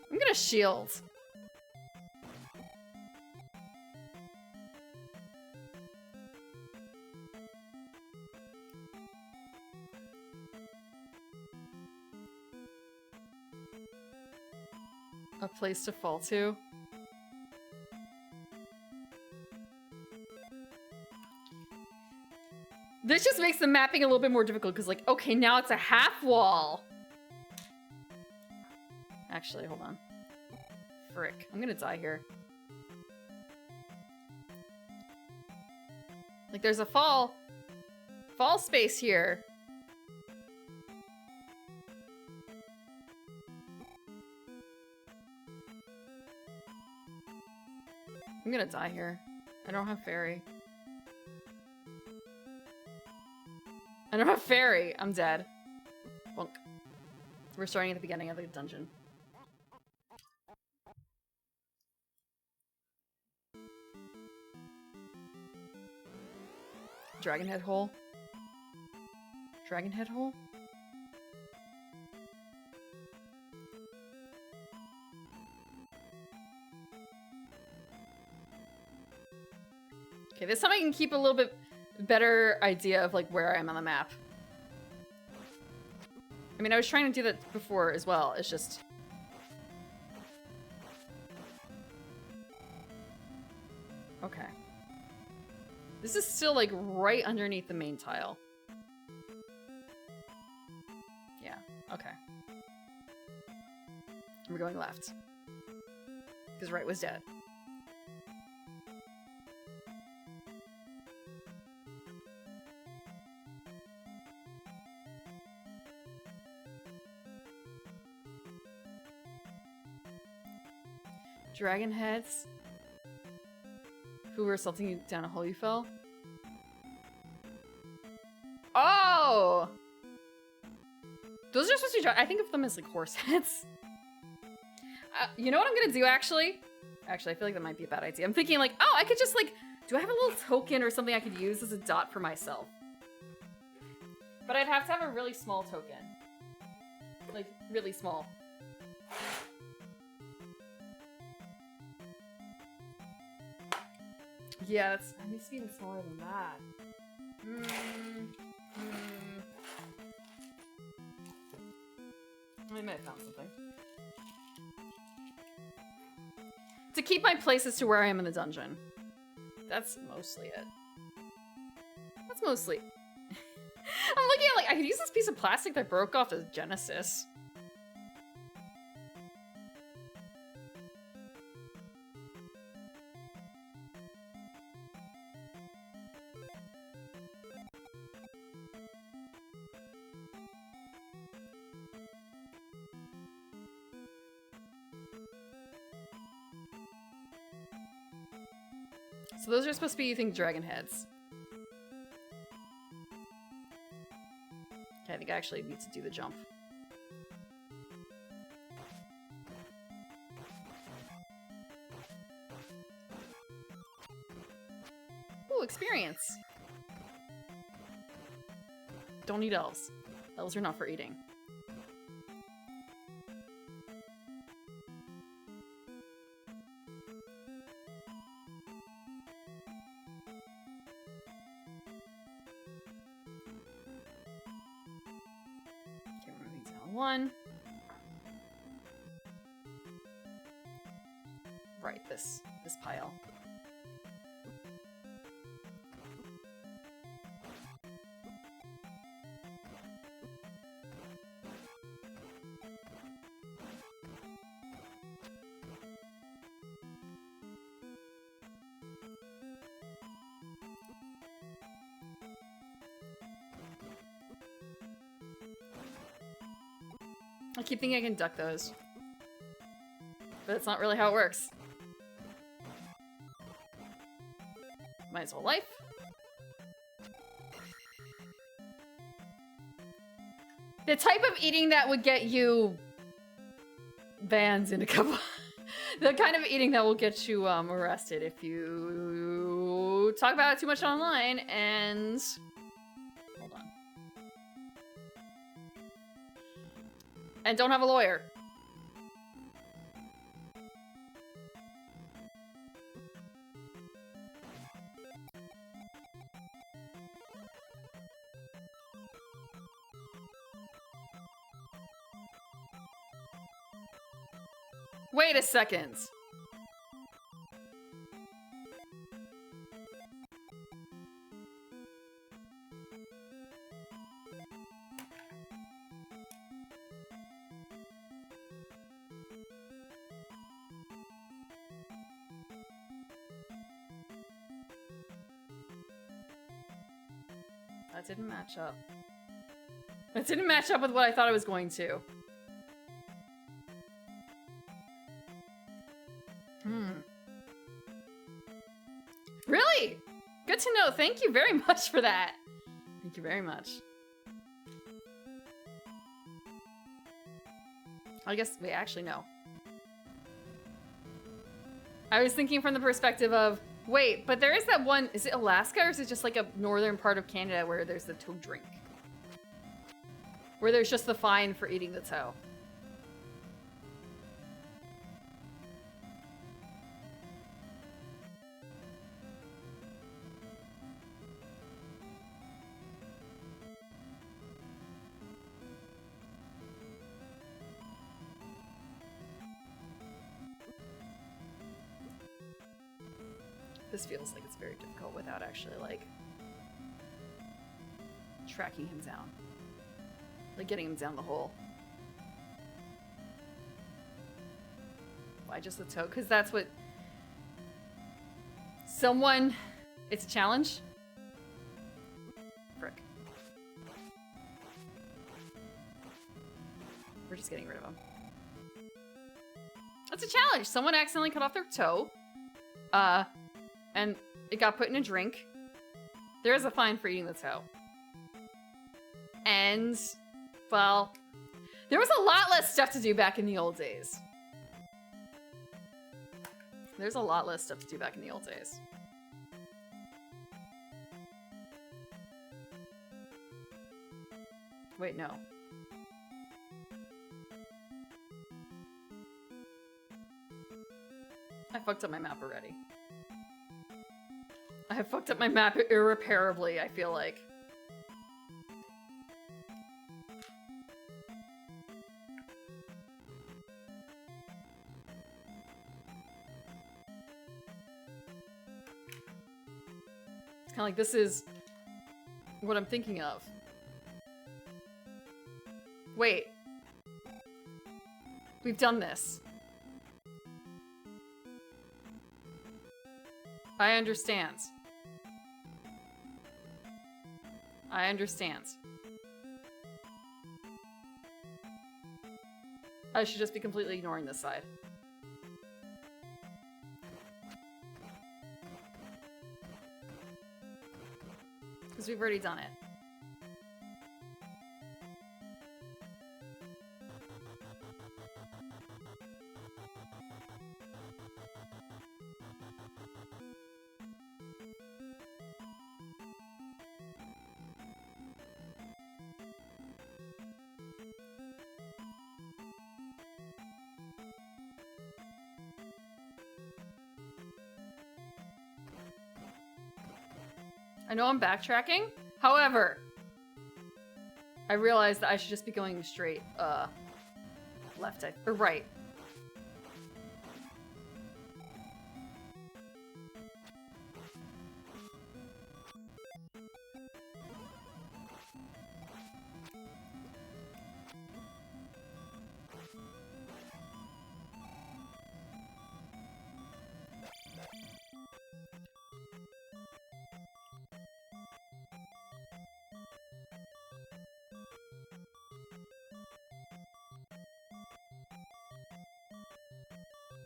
I'm gonna shield. A place to fall to. This just makes the mapping a little bit more difficult because, like, okay, now it's a half wall. Actually, hold on. Frick. I'm gonna die here. Like, there's a fall space here. I'm gonna die here. I don't have fairy. I don't have fairy. I'm dead. Bonk. We're starting at the beginning of the dungeon. Dragon head hole. Dragon head hole? Okay, this time I can keep a little bit better idea of like where I am on the map. I mean, I was trying to do that before as well. It's just... Okay. This is still like right underneath the main tile. Yeah, okay. We're going left. Because right was dead. Dragon heads who were assaulting you down a hole you fell. Oh! Those are supposed to be I think of them as like horse heads. You know what I'm gonna do actually? Actually, I feel like that might be a bad idea. I'm thinking like, oh, I could just like, do I have a little token or something I could use as a dot for myself? But I'd have to have a really small token. Like, really small. Yeah, it needs to be even smaller than that. I might have found something. To keep my places to where I am in the dungeon. That's mostly it. That's mostly... I'm looking at like, I could use this piece of plastic that broke off the Genesis. So those are supposed to be, you think, dragon heads. Okay, I think I actually need to do the jump. Ooh, experience! Don't eat elves. Elves are not for eating. One. Right, this pile. I keep thinking I can duck those. But that's not really how it works. Might as well life. The type of eating that would get you bans in a couple. The kind of eating that will get you arrested if you talk about it too much online and... Hold on. And don't have a lawyer. Wait a second. it didn't match up. It didn't match up with what I thought it was going to. Really? Good to know. Thank you very much for that. Thank you very much. I guess, wait, actually, no. I was thinking from the perspective of, wait, but there is that one, is it Alaska or is it just like a northern part of Canada where there's the toe drink? Where there's just the fine for eating the toe. This feels like it's very difficult without actually, like, tracking him down. Like, getting him down the hole. Why just the toe? Because that's what... Someone... It's a challenge? Frick. We're just getting rid of him. It's a challenge! Someone accidentally cut off their toe. And it got put in a drink. There is a fine for eating the toe. And, well, there was a lot less stuff to do back in the old days. There's a lot less stuff to do back in the old days. Wait, no. I fucked up my map already. I have fucked up my map irreparably, I feel like. It's kind of like this is what I'm thinking of. Wait. We've done this. I understand. I understand. I should just be completely ignoring this side. Because we've already done it. I know I'm backtracking. However, I realized that I should just be going straight, left, or right.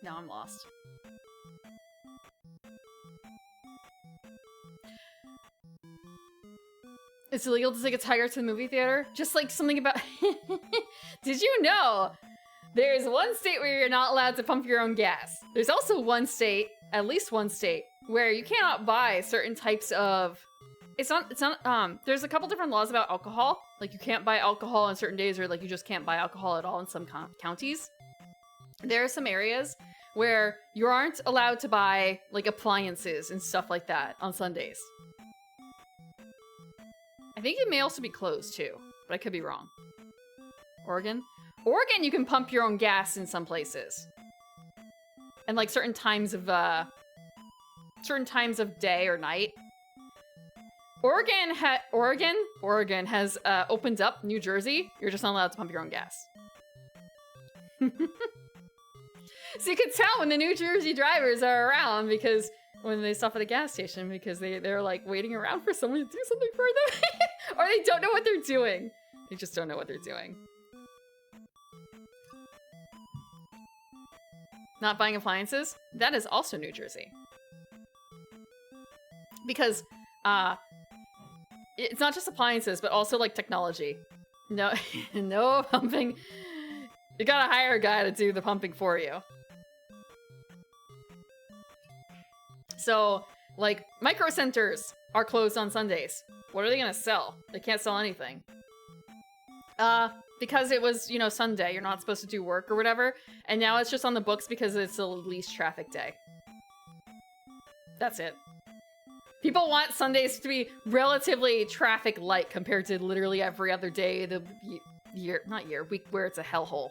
Now I'm lost. It's illegal to take a tiger to the movie theater? Just like something about... Did you know there's one state where you're not allowed to pump your own gas? There's also one state, at least one state, where you cannot buy certain types of... It's not, there's a couple different laws about alcohol. Like you can't buy alcohol on certain days, or like you just can't buy alcohol at all in some counties. There are some areas where you aren't allowed to buy, like, appliances and stuff like that on Sundays. I think it may also be closed, too, but I could be wrong. Oregon? Oregon, you can pump your own gas in some places. And, like, certain times of day or night. Oregon has opened up New Jersey. You're just not allowed to pump your own gas. So you can tell when the New Jersey drivers are around, because when they stop at a gas station, because they're like waiting around for someone to do something for them. Or they don't know what they're doing. They just don't know what they're doing. Not buying appliances? That is also New Jersey. Because, it's not just appliances, but also, like, technology. No, no pumping. You gotta hire a guy to do the pumping for you. So, like, micro centers are closed on Sundays. What are they gonna sell? They can't sell anything. Because it was, you know, Sunday, you're not supposed to do work or whatever, and now it's just on the books because it's the least traffic day. That's it. People want Sundays to be relatively traffic light compared to literally every other day of the week where it's a hellhole.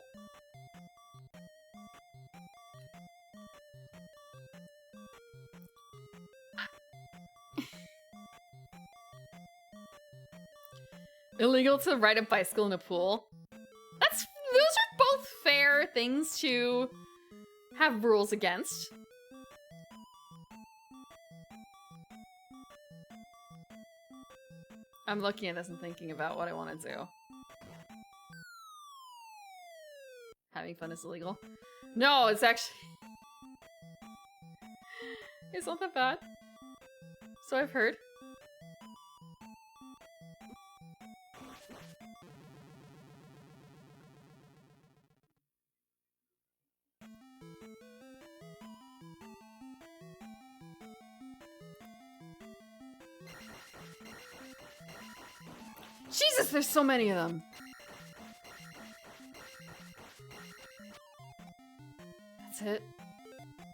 Illegal to ride a bicycle in a pool. Those are both fair things to have rules against. I'm looking at this and thinking about what I want to do. Having fun is illegal. No, it's actually... It's not that bad. So I've heard. Jesus, there's so many of them. That's it.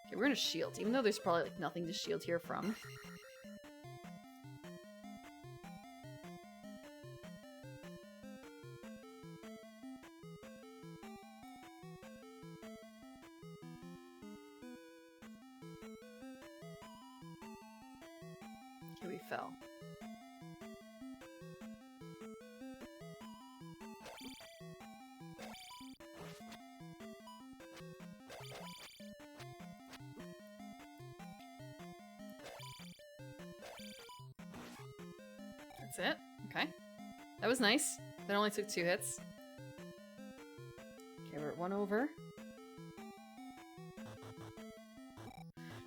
Okay, we're gonna shield, even though there's probably like nothing to shield here from. Okay, we fell. That's it? Okay. That was nice. That only took 2 hits. Okay, we're at 1 over.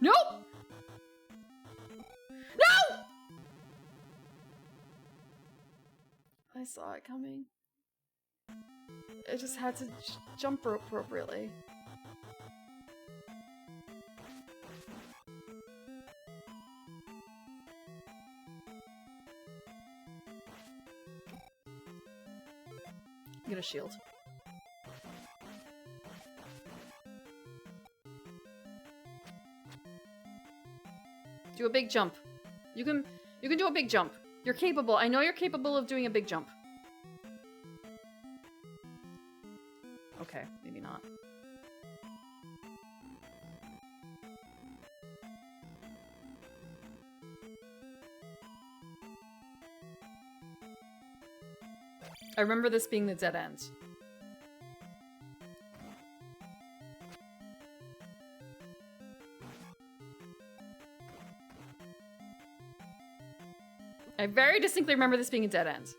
Nope! No! I saw it coming. I just had to jump appropriately. I'm gonna shield. Do a big jump. You can do a big jump. You're capable. I know you're capable of doing a big jump. Okay, maybe not. I remember this being the dead end. I very distinctly remember this being a dead end.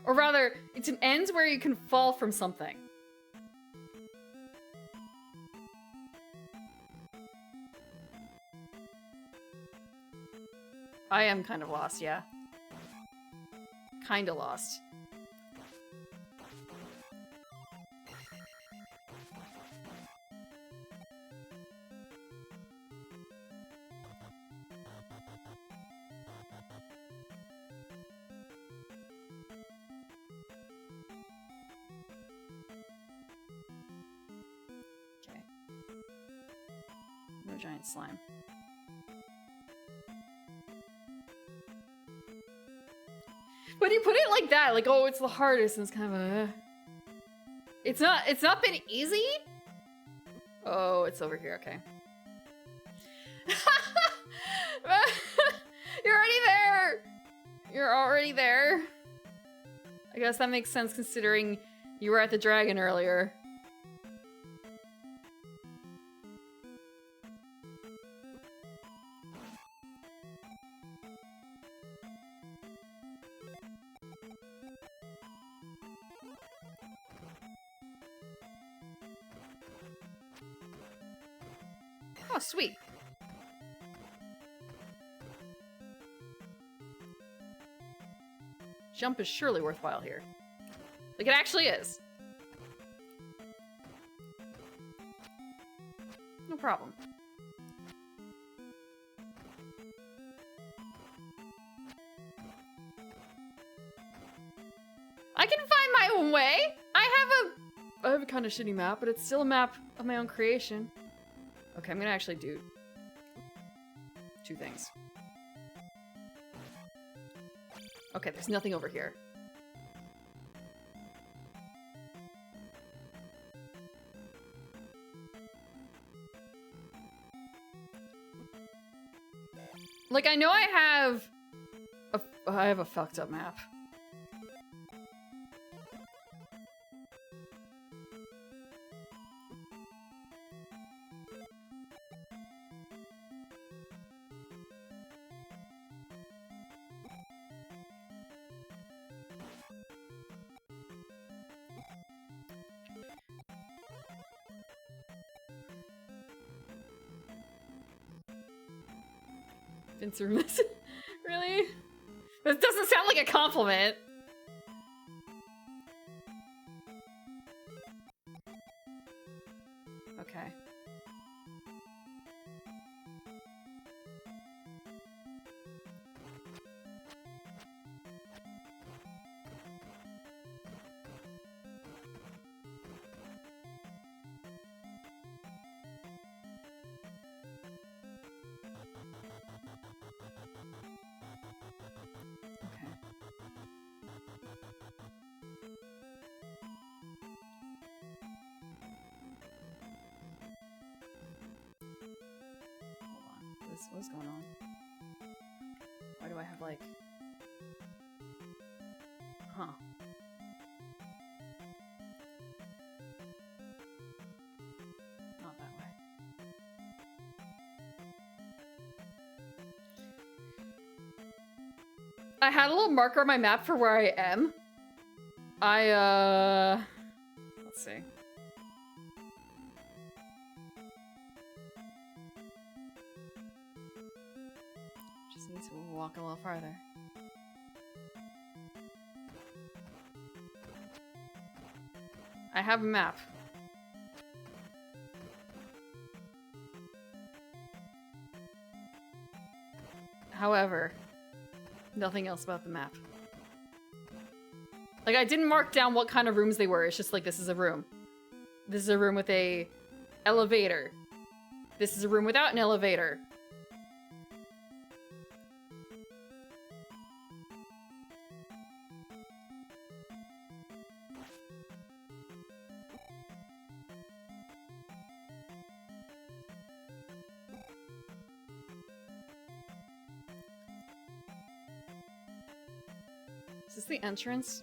Or rather, it's an end where you can fall from something. I am kind of lost, yeah. Kinda lost. Okay. No giant slime. When you put it like that, like, oh, it's the hardest, and it's kind of a... It's not been easy? Oh, it's over here, okay. You're already there! You're already there. I guess that makes sense considering you were at the dragon earlier. Oh, sweet. Jump is surely worthwhile here. Like, it actually is. No problem. I can find my own way! I have a kind of shitty map, but it's still a map of my own creation. Okay, I'm gonna actually do 2 things. Okay, there's nothing over here. Like, I know I have a fucked up map. Really? This doesn't sound like a compliment. Okay. What's going on? Why do I have like... Huh. Not that way. I had a little marker on my map for where I am. Let's see. Walk a little farther. I have a map. However, nothing else about the map. Like, I didn't mark down what kind of rooms they were. It's just like, this is a room. This is a room with a elevator. This is a room without an elevator. Is this the entrance?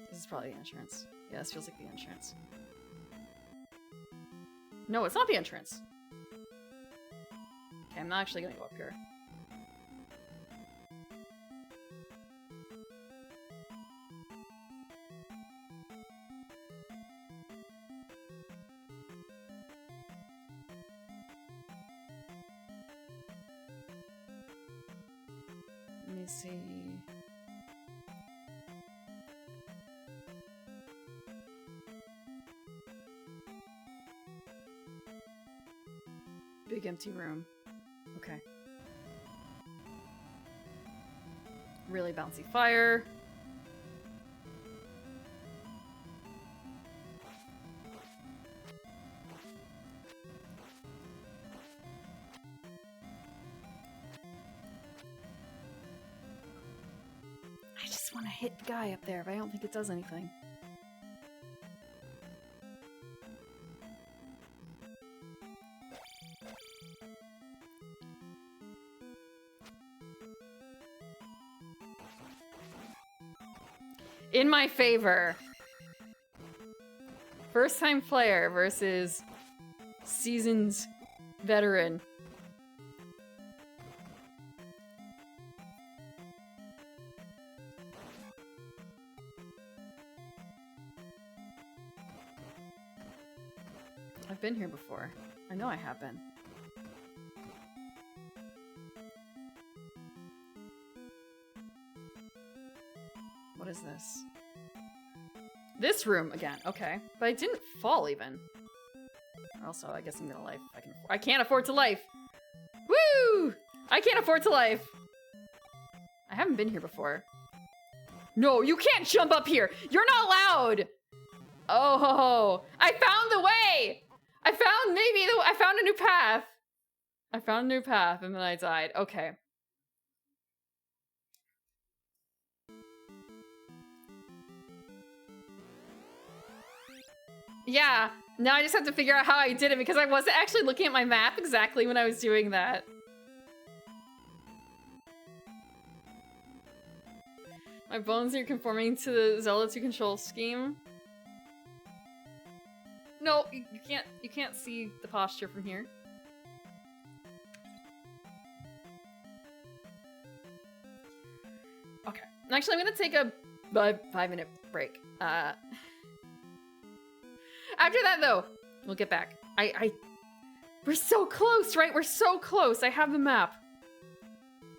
This is probably the entrance. Yeah, this feels like the entrance. No, it's not the entrance. Okay, I'm not actually gonna go up here. Let me see. Big empty room. Okay. Really bouncy fire. I just want to hit the guy up there, but I don't think it does anything. In my favor. First time player versus seasoned veteran. I've been here before. I know I have been. this? This room again. Okay. But I didn't fall even. Also, I guess I'm gonna life. I can't afford to life. Woo! I can't afford to life. I haven't been here before. No, you can't jump up here. You're not allowed. Oh, I found the way. I found a new path. I found a new path and then I died. Okay. Yeah, now I just have to figure out how I did it because I wasn't actually looking at my map exactly when I was doing that. My bones are conforming to the Zelda II control scheme. No, you can't see the posture from here. Okay. Actually, I'm gonna take a 5-minute break. After that, though, we'll get back. We're so close, right? We're so close. I have the map.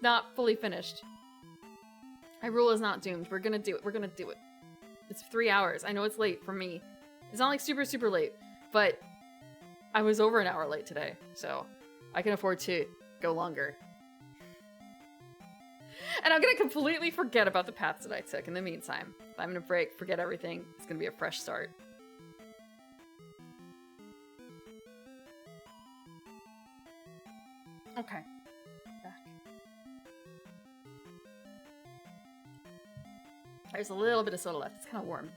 Not fully finished. Hyrule is not doomed. We're gonna do it. We're gonna do it. It's 3 hours. I know it's late for me. It's not like super, super late, but I was over an hour late today, so I can afford to go longer. And I'm gonna completely forget about the paths that I took in the meantime. I'm gonna break, forget everything. It's gonna be a fresh start. Okay. Back. There's a little bit of soda left. It's kind of warm.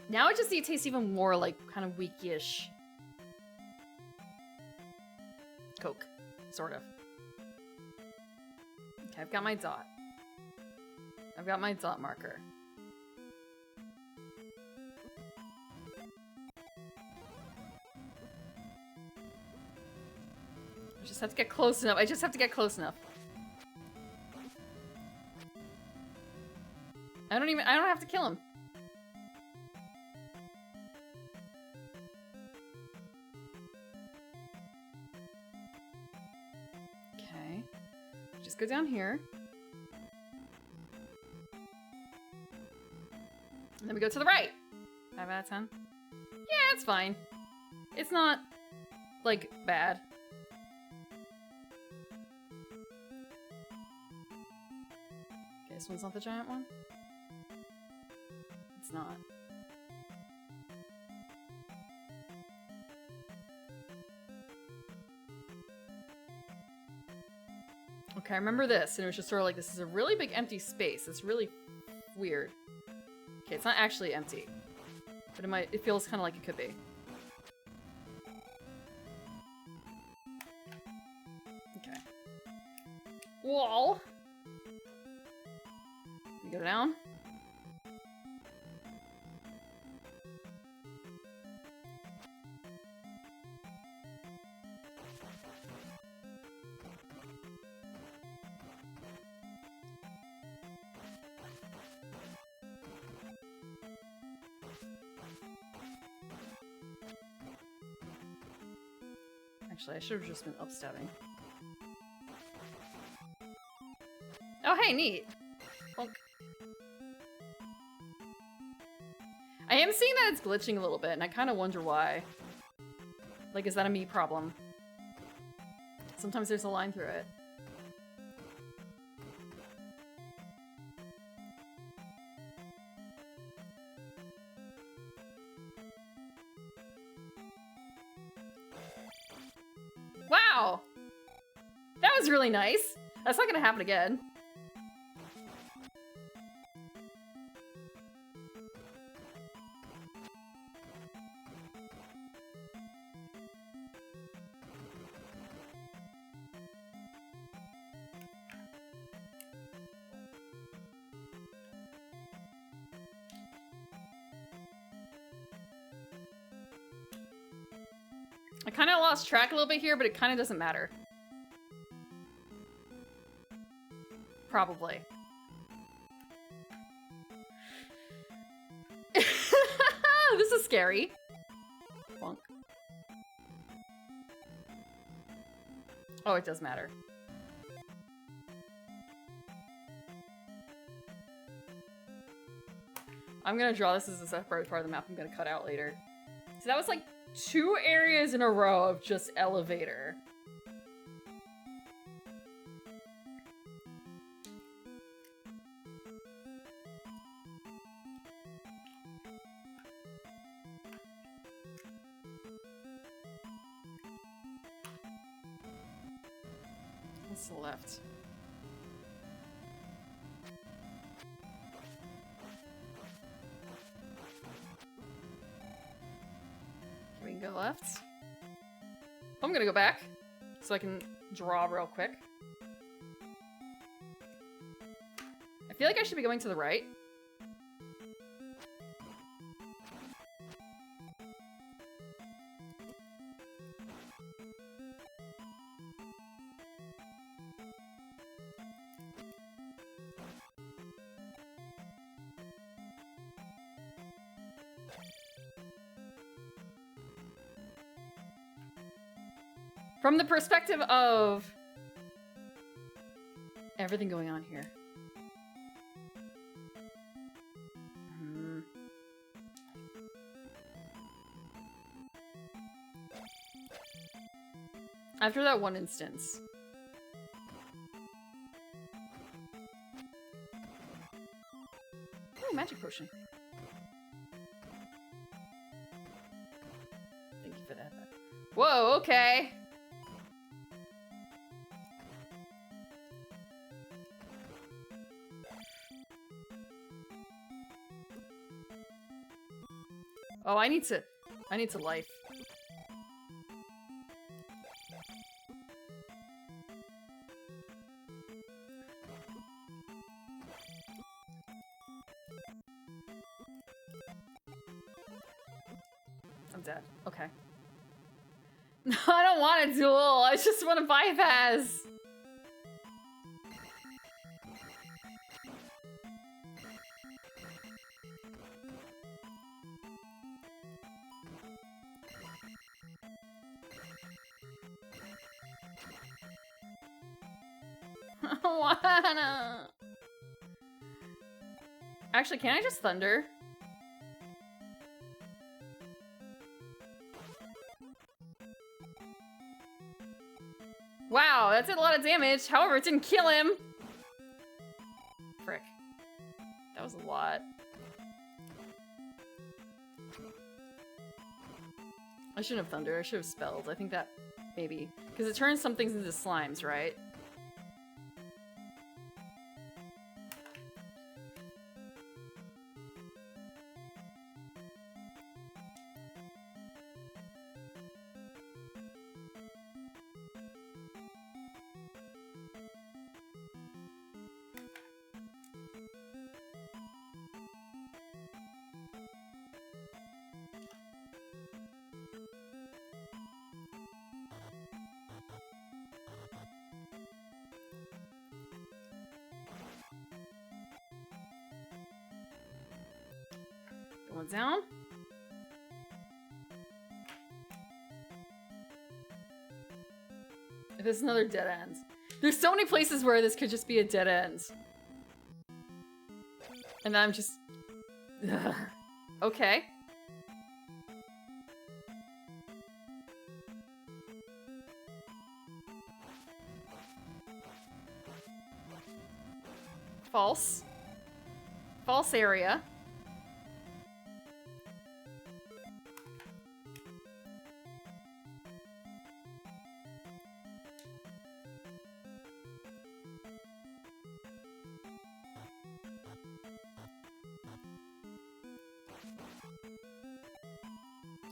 Now I just see it tastes even more like kind of weakish. Coke. Sort of. Okay, I've got my dot. I've got my dot marker. I just have to get close enough. I just have to get close enough. I don't have to kill him. Okay. Just go down here. And then we go to the right. 5 out of 10. Yeah, it's fine. It's not, like, bad. Okay, this one's not the giant one? It's not. Okay, I remember this, and it was just sort of like, this is a really big empty space. It's really weird. Okay, it's not actually empty. But it feels kind of like it could be. Okay. Wall! We go down. Actually, I should have just been upstepping. Oh, hey, neat. Bonk. I am seeing that it's glitching a little bit, and I kind of wonder why. Like, is that a me problem? Sometimes there's a line through it. Wow! That was really nice. That's not gonna happen again. I kind of lost track a little bit here, but it kind of doesn't matter. Probably. This is scary. Bonk. Oh, it does matter. I'm gonna draw this as a separate part of the map I'm gonna cut out later. So that was like 2 areas in a row of just elevator. What's the left? We can go left. I'm gonna go back so I can draw real quick. I feel like I should be going to the right. From the perspective of everything going on here. After that one instance. Oh, magic potion. Thank you for that. Whoa, okay. Oh, I need to life. I'm dead. Okay. No, I don't want a duel. I just want to bypass. I don't wanna. Actually, can I just thunder? Wow, that did a lot of damage. However, it didn't kill him. Frick. That was a lot. I shouldn't have thundered. I should have spelled. I think that maybe. Because it turns some things into slimes, right? Going down. If it's another dead end. There's so many places where this could just be a dead end. And I'm just... Okay. False. False area.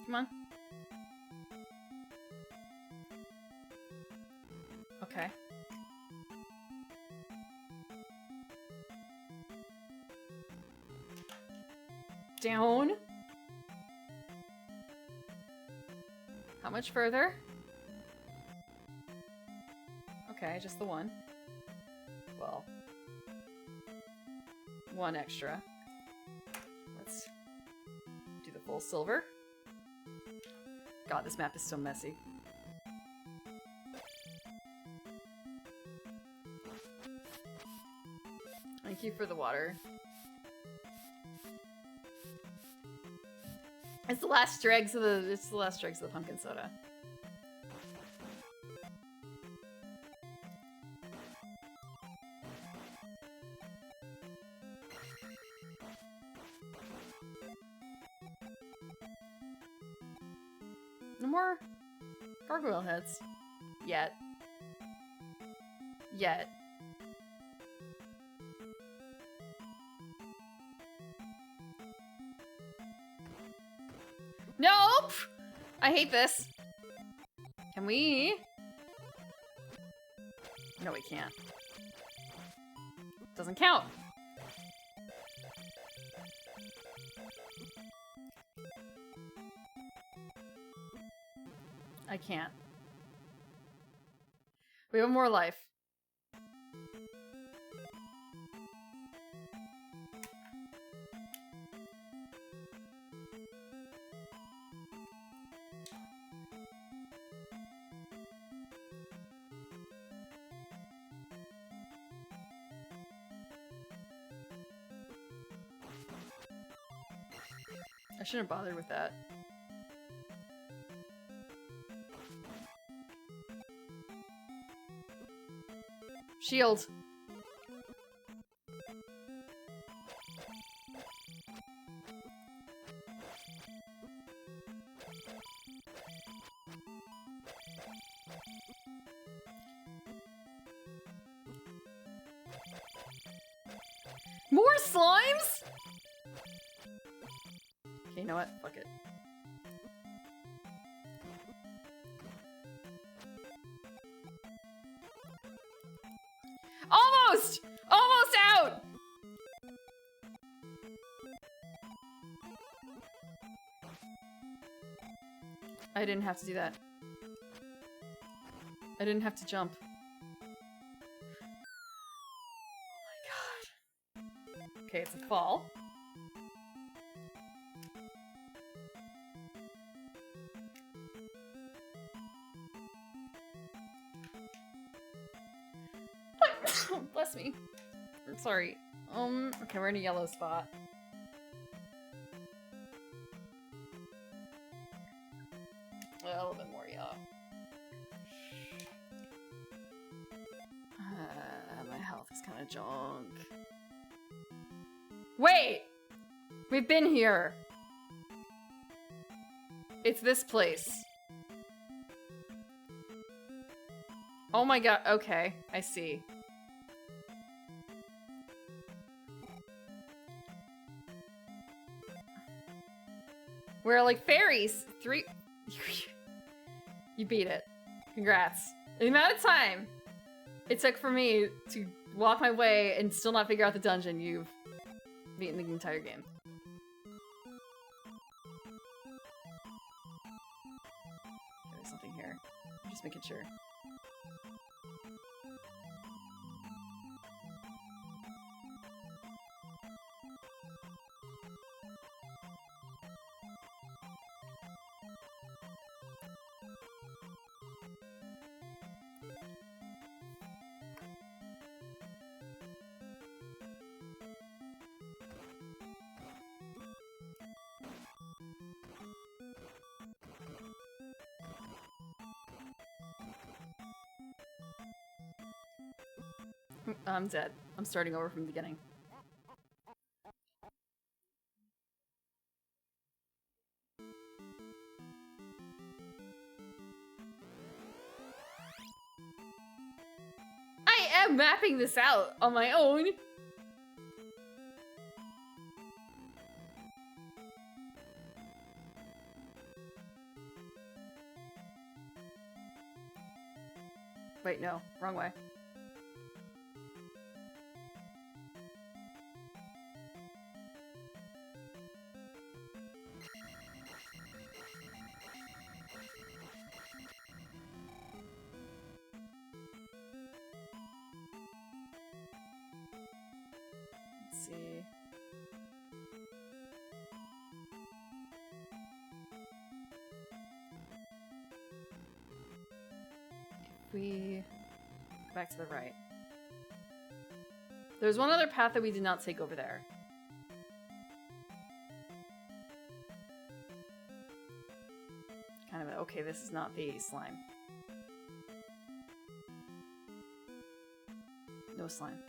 Come on. Okay. Down. How much further? Okay, just the one. Well, one extra. Let's do the full silver. God, this map is so messy. Thank you for the water. It's the last dregs of the pumpkin soda. No more gargoyle heads. Yet. Nope! I hate this. Can we? No, we can't. Doesn't count. I can't. We have more life. I shouldn't have bothered with that. Shield. More slimes? Okay, you know what? Fuck it. Almost! Almost out! I didn't have to do that. I didn't have to jump. Oh my god. Okay, it's a fall. Bless me. I'm sorry. Okay, we're in a yellow spot. A little bit more yellow. My health is kind of junk. Wait! We've been here. It's this place. Oh my god, okay, I see. We're like fairies. 3. You beat it. Congrats. The amount of time it took for me to walk my way and still not figure out the dungeon, you've beaten the entire game. There's something here. I'm just making sure. I'm dead. I'm starting over from the beginning. I am mapping this out on my own. Wait, no. Wrong way. Let's see. If we go back to the right. There's one other path that we did not take over there. kind of a, okay, this is not the slime. No slime.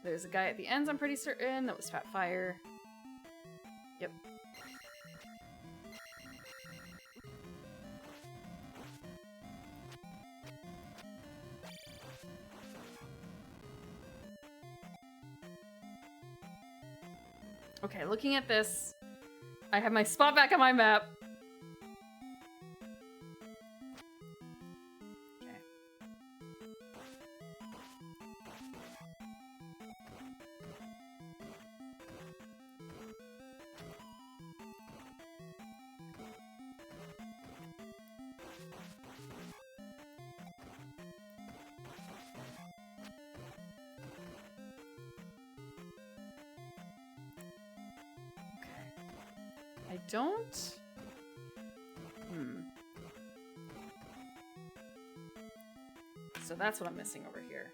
There's a guy at the ends, I'm pretty certain. That was Fat Fire. Yep. Okay, looking at this, I have my spot back on my map. Okay. I don't... So that's what I'm missing over here.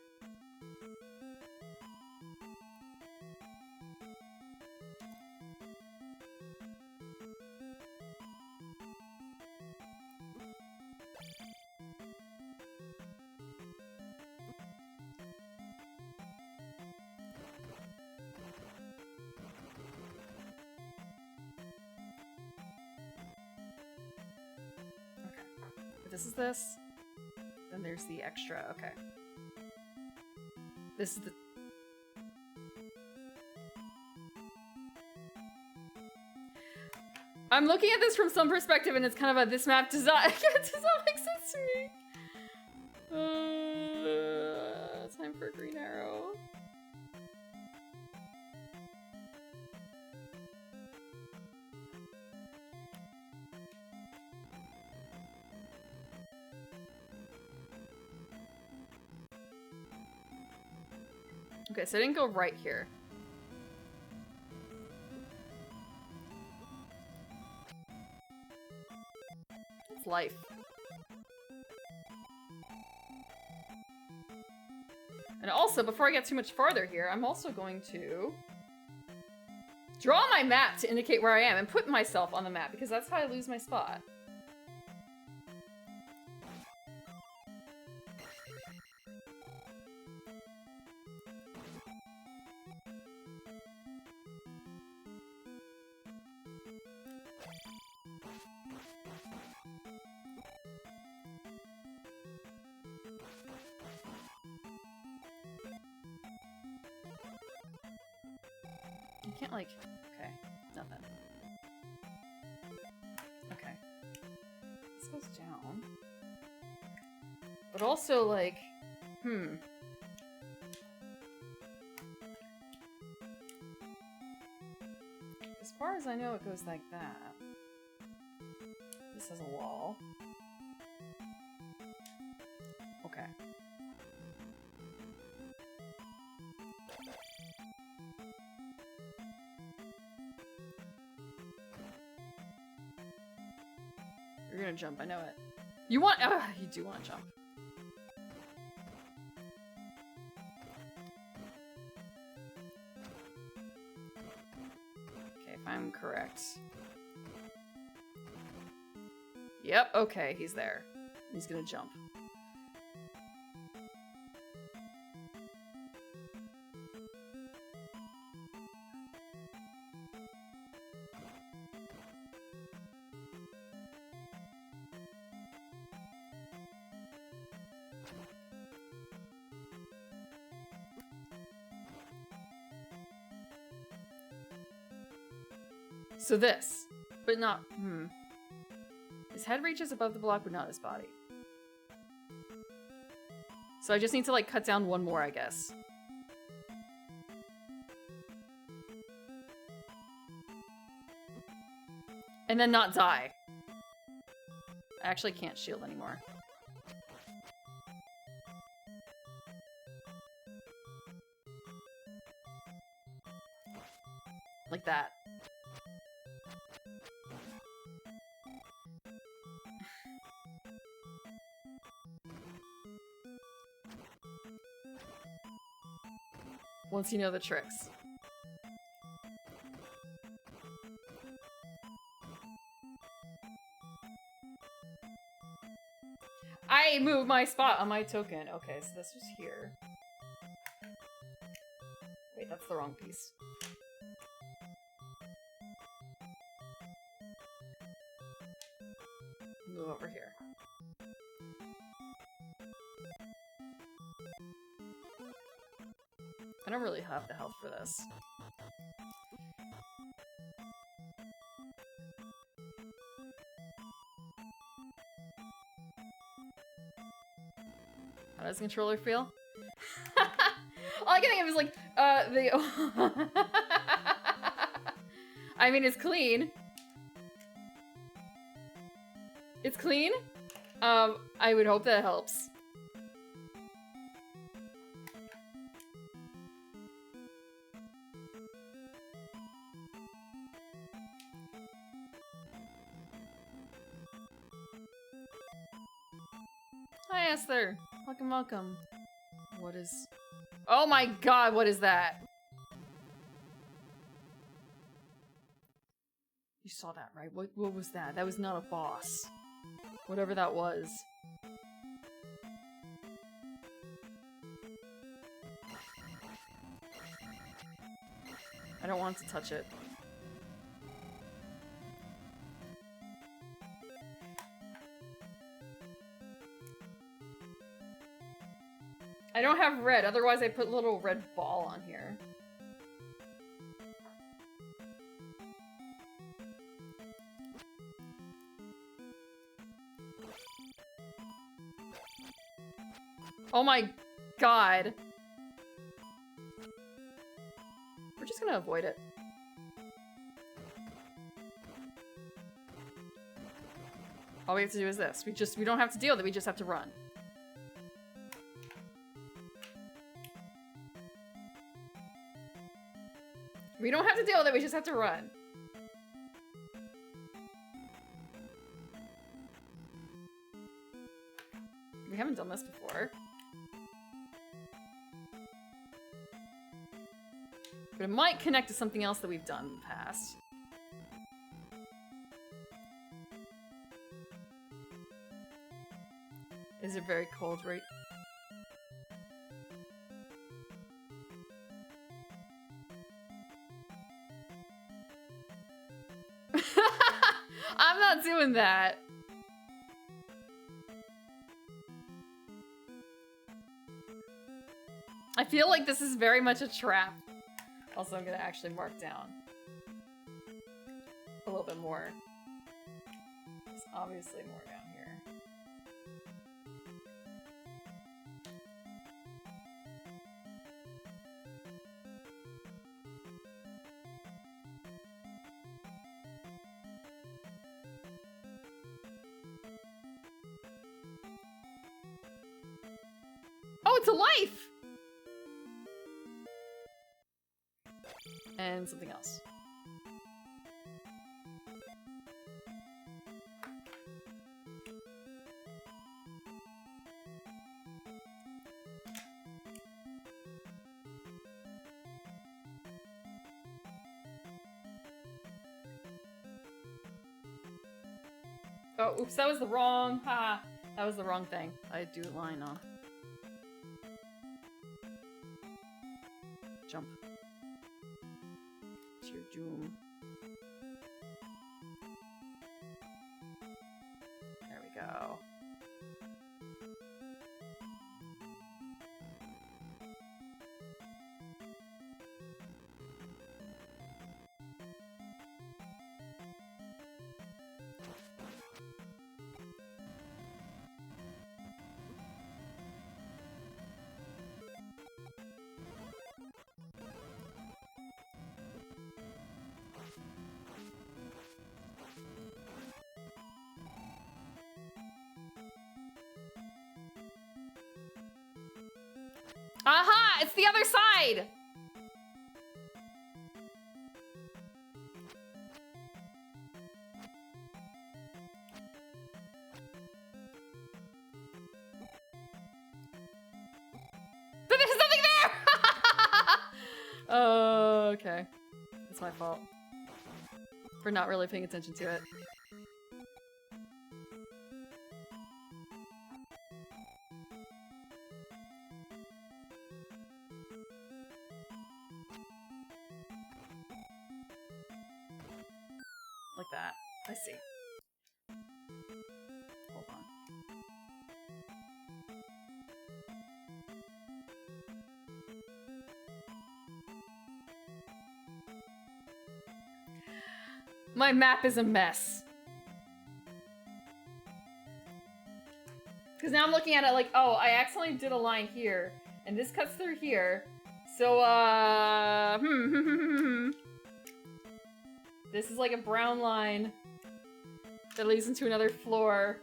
This is this. Then there's the extra. Okay. This is the... I'm looking at this from some perspective and it's kind of a, this map does not make sense to me. Time for a green arrow. Okay, so I didn't go right here. It's life. And also, before I get too much farther here, I'm also going to draw my map to indicate where I am and put myself on the map, because that's how I lose my spot. You can't, like... Okay, nothing. Okay. This goes down. But also, like... As far as I know, it goes like that. This has a wall. Okay. You're gonna jump, I know it. You want- you do want to jump. Okay, if I'm correct. Yep, okay, he's there. He's gonna jump. So this, but not, His head reaches above the block, but not his body. So I just need to, like, cut down one more, I guess. And then not die. I actually can't shield anymore. Like that. Once you know the tricks. I moved my spot on my token. Okay, so this was here. Wait, that's the wrong piece. Move over here. I don't really have the health for this. How does the controller feel? All I can think of is like, the... I mean, it's clean. It's clean? I would hope that helps. Hi, Esther. Welcome, welcome. What is... Oh my god, what is that? You saw that, right? What was that? That was not a boss. Whatever that was. I don't want to touch it. I don't have red, otherwise I put a little red ball on here. Oh my god. We're just gonna avoid it. All we have to do is this. We don't have to deal with it, we just have to run. We don't have to deal with it, we just have to run. We haven't done this before. But it might connect to something else that we've done in the past. Is it very cold right? I'm not doing that. I feel like this is very much a trap. Also, I'm gonna actually mark down a little bit more. There's obviously more down here. Oh, it's a life! And something else. Oh, oops, that was the wrong, that was the wrong thing. I do a line on. Jump. To your doom. There we go. Aha! It's the other side! But there's nothing there! Oh, okay. It's my fault. For not really paying attention to it. like that. I see. Hold on. My map is a mess. Because now I'm looking at it like, oh, I accidentally did a line here, and this cuts through here. So, this is like a brown line that leads into another floor.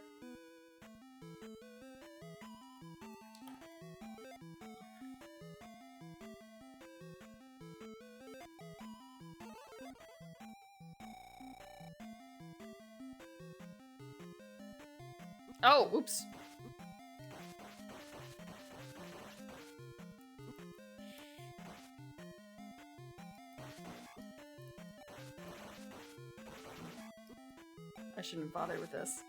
Oh, oops. I shouldn't bother with this.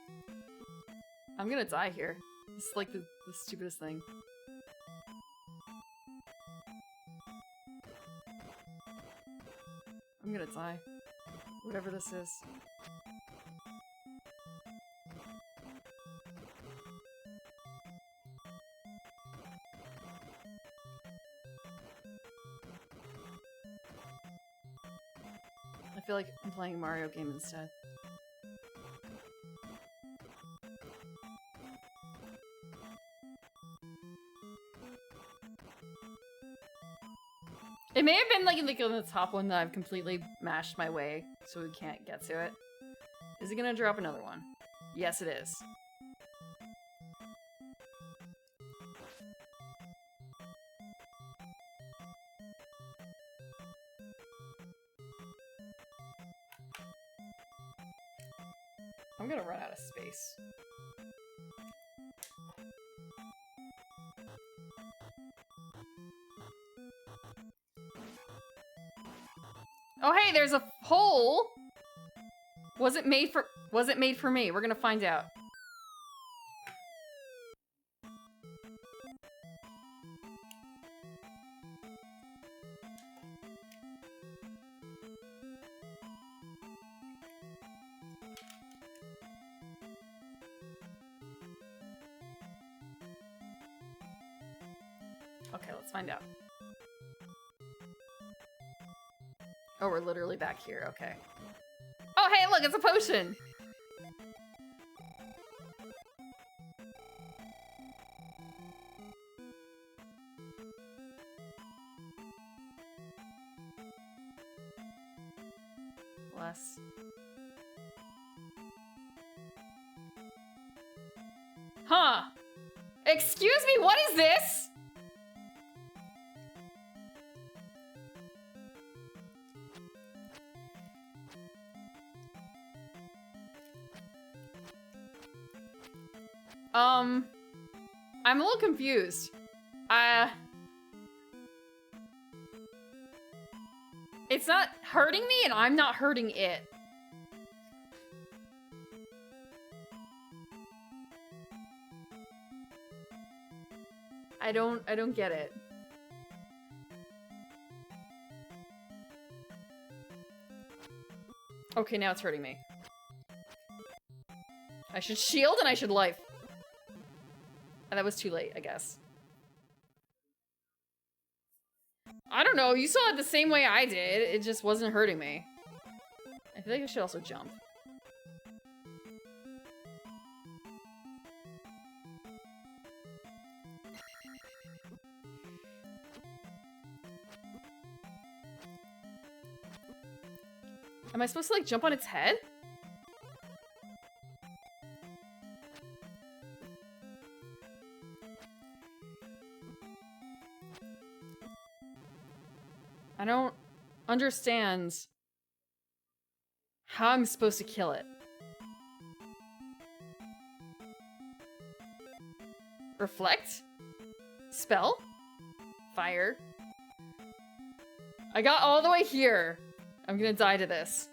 I'm gonna die here. This is like the stupidest thing. I'm gonna die. Whatever this is. I feel like I'm playing a Mario game instead. It may have been like on the top one that I've completely mashed my way so we can't get to it. Is it gonna drop another one? Yes, it is. I'm gonna run out of space. Oh hey, there's a hole! Was it made for me? We're gonna find out. Okay, let's find out. Oh, we're literally back here, okay. Oh, hey, look, it's a potion! Bless. Huh! Excuse me, what is this? I'm a little confused. It's not hurting me and I'm not hurting it. I don't get it. Okay, now it's hurting me. I should shield and I should life. And that was too late, I guess. I don't know, you saw it the same way I did. It just wasn't hurting me. I feel like I should also jump. Am I supposed to, like, jump on its head? I don't understand how I'm supposed to kill it. Reflect? Spell? Fire? I got all the way here. I'm gonna die to this.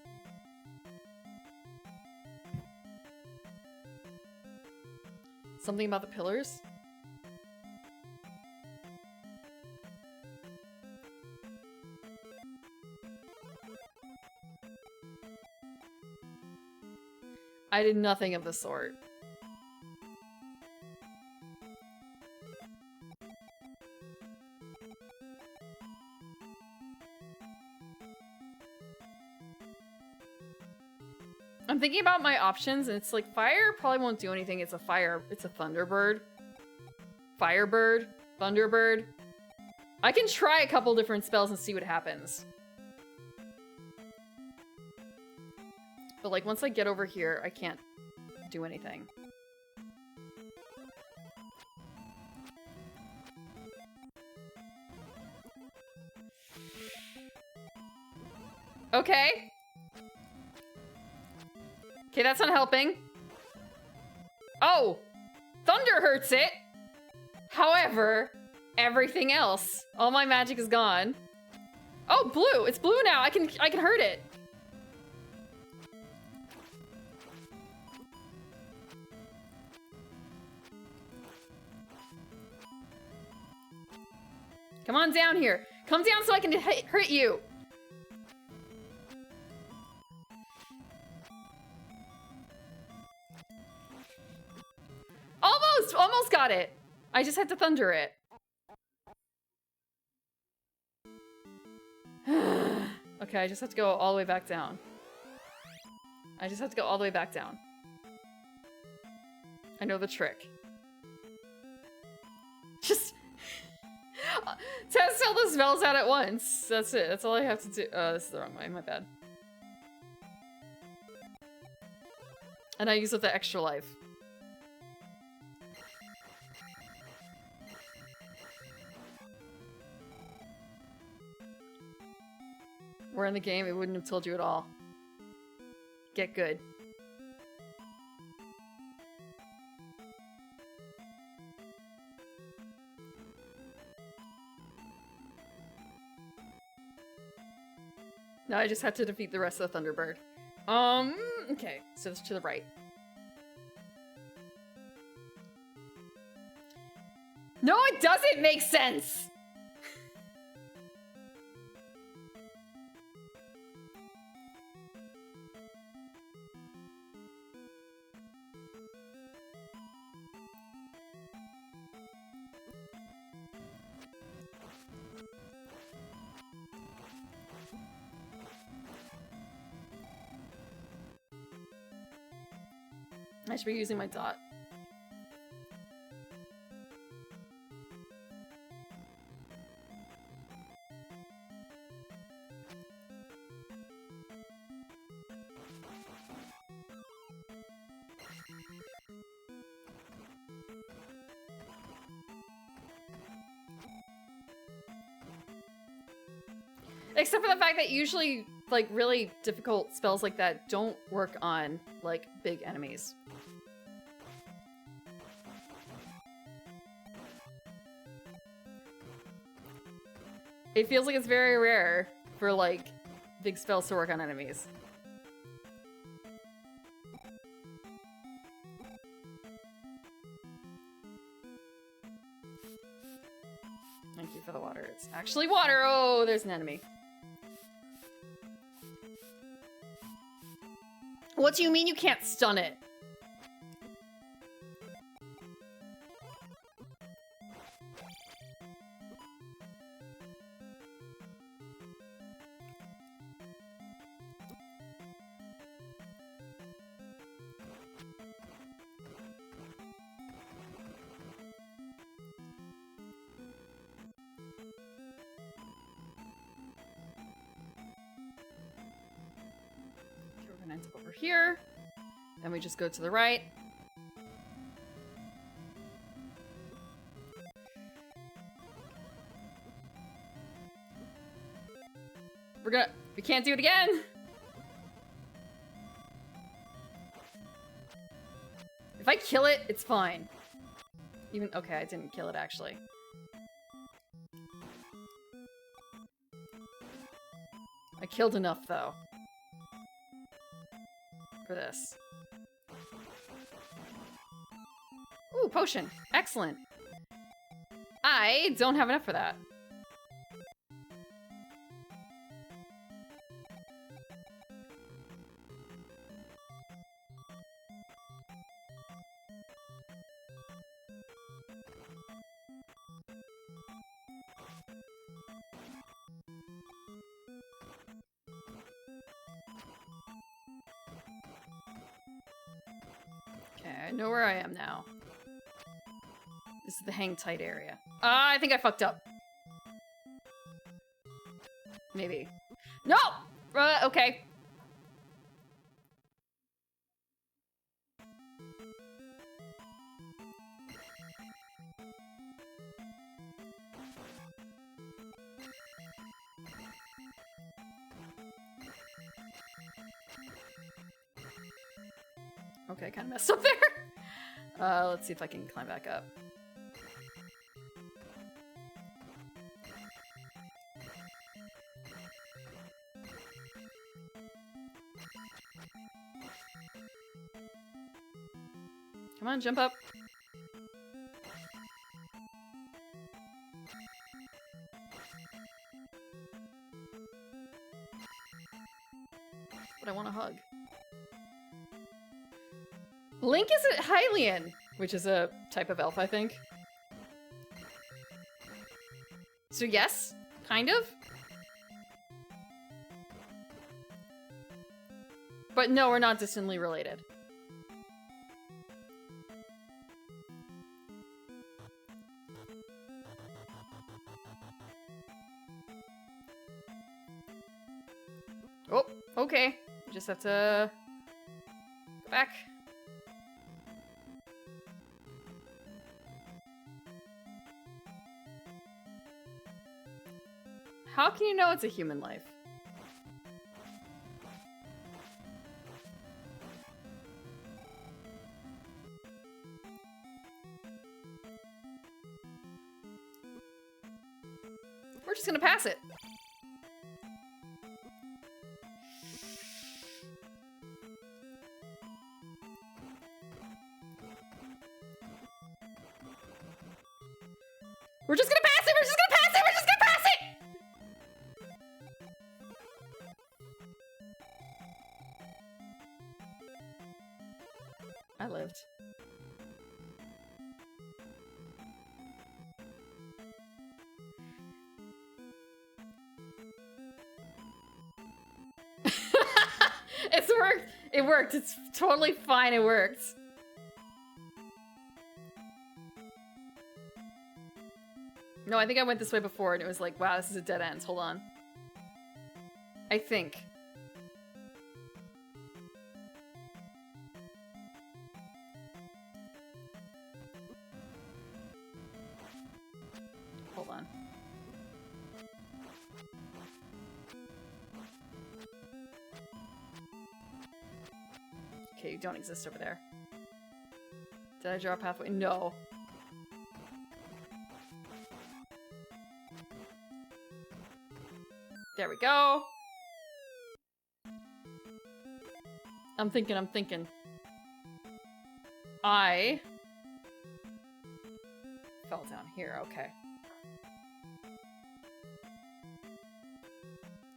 Something about the pillars? I did nothing of the sort. I'm thinking about my options, and it's like fire probably won't do anything. It's a Thunderbird. Firebird, Thunderbird. I can try a couple different spells and see what happens. But like once I get over here, I can't do anything. Okay. Okay, that's not helping. Oh! Thunder hurts it! However, everything else, all my magic is gone. Oh, blue! It's blue now! I can hurt it! Come on down here. Come down so I can hurt you! Almost got it. I just had to thunder it. Okay, I just have to go all the way back down. I just have to go all the way back down. I know the trick. Just test all the spells out at once. That's it. That's all I have to do. This is the wrong way. My bad. And I use up the extra life. We're in the game, it wouldn't have told you at all. Get good. No, I just had to defeat the rest of the Thunderbird. Okay, so it's to the right. No, it doesn't make sense! I should be using my dot. Except for the fact that usually, like, really difficult spells like that don't work on, like, big enemies. It feels like it's very rare for, like, big spells to work on enemies. Thank you for the water. It's actually water! Oh, there's an enemy. What do you mean you can't stun it? Over here, then we just go to the right. We can't do it again. If I kill it, it's fine. Okay, I didn't kill it actually. I killed enough though. For this. Ooh, potion. Excellent. I don't have enough for that. Okay, I know where I am now. This is the hang tight area. I think I fucked up. Maybe. No! Okay. Okay, kind of messed up there. Let's see if I can climb back up. Come on, jump up. But I want a hug. Link is a Hylian, which is a type of elf, I think. So yes, kind of. But no, we're not distantly related. Oh, okay. We just have to go back. How can you know it's a human life? We're just gonna pass it. We're just gonna pass it! We're just gonna pass it! We're just gonna pass it! I lived. It's worked. It worked. It's totally fine. It worked. No, I think I went this way before and it was like, wow, this is a dead end. Hold on. I think. Hold on. Okay, you don't exist over there. Did I draw a pathway? No. There we go. I'm thinking. I fell down here, okay.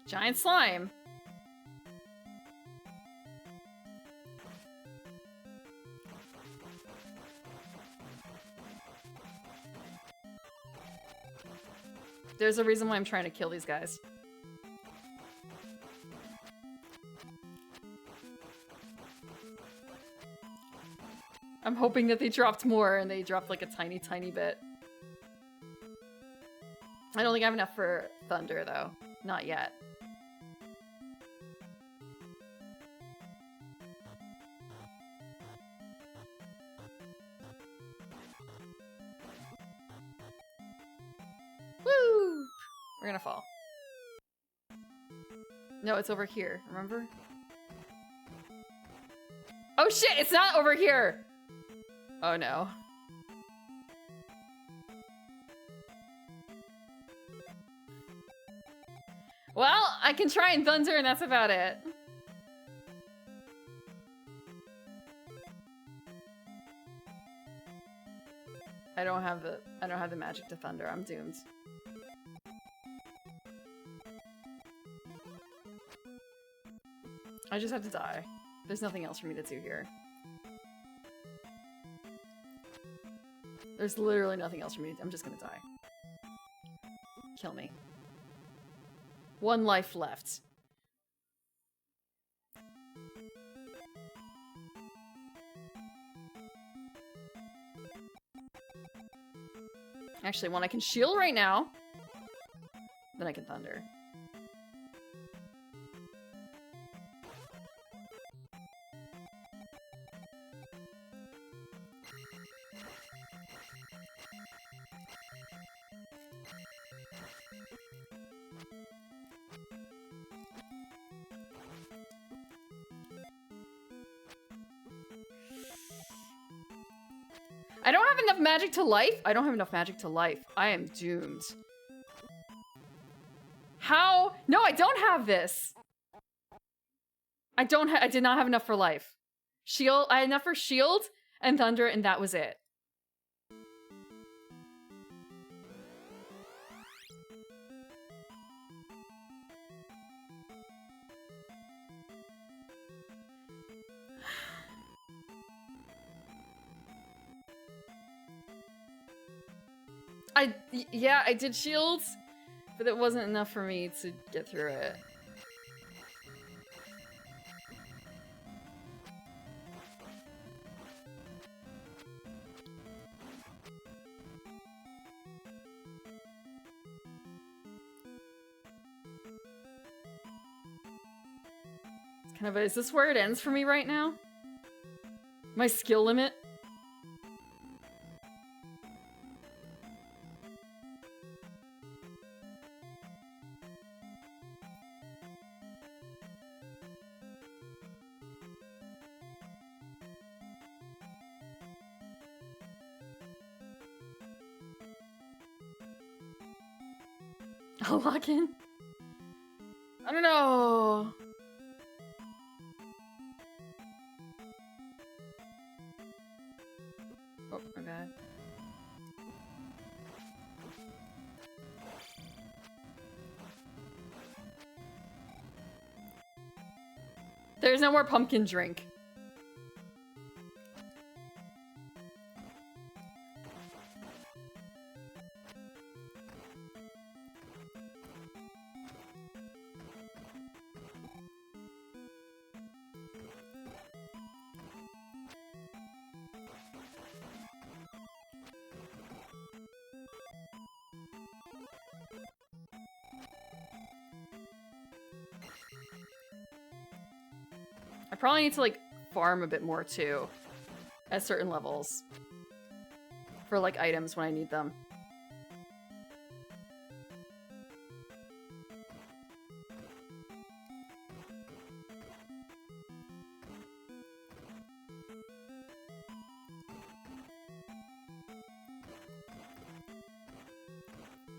Giant slime. There's a reason why I'm trying to kill these guys. I'm hoping that they dropped more and they dropped like a tiny, tiny bit. I don't think I have enough for thunder though. Not yet. Woo! We're gonna fall. No, it's over here, remember? Oh shit, it's not over here! Oh no. Well, I can try and thunder and that's about it. I don't have the magic to thunder. I'm doomed. I just have to die. There's nothing else for me to do here. There's literally nothing else for me to do. I'm just gonna die. Kill me. 1 life left. Actually, one I can shield right now. Then I can thunder. I don't have enough magic to life? I don't have enough magic to life. I am doomed. How? No, I don't have this. I did not have enough for life. Shield, I had enough for shield and thunder, and that was it. Yeah, I did shields, but it wasn't enough for me to get through it. It's kind of is this where it ends for me right now? My skill limit? I'll lock in. I don't know. Oh, my bad. There's no more pumpkin drink. I probably need to, like, farm a bit more, too. At certain levels. For, like, items when I need them.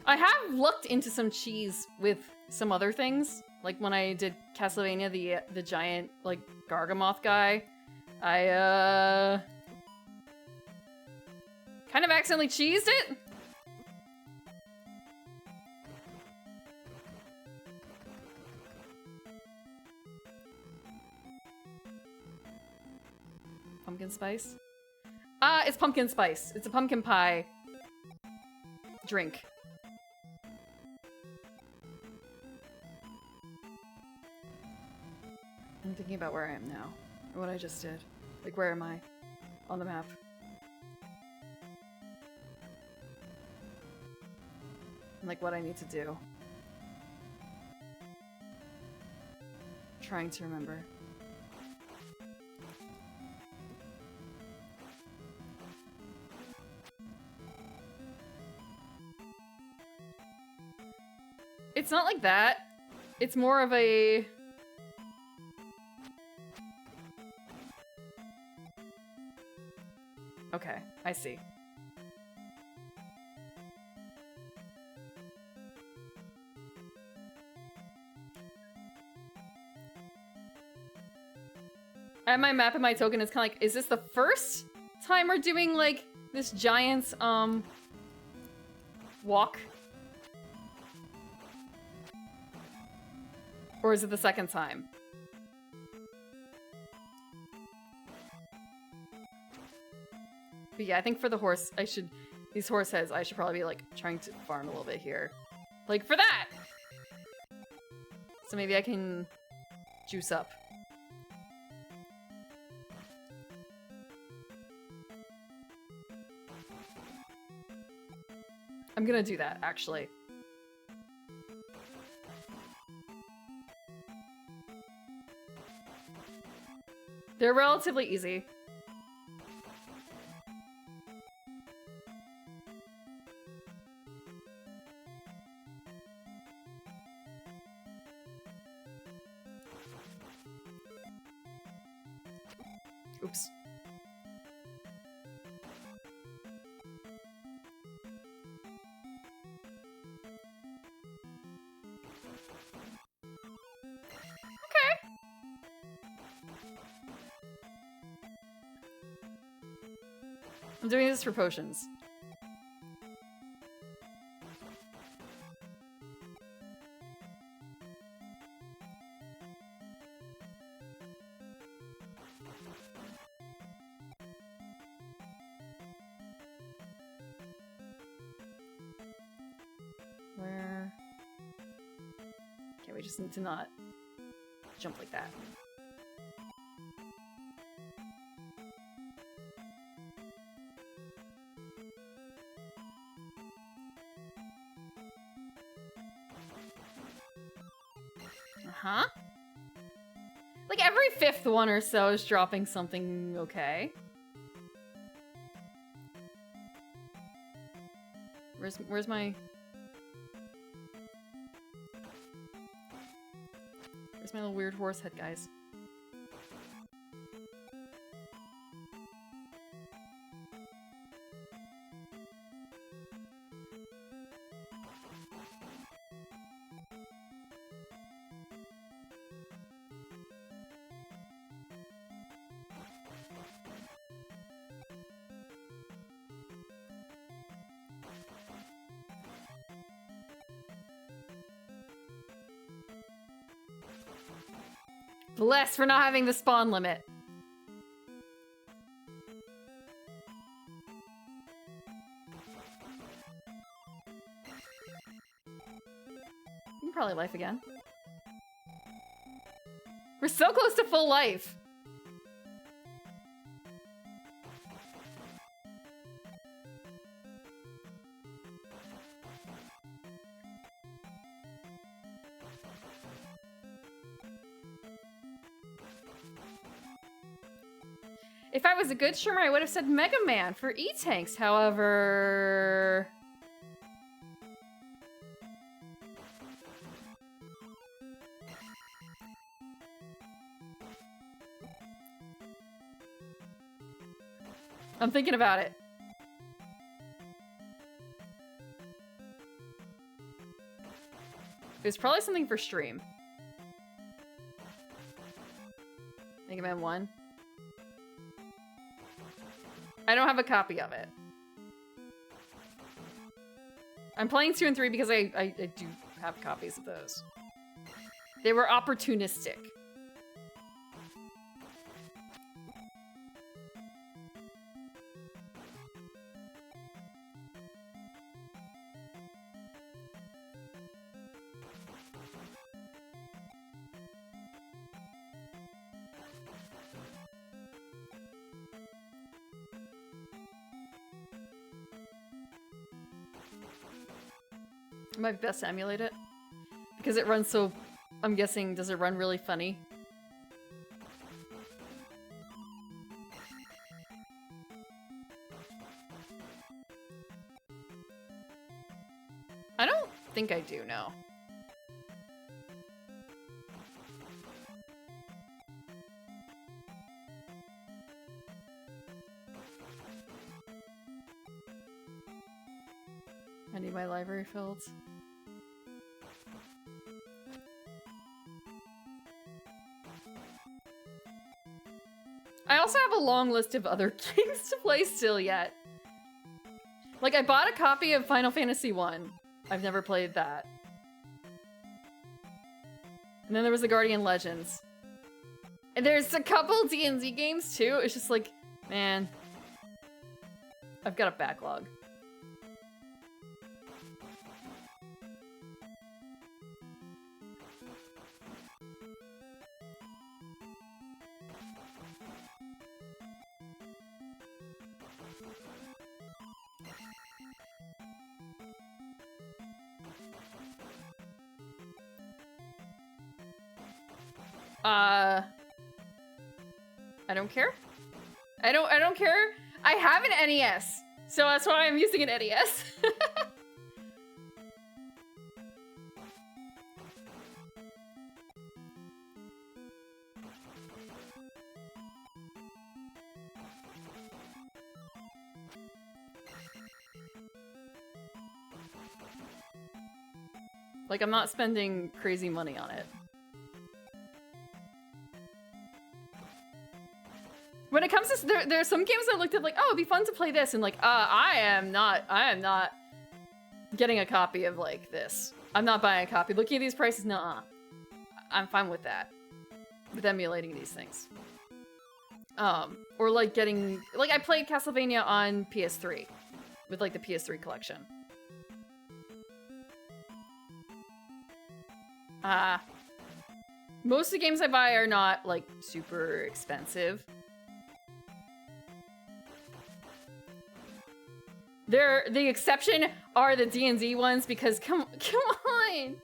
I have looked into some cheese with some other things. Like when I did Castlevania, the giant, like, Gargamoth guy, I, kind of accidentally cheesed it? Pumpkin spice? It's pumpkin spice. It's a pumpkin pie drink. I'm thinking about where I am now. Or what I just did. Like, where am I? On the map. And, like, what I need to do. Trying to remember. It's not like that. It's more of a... Okay, I see. I have my map and my token. It's kind of like, is this the first time we're doing, like, this giant's, walk? Or is it the second time? But yeah, I think for the horse, these horse heads, I should probably be, like, trying to farm a little bit here. Like, for that! So maybe I can juice up. gonna do that, actually. They're relatively easy. Oops. I'm doing this for potions. Where? Okay, we just need to not jump like that. Uh-huh. Like every 5th one or so is dropping something okay. Where's my little weird horse head, guys? Bless for not having the spawn limit. You can probably life again. We're so close to full life. If I was a good streamer, I would have said Mega Man for E-Tanks, however... I'm thinking about it. It was probably something for stream. Mega Man 1. I don't have a copy of it. I'm playing 2 and 3 because I do have copies of those. They were opportunistic. It might be best to emulate it. Because it runs so... I'm guessing, does it run really funny? I don't think I do, no. I need my library filled. I also have a long list of other games to play still yet. Like, I bought a copy of Final Fantasy 1. I've never played that. And then there was the Guardian Legends. And there's a couple D&D games too. It's just like, man, I've got a backlog. I don't care. I don't care. I have an NES, so that's why I'm using an NES. Like, I'm not spending crazy money on it. When it comes to there are some games I looked at like, oh, it'd be fun to play this, and like, I am not getting a copy of like this. I'm not buying a copy. Looking at these prices, nah. I'm fine with that. With emulating these things. Or like getting like I played Castlevania on PS3 with like the PS3 collection. Most of the games I buy are not like super expensive. The exception are the D&D ones because come on.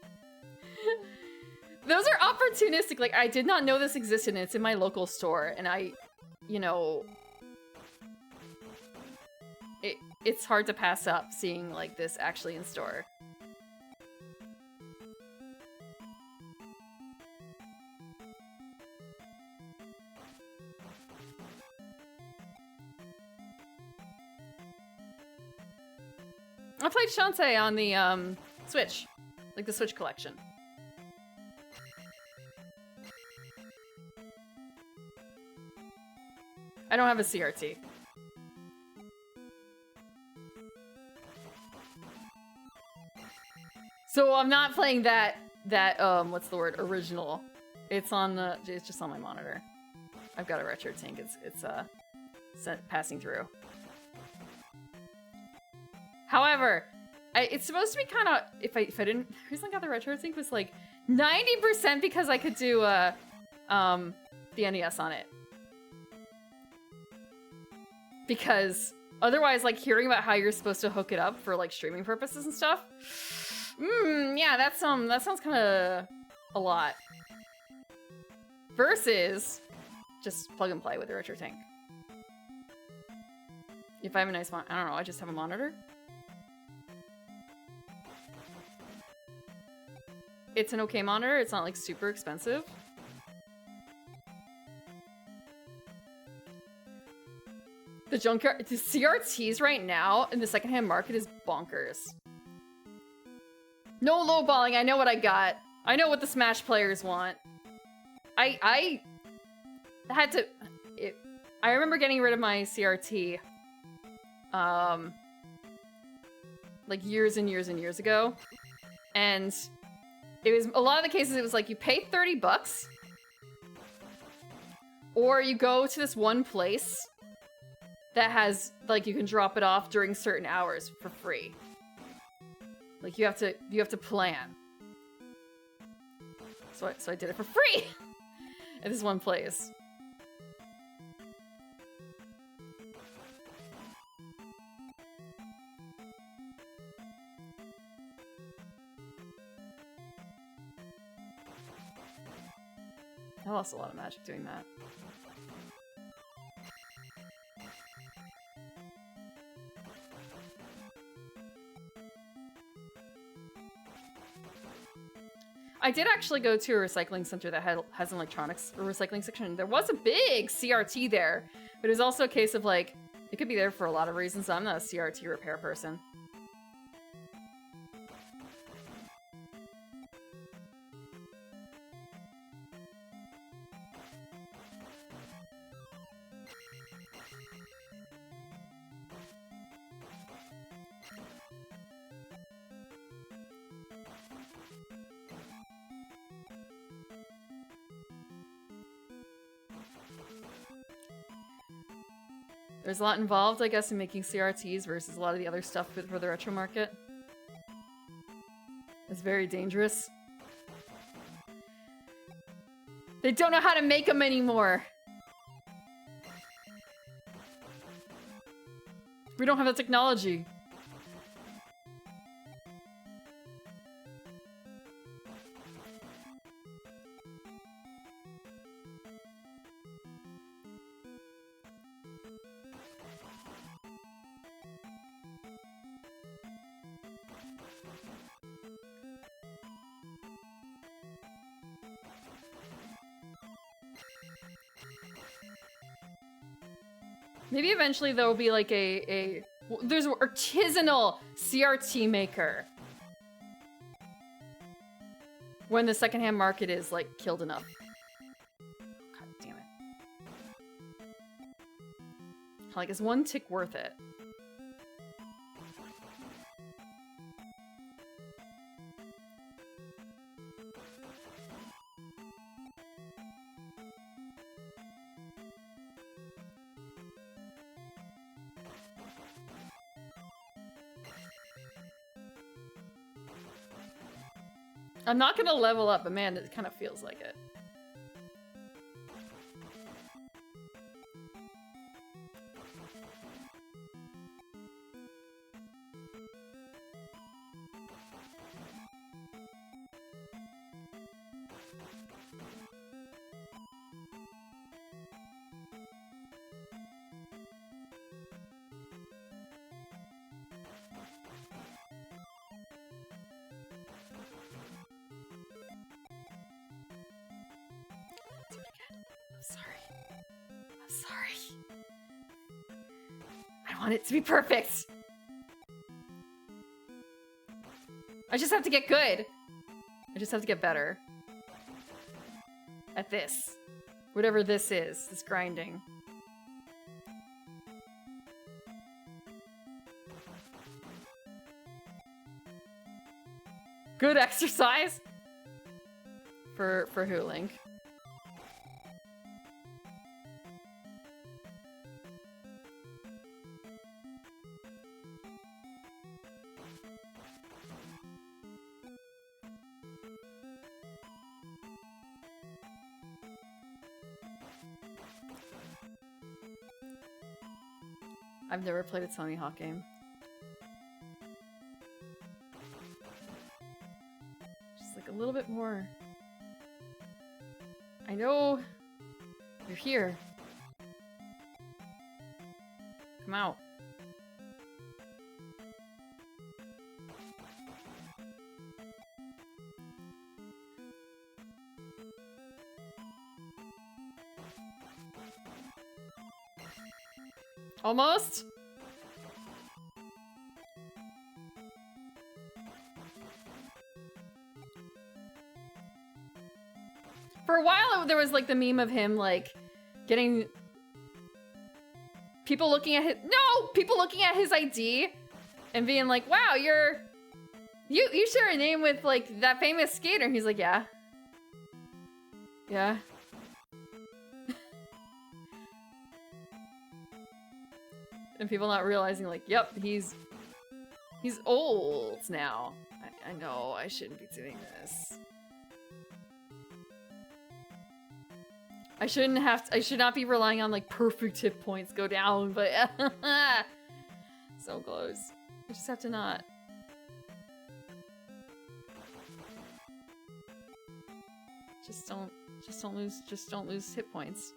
Those are opportunistic. Like, I did not know this existed, and it's in my local store, and you know, it's hard to pass up seeing like this actually in store. I played Shantae on the Switch, like the Switch collection. I don't have a CRT. So I'm not playing that what's the word, original. It's just on my monitor. I've got a retro tank. It's passing through. However, it's supposed to be kind of, if I didn't, the reason I got the retro sync was like 90% because I could do the NES on it. Because otherwise, like hearing about how you're supposed to hook it up for like streaming purposes and stuff, yeah, that sounds kind of a lot. Versus just plug and play with the retro tank. If I have a nice I don't know, I just have a monitor. It's an okay monitor. It's not like super expensive. The junkyard, the CRTs right now in the secondhand market is bonkers. No lowballing. I know what I got. I know what the Smash players want. I had to. I remember getting rid of my CRT. Like years and years and years ago, and it was a lot of the cases. It was like you pay $30, or you go to this one place that has like you can drop it off during certain hours for free. Like you have to plan. So I did it for free at this one place. I lost a lot of magic doing that. I did actually go to a recycling center that has an electronics recycling section. There was a big CRT there, but it was also a case of like, it could be there for a lot of reasons. So I'm not a CRT repair person. There's a lot involved, I guess, in making CRTs versus a lot of the other stuff for the retro market. It's very dangerous. They don't know how to make them anymore. We don't have the technology. Maybe eventually there will be like there's an artisanal CRT maker. When the secondhand market is like killed enough. God damn it. Like, is one tick worth it? I'm not gonna level up, but man, it kind of feels like it. I want it to be perfect. I just have to get good. I just have to get better at this. Whatever this is, this grinding. Good exercise? For who, Link? I've never played a Tony Hawk game. Just like a little bit more. I know you're here. Come out. Almost? For a while, there was like the meme of him like getting people looking at his ID and being like, "Wow, you share a name with like that famous skater." And he's like, "Yeah, yeah." And people not realizing, like, yep, he's old now. I know I shouldn't be doing this. I should not be relying on like perfect hit points go down, but so close. I just have to not. Just don't lose hit points.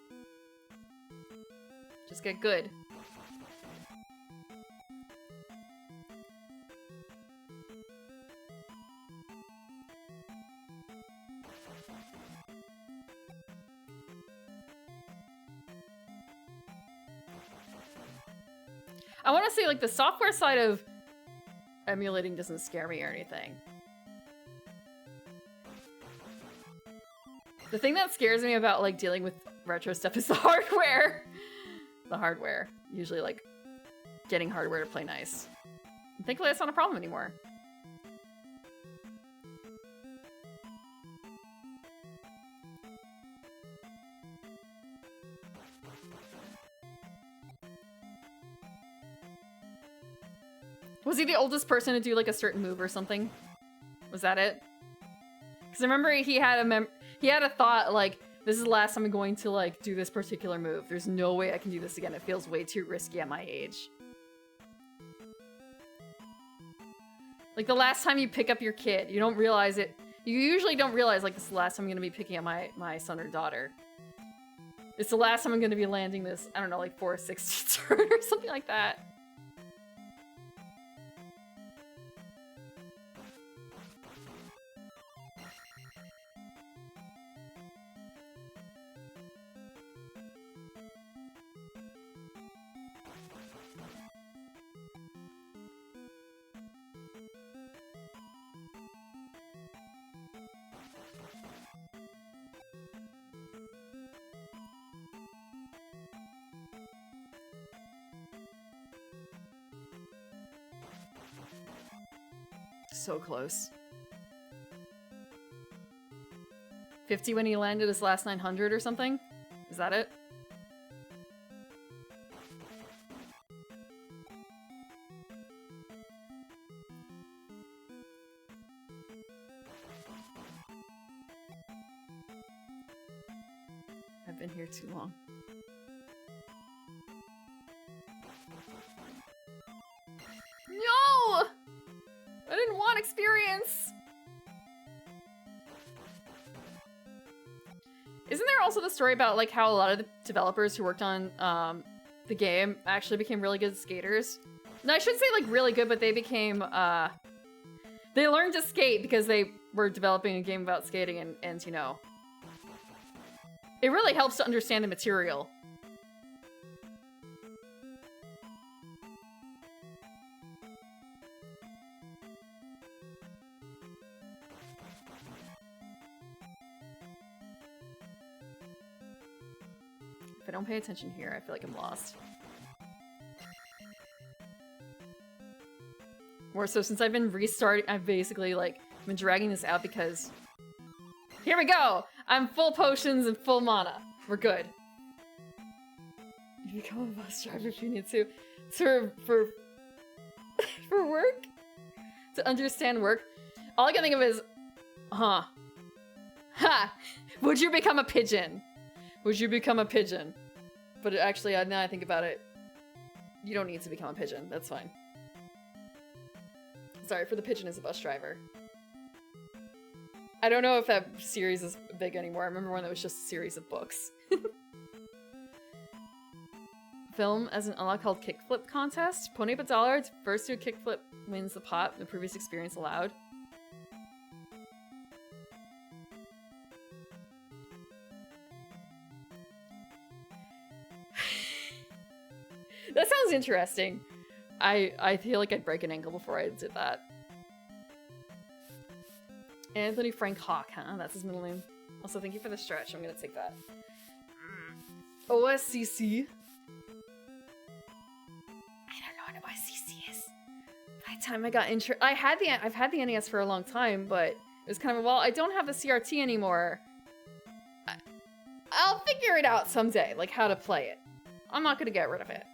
Just get good. I want to say, like, the software side of emulating doesn't scare me or anything. The thing that scares me about, like, dealing with retro stuff is the hardware. The hardware. Usually, like, getting hardware to play nice. And thankfully, that's not a problem anymore. Was he the oldest person to do like a certain move or something? Was that it? Because I remember he had a thought like, this is the last time I'm going to like do this particular move. There's no way I can do this again. It feels way too risky at my age. Like the last time you pick up your kid, you don't realize it. You usually don't realize like this is the last time I'm going to be picking up my son or daughter. It's the last time I'm going to be landing this, I don't know, like 460 turn or something like that. so close. 50 when he landed his last 900 or something? Is that it? I've been here too long. No! I didn't want experience! Isn't there also the story about like how a lot of the developers who worked on the game actually became really good skaters? No, I shouldn't say like really good, but they became they learned to skate because they were developing a game about skating, and you know, it really helps to understand the material. If I don't pay attention here, I feel like I'm lost. More so since I've been restarting, I've basically like been dragging this out because here we go! I'm full potions and full mana. We're good. You become a bus driver if you need to. For work? To understand work? All I can think of is, huh. Ha! Would you become a pigeon? Would you become a pigeon? But actually, now I think about it, you don't need to become a pigeon. That's fine. Sorry for the pigeon as a bus driver. I don't know if that series is big anymore. I remember when it was just a series of books. Film as an unlock called Kickflip Contest. Pony up $1. First to a kickflip wins the pot. The previous experience allowed. That sounds interesting. I feel like I'd break an ankle before I did that. Anthony Frank Hawk, huh? That's his middle name. Also, thank you for the stretch. I'm gonna take that. OSCC. I don't know what OSCC is. By the time I got I've had the NES for a long time, but it was kind of, well, I don't have the CRT anymore. I'll figure it out someday, like how to play it. I'm not gonna get rid of it.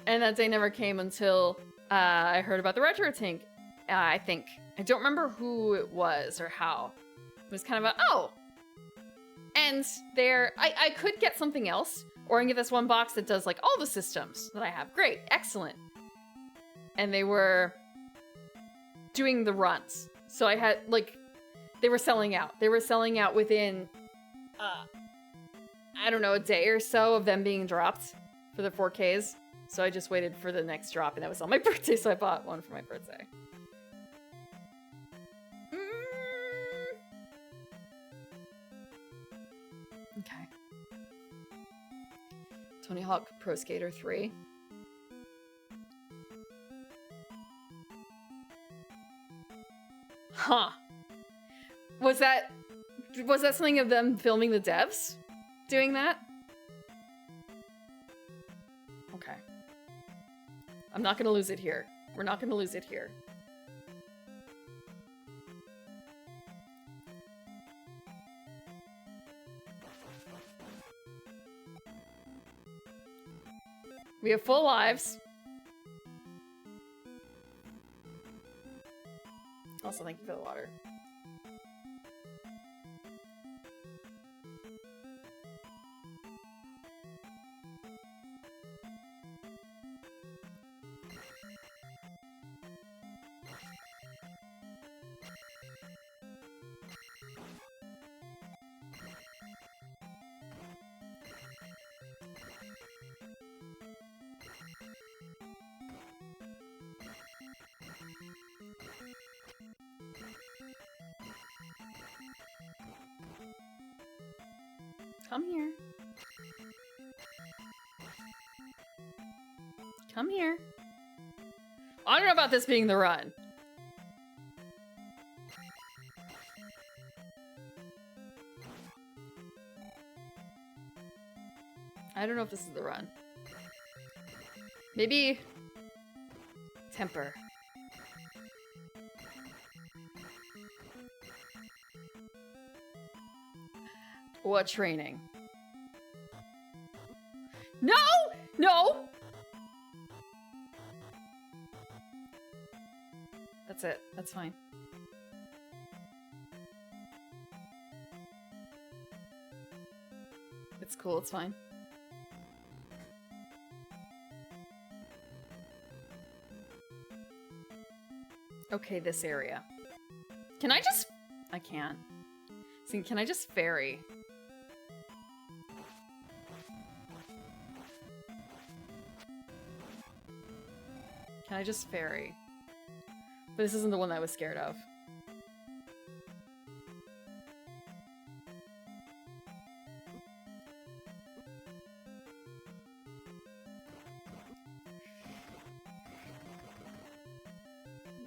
And that day never came until I heard about the Retro Tank, I think. I don't remember who it was or how. It was kind of a, oh! And there, I could get something else, or I can get this one box that does like all the systems that I have. Great, excellent. And they were doing the runs. So I had, like, they were selling out. They were selling out within, I don't know, a day or so of them being dropped for the 4Ks. So I just waited for the next drop, and that was on my birthday, so I bought one for my birthday. Okay. Tony Hawk Pro Skater 3. Huh. Was that something of them filming the devs doing that? Okay. I'm not gonna lose it here. We're not gonna lose it here. We have full lives. Also, thank you for the water. Come here. Come here. I don't know about this being the run. I don't know if this is the run. Maybe temper. What training? No! No! That's it. That's fine. It's cool. It's fine. Okay, this area. Can I just... I can't. See, can I just ferry? Can I just ferry? But this isn't the one that I was scared of.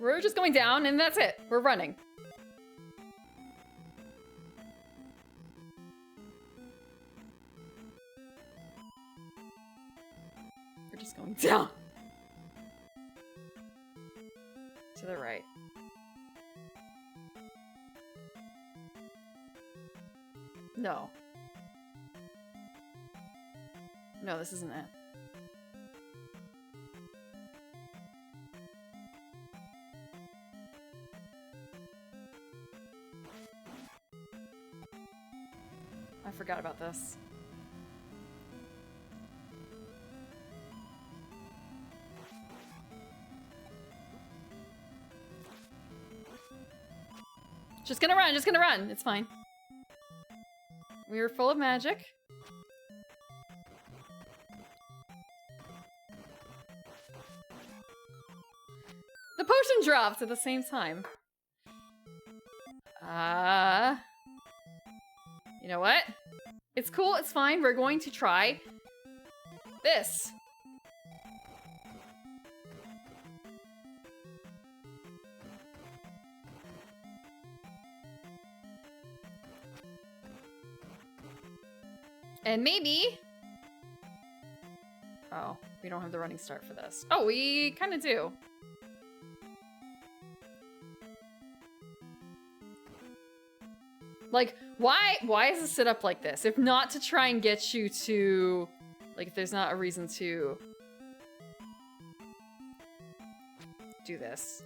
We're just going down and that's it. We're running. We're just going down. To the right. No. No, this isn't it. I forgot about this. Just gonna run, just gonna run. It's fine. We are full of magic. The potion dropped at the same time. You know what? It's cool, it's fine. We're going to try this. And maybe... Oh, we don't have the running start for this. Oh, we kind of do. Like, why is it set up like this? If not to try and get you to... Like, if there's not a reason to... do this.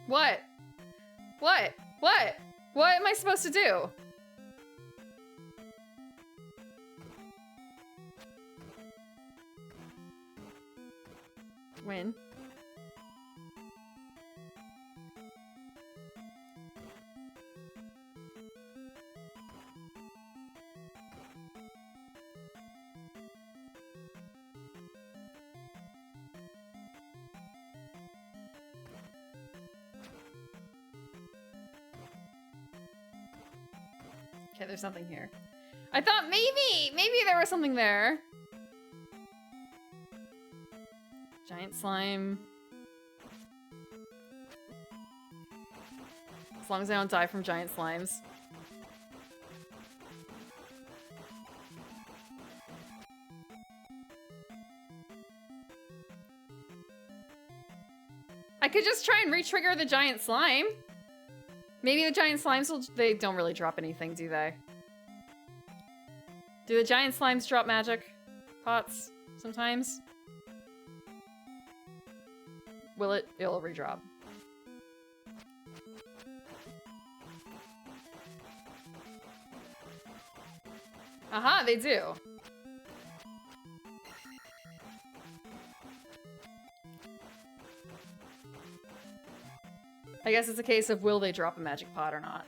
What? What? What? What am I supposed to do? Win. Okay, there's nothing here. I thought maybe there was something there. Giant slime. As long as I don't die from giant slimes. I could just try and re-trigger the giant slime. Maybe the giant slimes will... They don't really drop anything, do they? Do the giant slimes drop magic pots sometimes? Will it? It'll redrop. Aha, they do. I guess it's a case of will they drop a magic pot or not.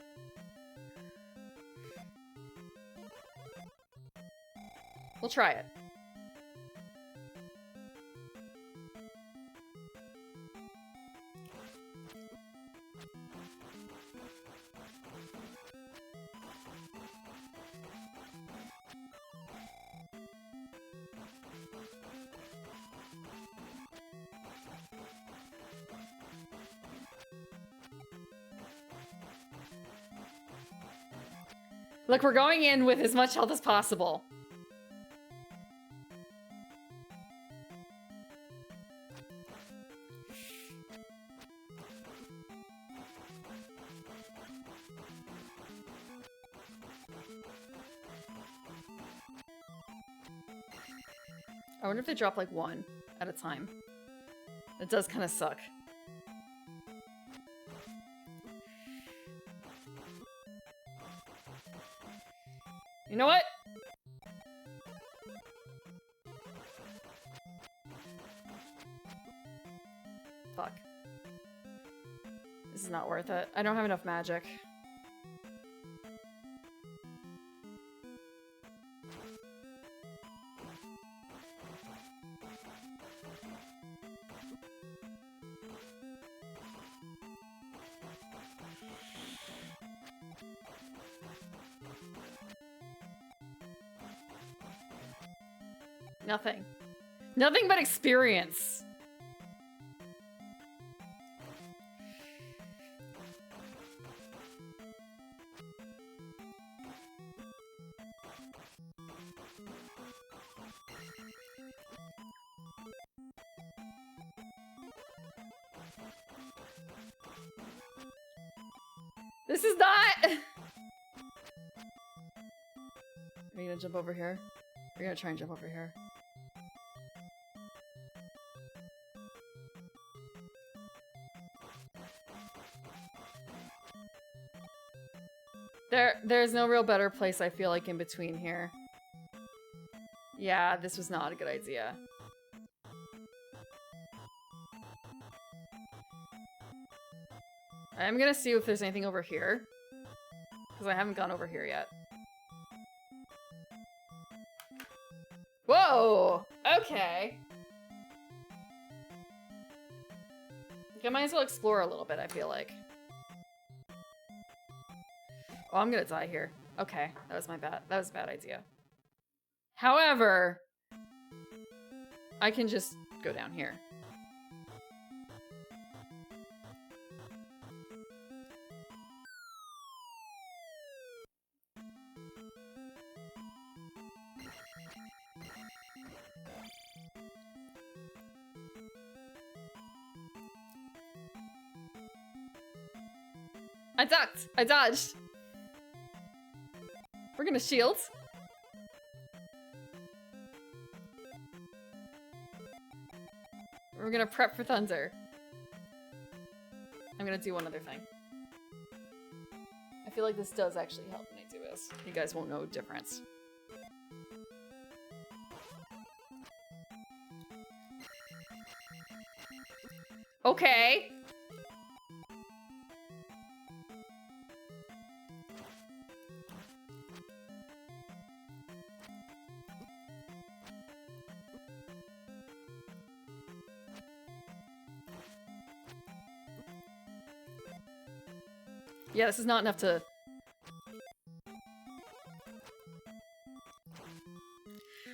We'll try it. Look, we're going in with as much health as possible. I wonder if they drop like one at a time. It does kind of suck. You know what? Fuck. This is not worth it. I don't have enough magic. Nothing. Nothing but experience. This is not... Are you gonna jump over here? We're gonna try and jump over here. There's no real better place, I feel like, in between here. Yeah, this was not a good idea. I'm gonna see if there's anything over here. Because I haven't gone over here yet. Whoa! Okay. I might as well explore a little bit, I feel like. Oh, I'm gonna die here. Okay, that was my bad. That was a bad idea. However, I can just go down here. I ducked! I dodged! We're gonna shield. We're gonna prep for thunder. I'm gonna do one other thing. I feel like this does actually help when I do this. You guys won't know the difference. Okay. Yeah, this is not enough to...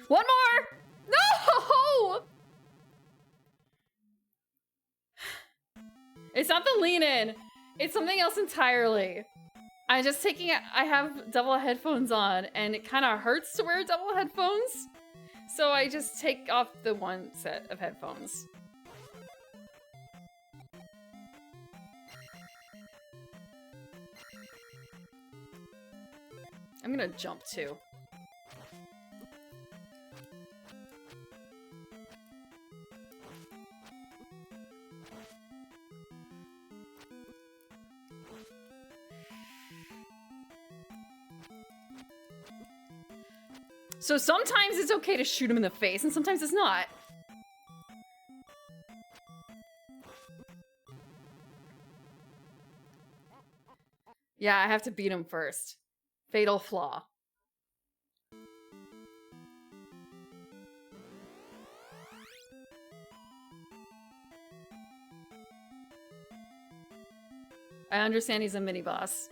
One more! No! It's not the lean in. It's something else entirely. I'm just taking it. I have double headphones on and it kind of hurts to wear double headphones. So I just take off the one set of headphones. I'm gonna jump too. So sometimes it's okay to shoot him in the face and sometimes it's not. Yeah, I have to beat him first. Fatal flaw. I understand he's a mini-boss.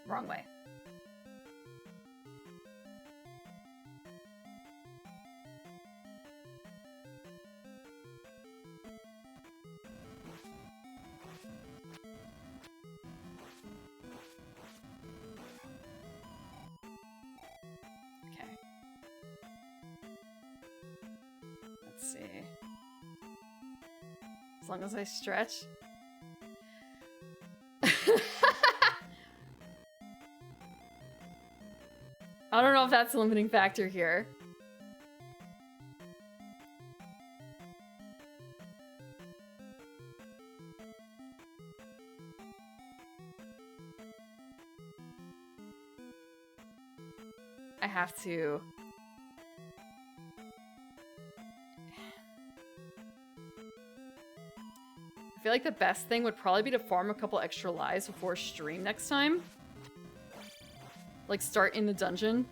Wrong way. Okay. Let's see. As long as I stretch. I don't know if that's a limiting factor here. I have to. I feel like the best thing would probably be to farm a couple extra lives before stream next time. Like, start in the dungeon.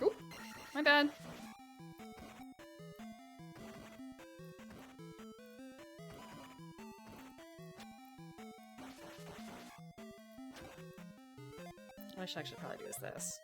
Oop, my bad. What I should probably do is this.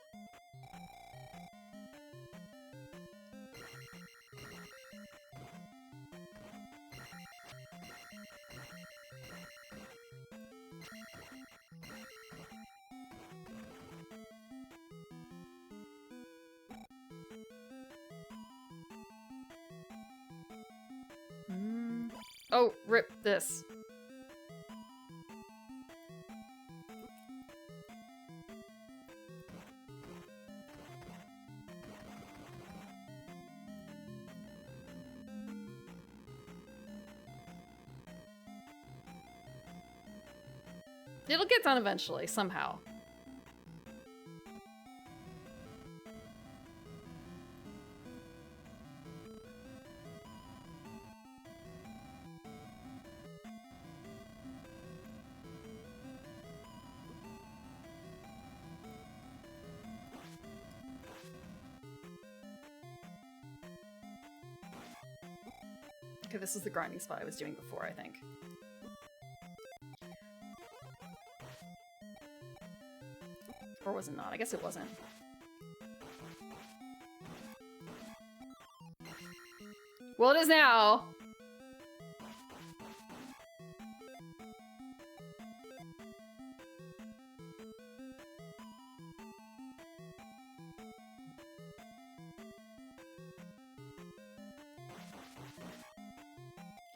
Oh, rip this. It'll get done eventually, somehow. Okay, this is the grinding spot I was doing before, I think. Or was it not? I guess it wasn't. Well, it is now!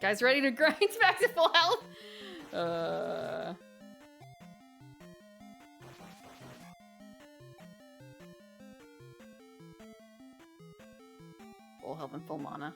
Guys ready to grind back to full health? Full health and full mana.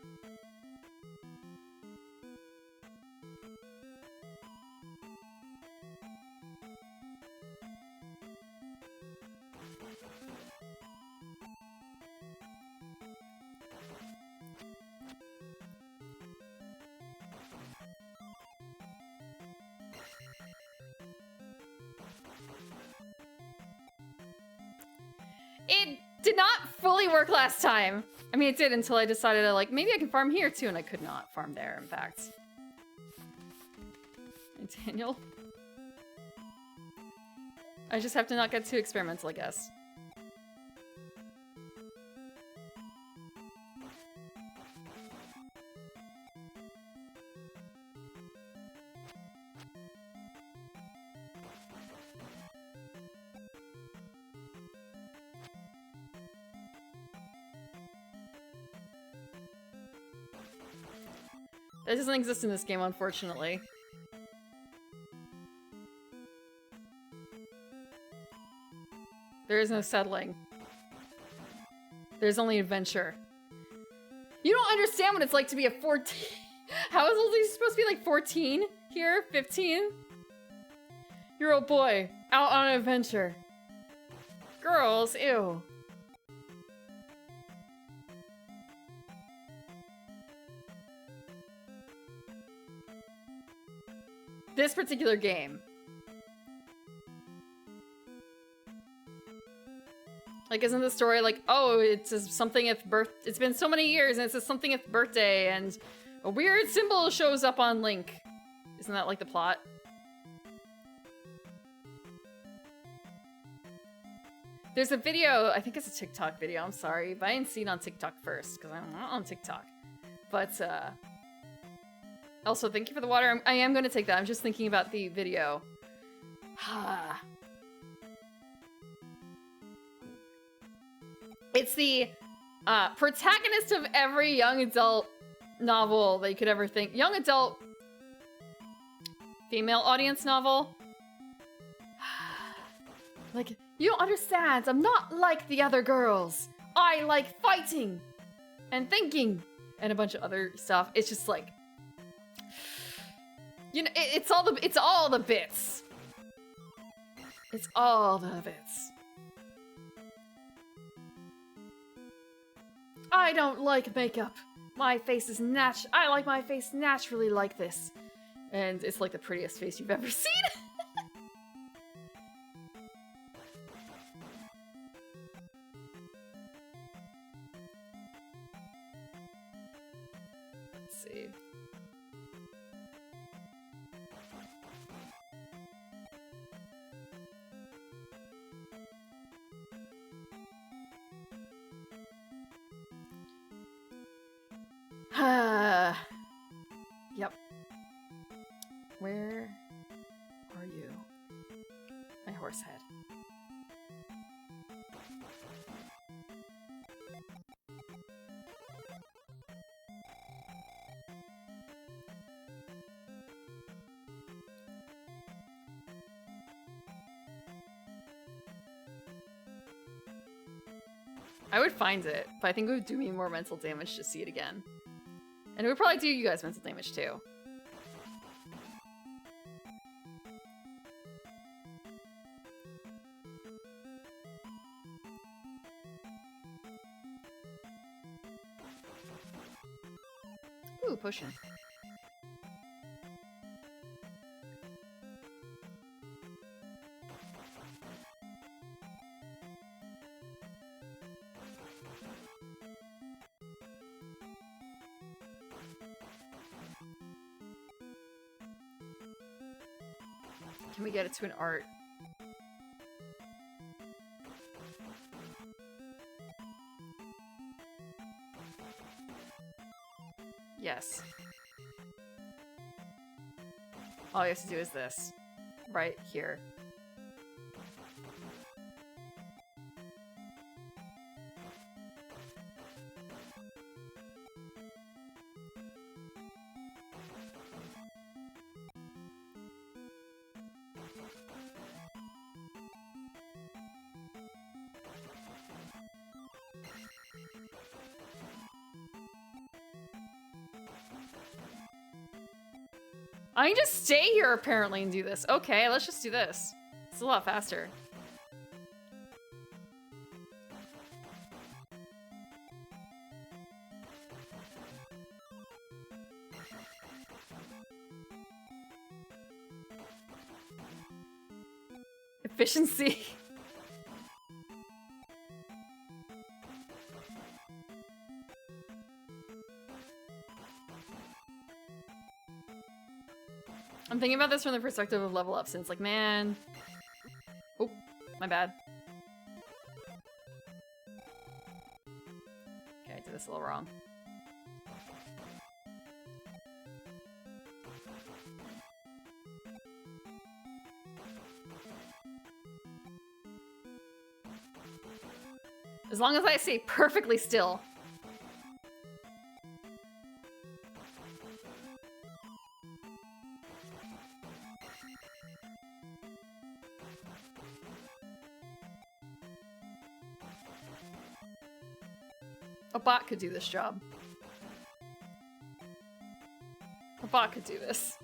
It did not fully work last time. I mean, it did until I decided to, like, maybe I can farm here too, and I could not farm there, in fact. Hey, Daniel. I just have to not get too experimental, I guess. That doesn't exist in this game, unfortunately. There is no settling. There's only adventure. You don't understand what it's like to be a 14. How old is he supposed to be, like 14 here? 15? You're a boy, out on an adventure. Girls, ew. This particular game. Like, isn't the story like, oh, it's a something-th birth. It's been so many years, and it's a something-th birthday, and a weird symbol shows up on Link. Isn't that like the plot? There's a video. I think it's a TikTok video. I'm sorry, but I didn't see it on TikTok first because I'm not on TikTok. But also, thank you for the water. I am going to take that. I'm just thinking about the video. It's the protagonist of every young adult novel that you could ever think. Young adult female audience novel. Like, you don't understand. I'm not like the other girls. I like fighting and thinking and a bunch of other stuff. It's just like, you know, it's all the bits. It's all the bits. I don't like makeup. My face is I like my face naturally like this. And it's like the prettiest face you've ever seen. Let's see. Yep. Where are you? My horse head. I would find it, but I think it would do me more mental damage to see it again. And it would probably do you guys mental damage too. Ooh, potion. Can we get it to an art? Yes. All you have to do is this. Right here. I can just stay here apparently and do this. Okay, let's just do this. It's a lot faster. Efficiency. I'm thinking about this from the perspective of level ups, and it's like, man. Oh, my bad. Okay, I did this a little wrong. As long as I stay perfectly still. A bot could do this job. A bot could do this.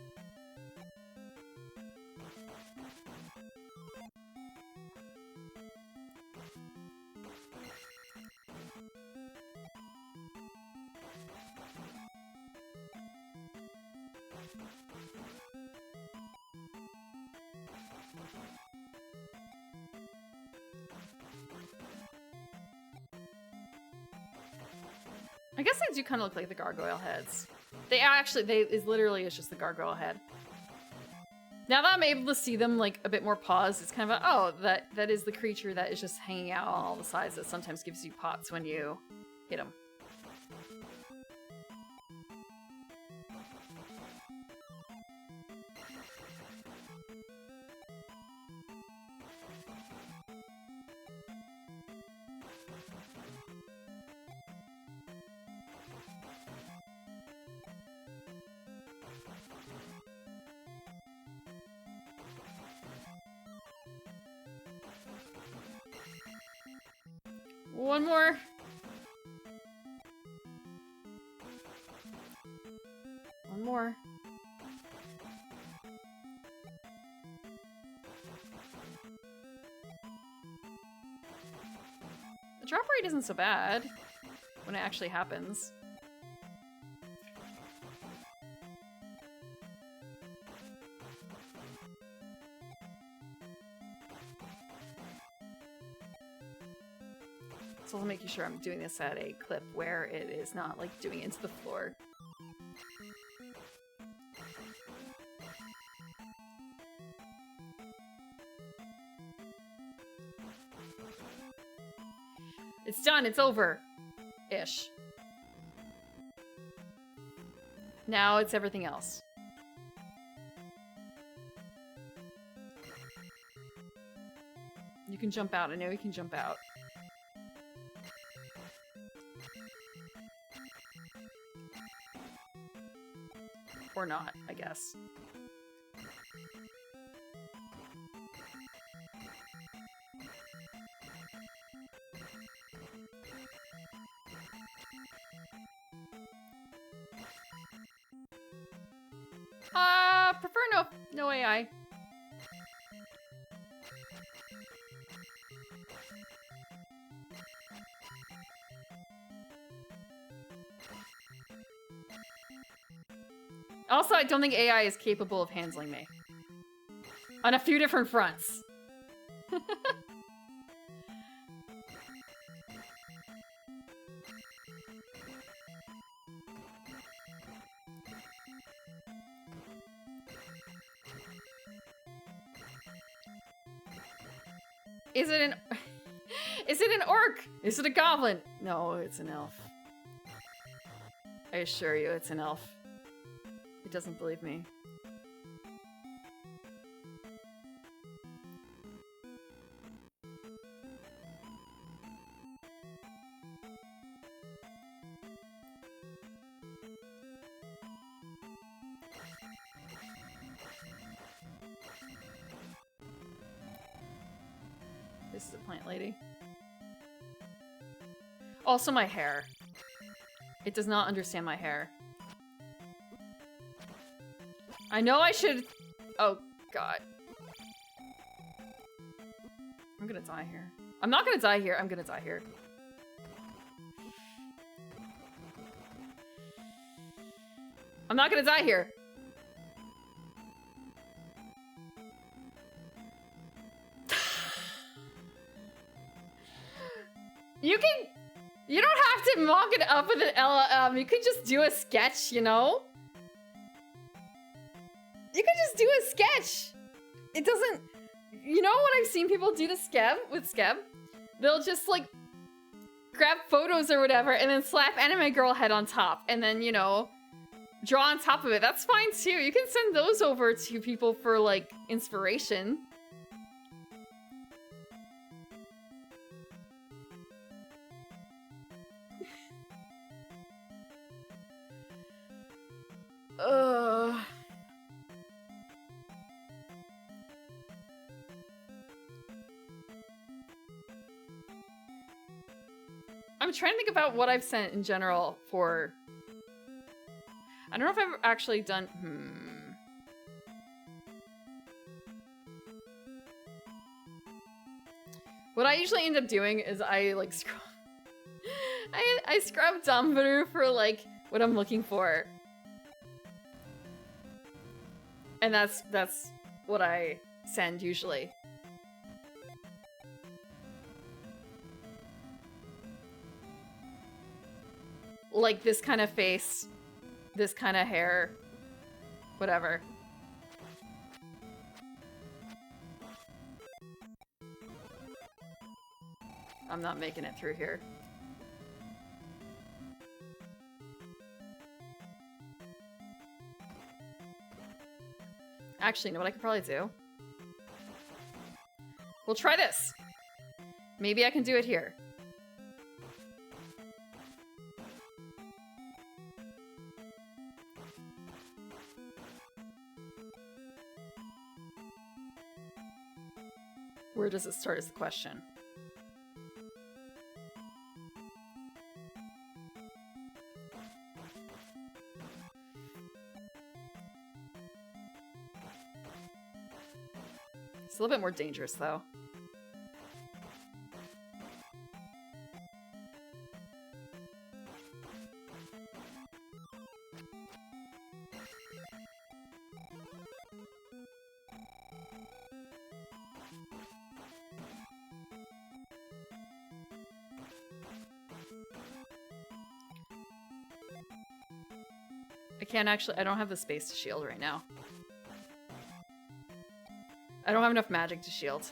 I guess they do kind of look like the gargoyle heads. It's literally just the gargoyle head. Now that I'm able to see them like a bit more paused, it's kind of a, oh, that is the creature that is just hanging out on all the sides that sometimes gives you pots when you hit them. One more. One more. The drop rate isn't so bad when it actually happens. So I'll make sure I'm doing this at a clip where it is not like doing into the floor. It's done, it's over. Ish. Now it's everything else. You can jump out, I know you can jump out. Or not, I guess. Prefer no AI. Also, I don't think AI is capable of handling me. On a few different fronts. Is it an... Is it an orc? Is it a goblin? No, it's an elf. I assure you, it's an elf. It doesn't believe me. This is a plant lady. Also my hair. It does not understand my hair. I know I should... Oh, God. I'm gonna die here. I'm not gonna die here. I'm gonna die here. I'm not gonna die here. You can... You don't have to mock it up with an LLM. You can just do a sketch, you know? You can just do a sketch. It doesn't... You know what I've seen people do to Skeb? With Skeb? They'll just, like, grab photos or whatever and then slap anime girl head on top. And then, you know, draw on top of it. That's fine, too. You can send those over to people for, like, inspiration. I'm trying to think about what I've sent in general for... I don't know if I've actually done... What I usually end up doing is I, like, scrub... I scrub Dumbledore for, like, what I'm looking for. And that's what I send, usually. Like, this kind of face, this kind of hair, whatever. I'm not making it through here. Actually, you know what I could probably do? We'll try this. Maybe I can do it here. Where does it start is the question. little bit more dangerous, though. I don't have the space to shield right now. I don't have enough magic to shield.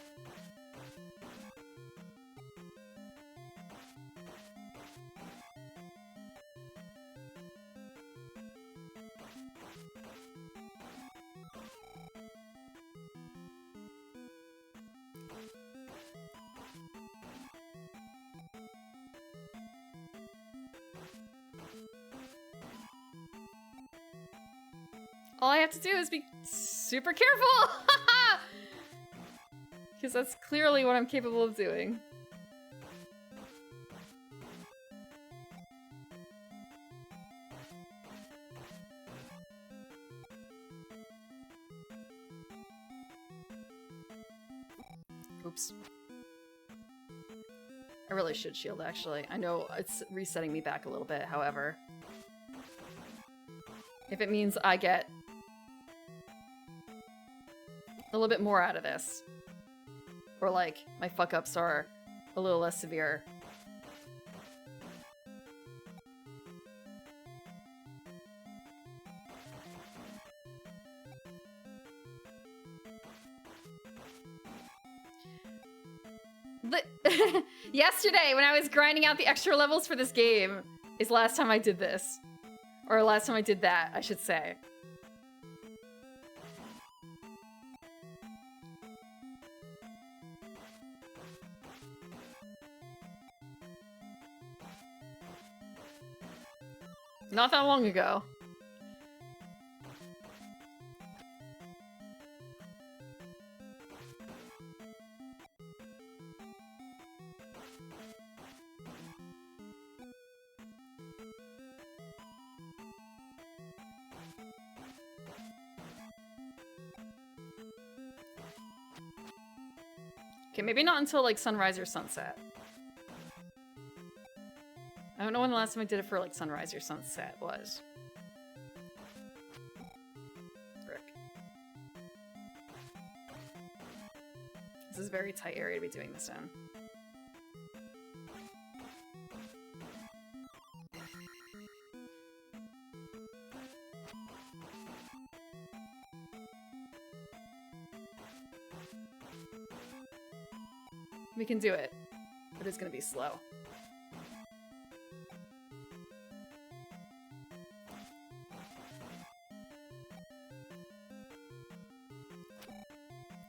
All I have to do is be super careful! Because that's clearly what I'm capable of doing. Oops. I really should shield, actually. I know it's resetting me back a little bit, however. If it means I get a little bit more out of this. Or like, my fuck-ups are a little less severe. Yesterday, when I was grinding out the extra levels for this game, is the last time I did this. Or last time I did that, I should say. Not that long ago. Okay, maybe not until like sunrise or sunset. I don't know when the last time I did it for like sunrise or sunset was. Frick. This is a very tight area to be doing this in. We can do it, but it's gonna be slow.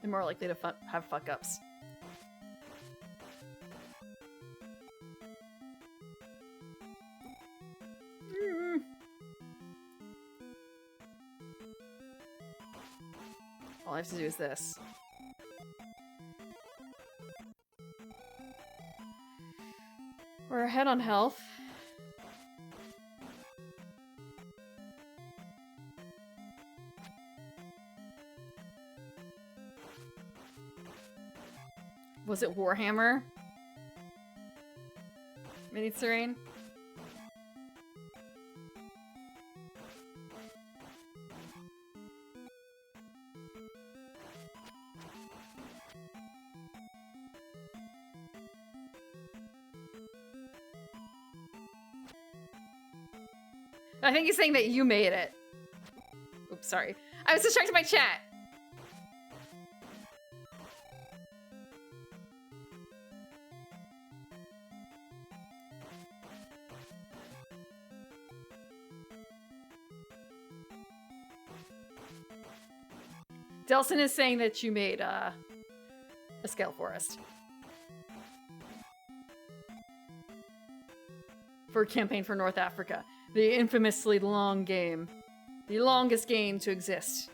They're more likely to have fuck-ups. All I have to do is this. We're ahead on health. Was it Warhammer? Mini Serene? I think he's saying that you made it. Oops, sorry. I was distracted by chat. Delson is saying that you made a scale forest. For a campaign for North Africa. The infamously long game. The longest game to exist.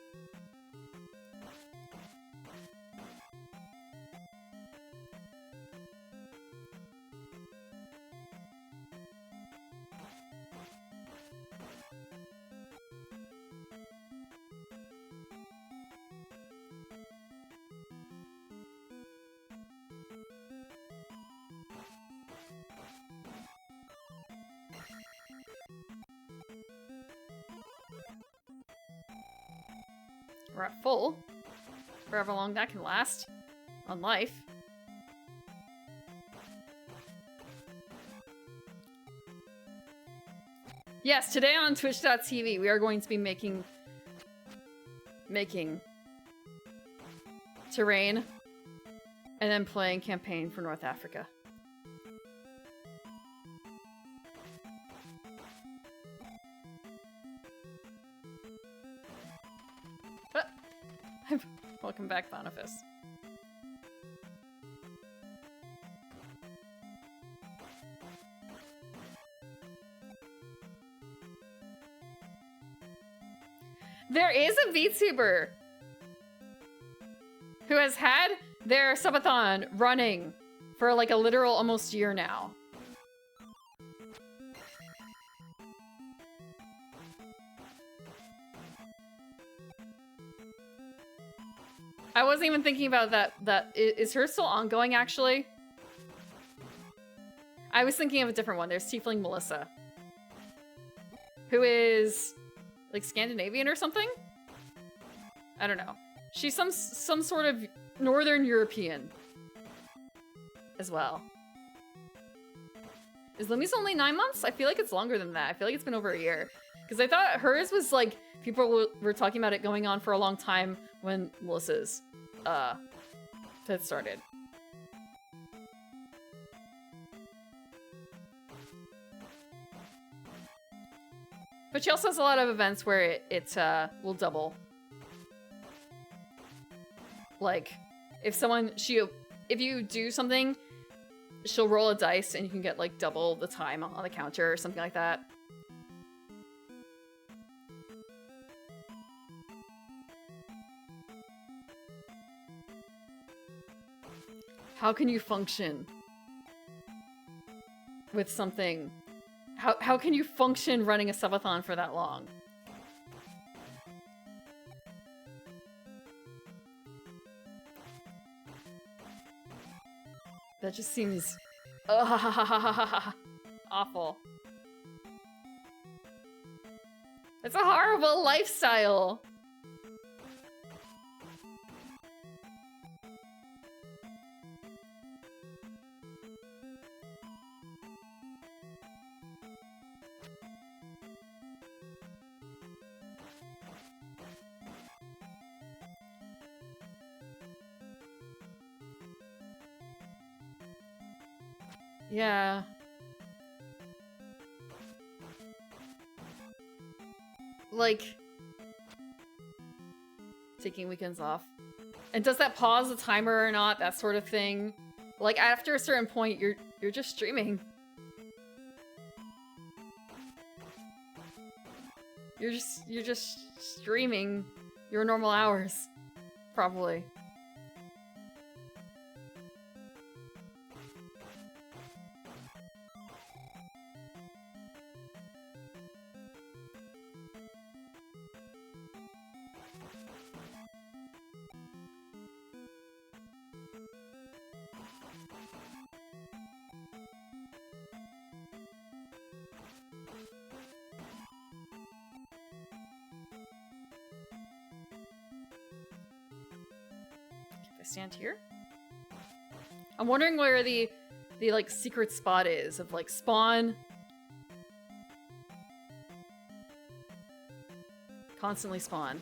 We're at full. For however long that can last. On life. Yes, today on Twitch.tv we are going to be making terrain and then playing campaign for North Africa. Welcome back, Boniface. There is a VTuber who has had their subathon running for like a literal almost year now. I wasn't even thinking about that. Is hers still ongoing, actually? I was thinking of a different one. There's Tiefling Melissa, who is like Scandinavian or something? I don't know. She's some sort of Northern European as well. Is Lumi's only 9 months? I feel like it's longer than that. I feel like it's been over a year. Because I thought hers was like, people were talking about it going on for a long time when Melissa's had started. But she also has a lot of events where it will double. Like, if you do something, she'll roll a dice and you can get like double the time on the counter or something like that. How can you function with something? How can you function running a subathon for that long? That just seems awful. It's a horrible lifestyle. Yeah. Like, taking weekends off. And does that pause the timer or not? That sort of thing. Like, after a certain point, you're just streaming. You're just streaming your normal hours. Probably. Stand here. I'm wondering where the like secret spot is of like spawn. Constantly spawn.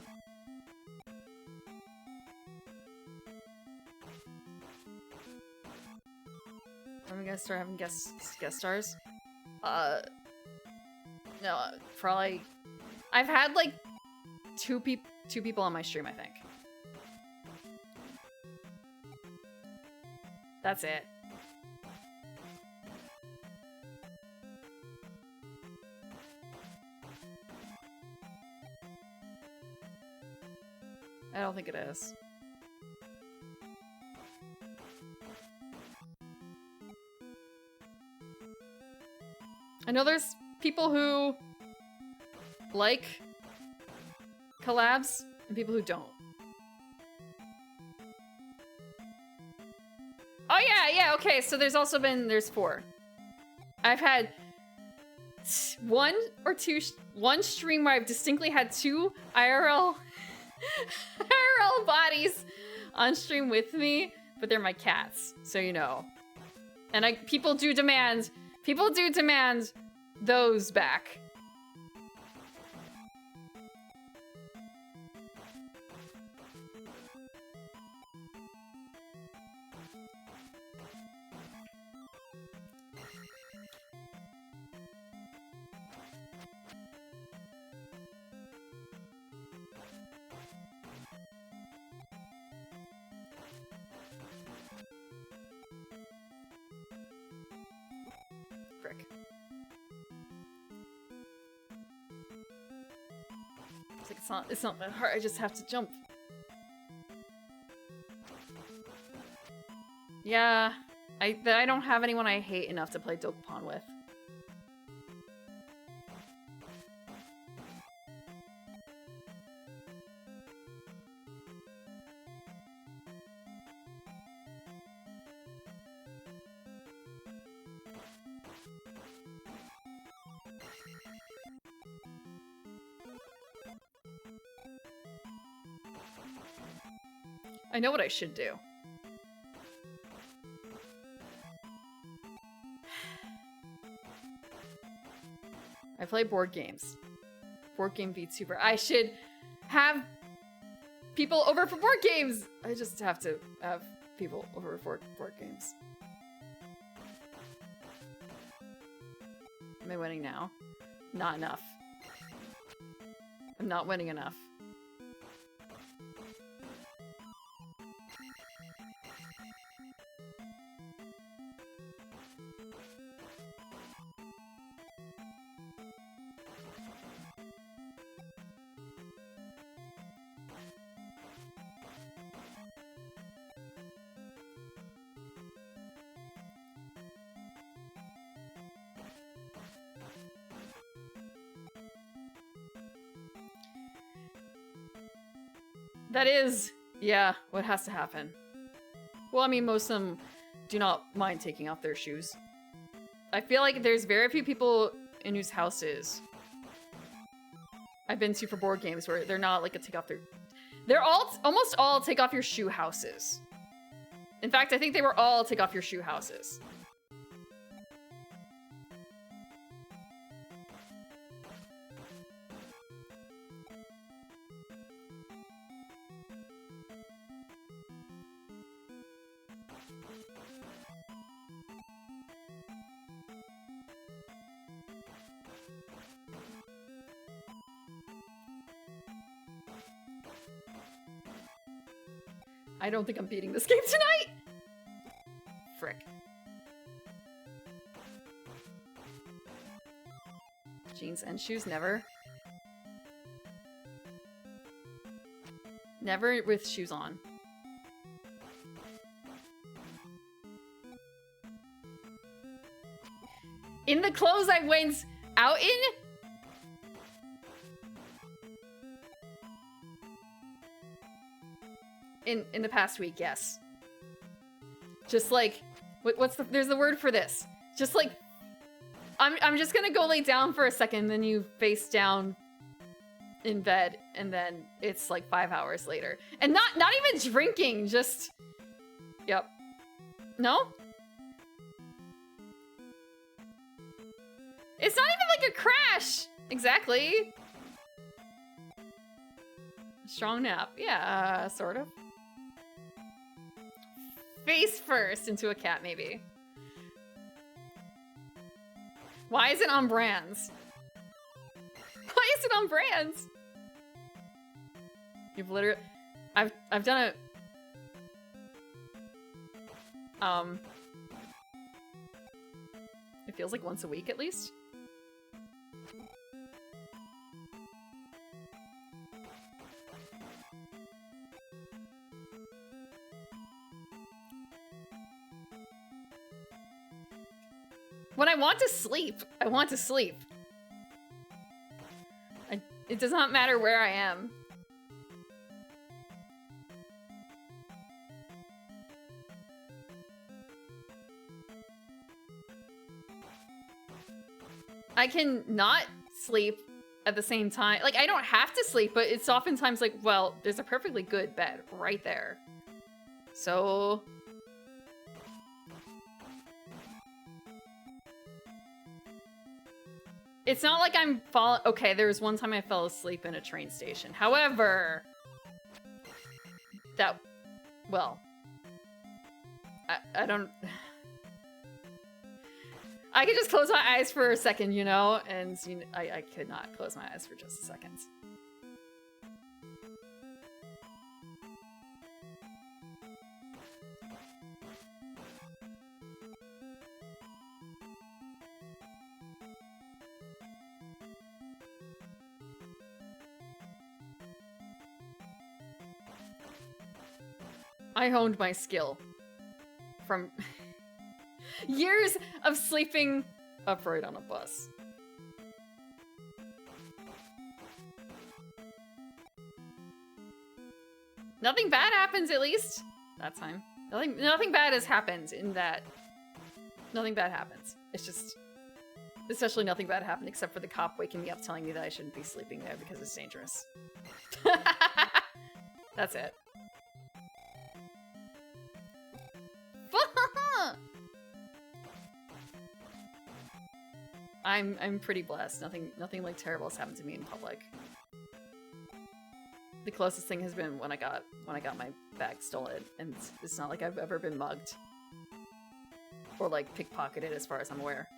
Are we gonna start having guest stars? No, probably. I've had like two people on my stream, I think. That's it. I don't think it is. I know there's people who like collabs and people who don't. Oh yeah, okay, so there's 4. I've had one stream where I've distinctly had 2 IRL They're all bodies on stream with me, but they're my cats, so you know. And people do demand those back. Frick. It's like it's not that hard, I just have to jump. Yeah, I don't have anyone I hate enough to play Dokapon with. I know what I should do. I play board games. Board game beats super. I should have people over for board games! I just have to have people over for board games. Am I winning now? Not enough. I'm not winning enough. That is, yeah, what has to happen. Well, I mean, most of them do not mind taking off their shoes. I feel like there's very few people in whose houses I've been to for board games where they're not like a take off their... They're all, almost all take off your shoe houses. In fact, I think they were all take off your shoe houses. I don't think I'm beating this game tonight! Frick. Jeans and shoes, never. Never with shoes on. In the clothes I went out in the past week, yes. Just like, what's the, there's the word for this. Just like, I'm just gonna go lay down for a second, then you face down in bed, and then it's like 5 hours later. And not even drinking, just, yep. No? It's not even like a crash! Exactly. Strong nap, yeah, sort of. Face first into a cat, maybe. Why is it on brands? Why is it on brands? You've literally... I've done it... It feels like once a week at least. When I want to sleep, I want to sleep. It does not matter where I am. I can not sleep at the same time. Like, I don't have to sleep, but it's oftentimes like, well, there's a perfectly good bed right there. So... It's not like I'm falling... Okay, there was one time I fell asleep in a train station. However... That... Well... I don't... I could just close my eyes for a second, you know? And you know, I could not close my eyes for just a second. I honed my skill from years of sleeping upright on a bus. Nothing bad happens, at least that time. Nothing bad has happened in that. Nothing bad happens. It's just, especially nothing bad happened except for the cop waking me up telling me that I shouldn't be sleeping there because it's dangerous. That's it. I'm pretty blessed. Nothing like terrible has happened to me in public. The closest thing has been when I got my bag stolen, and it's not like I've ever been mugged or like pickpocketed as far as I'm aware.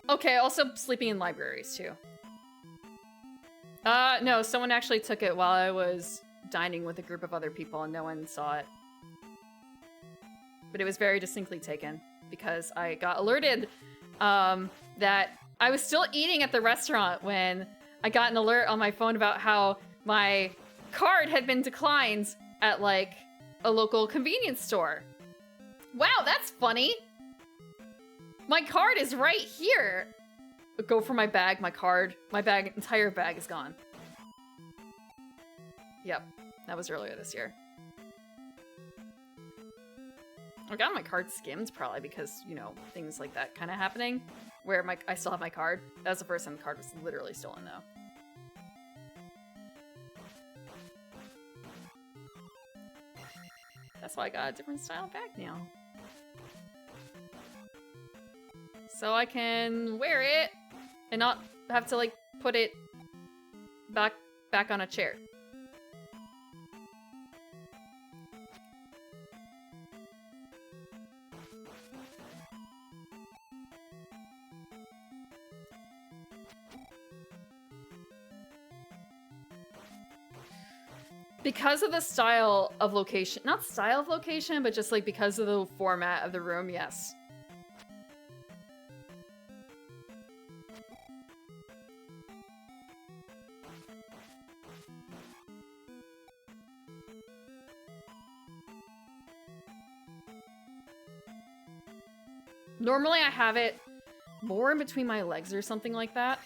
Okay, also sleeping in libraries, too. No, someone actually took it while I was dining with a group of other people and no one saw it. But it was very distinctly taken because I got alerted that I was still eating at the restaurant when I got an alert on my phone about how my card had been declined at, like, a local convenience store. Wow, that's funny! My card is right here. Go for my bag, my card. My bag, entire bag is gone. Yep, that was earlier this year. I got my card skimmed probably because, you know, things like that kind of happening where I still have my card. That was the first time the card was literally stolen though. That's why I got a different style bag now. So I can wear it and not have to, like, put it back on a chair. Because of the style of location, not style of location, but just, like, because of the format of the room, yes. Normally I have it more in between my legs or something like that.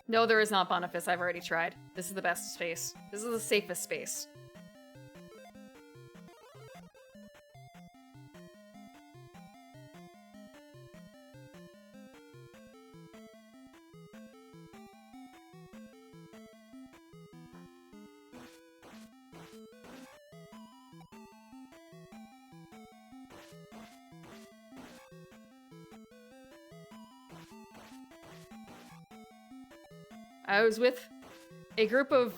No, there is not Boniface. I've already tried. This is the best space. This is the safest space. I was with a group of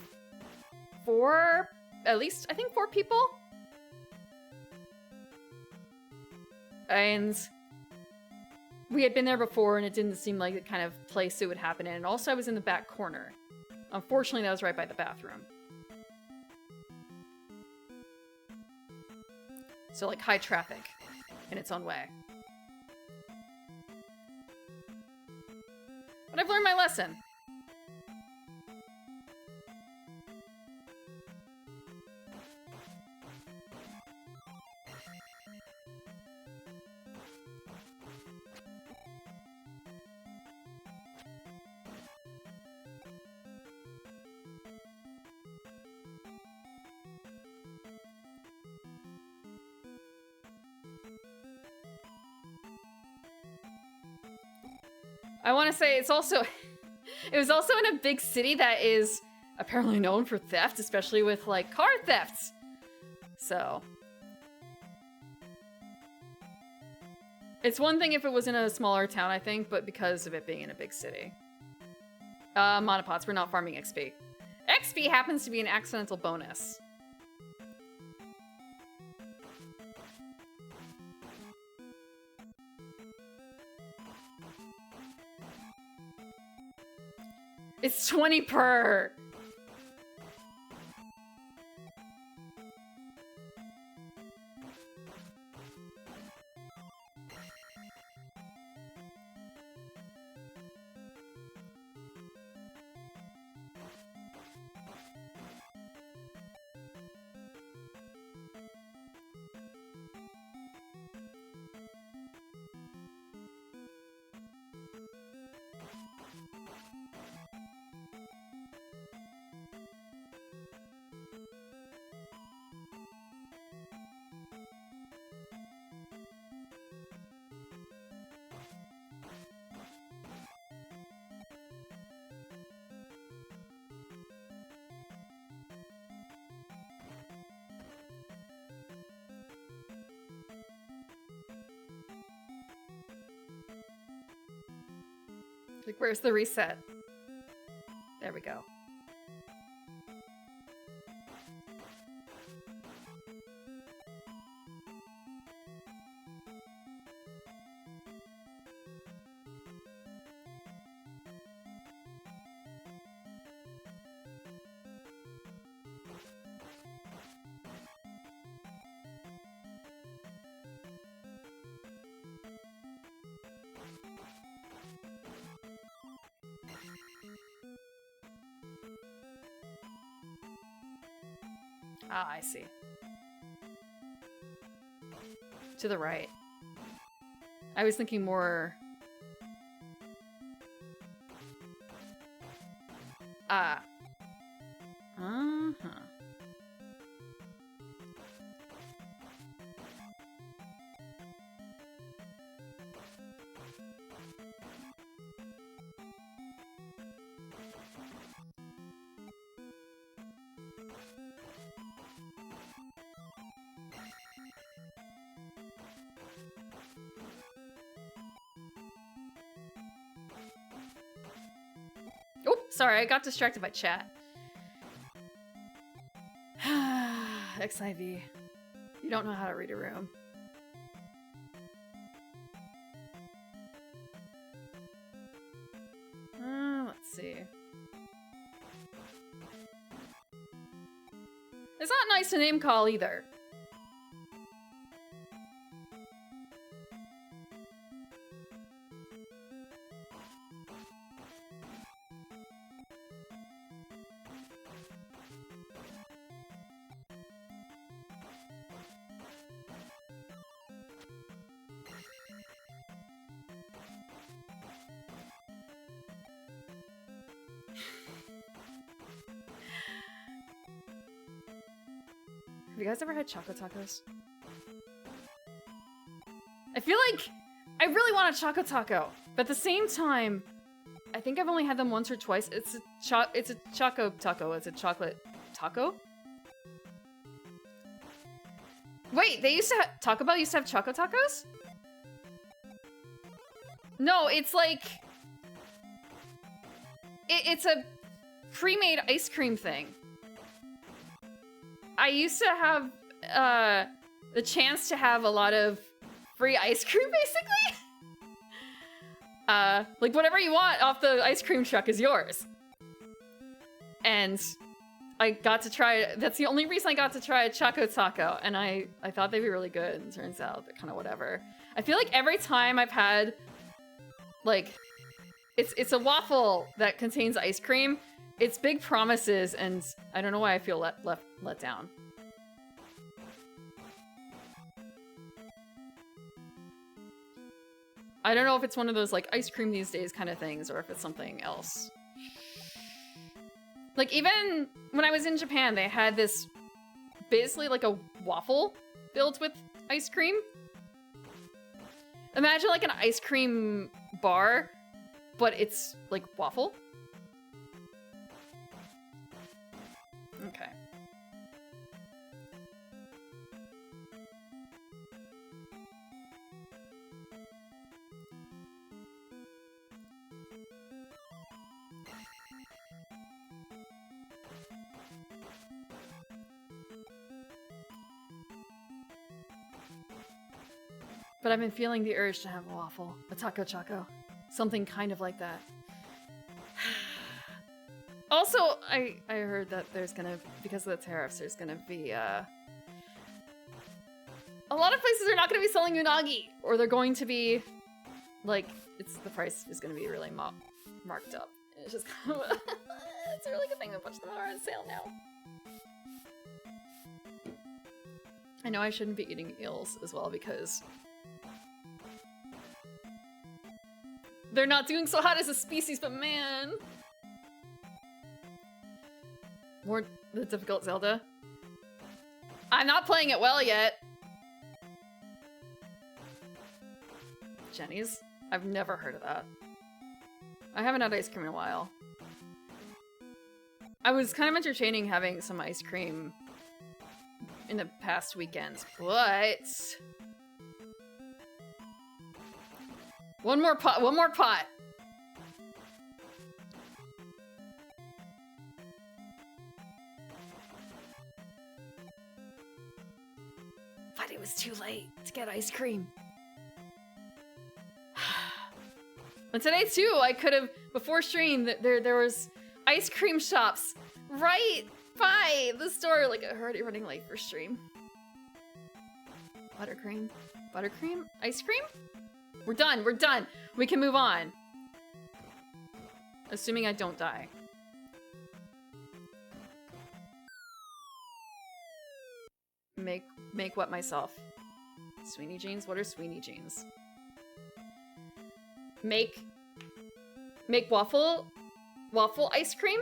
at least, I think 4 people. And we had been there before and it didn't seem like the kind of place it would happen in. And also I was in the back corner. Unfortunately, that was right by the bathroom. So, like, high traffic in its own way. But I've learned my lesson. I want to say it's also... It was also in a big city that is apparently known for theft, especially with, like, car thefts. So... It's one thing if it was in a smaller town, I think, but because of it being in a big city. Monopods, we're not farming XP. XP happens to be an accidental bonus. It's 20 per! Like, where's the reset? There we go. Ah, I see. To the right. I was thinking more... Uh-huh. Oh, sorry, I got distracted by chat. XIV. You don't know how to read a room. Let's see. It's not nice to name call either. Have you guys ever had Choco Tacos? I feel like I really want a Choco Taco, but at the same time, I think I've only had them once or twice. It's a Choco Taco. It's a chocolate taco. Wait, they used to have Taco Bell used to have Choco Tacos? No, it's like it's a pre-made ice cream thing. I used to have the chance to have a lot of free ice cream, basically. Like, whatever you want off the ice cream truck is yours. And I got to try, that's the only reason I got to try a Choco Taco, and I thought they'd be really good, and turns out they're kind of whatever. I feel like every time I've had, like, it's a waffle that contains ice cream, it's big promises, and I don't know why I feel let down. I don't know if it's one of those, like, ice cream these days kind of things, or if it's something else. Like, even when I was in Japan, they had this, basically like a waffle filled with ice cream. Imagine like an ice cream bar, but it's like waffle. Okay. But I've been feeling the urge to have a waffle, a taco choco, something kind of like that. Also, I heard that there's gonna, because of the tariffs, there's gonna be a lot of places are not gonna be selling unagi, or they're going to be like, the price is gonna be really marked up. It's just kind of it's a really good thing that a bunch of them are on sale now. I know I shouldn't be eating eels as well because they're not doing so hot as a species, but man. More the difficult Zelda. I'm not playing it well yet. Jenny's? I've never heard of that. I haven't had ice cream in a while. I was kind of entertaining having some ice cream in the past weekends, but one more pot, one more pot. But it was too late to get ice cream. And today too, I could have, before stream, there was ice cream shops right by the store. Like, I'm already running late for stream. Buttercream? Buttercream? Ice cream? We're done, we're done. We can move on. Assuming I don't die. Make what myself? Sweeney jeans? What are Sweeney jeans? Make waffle ice cream?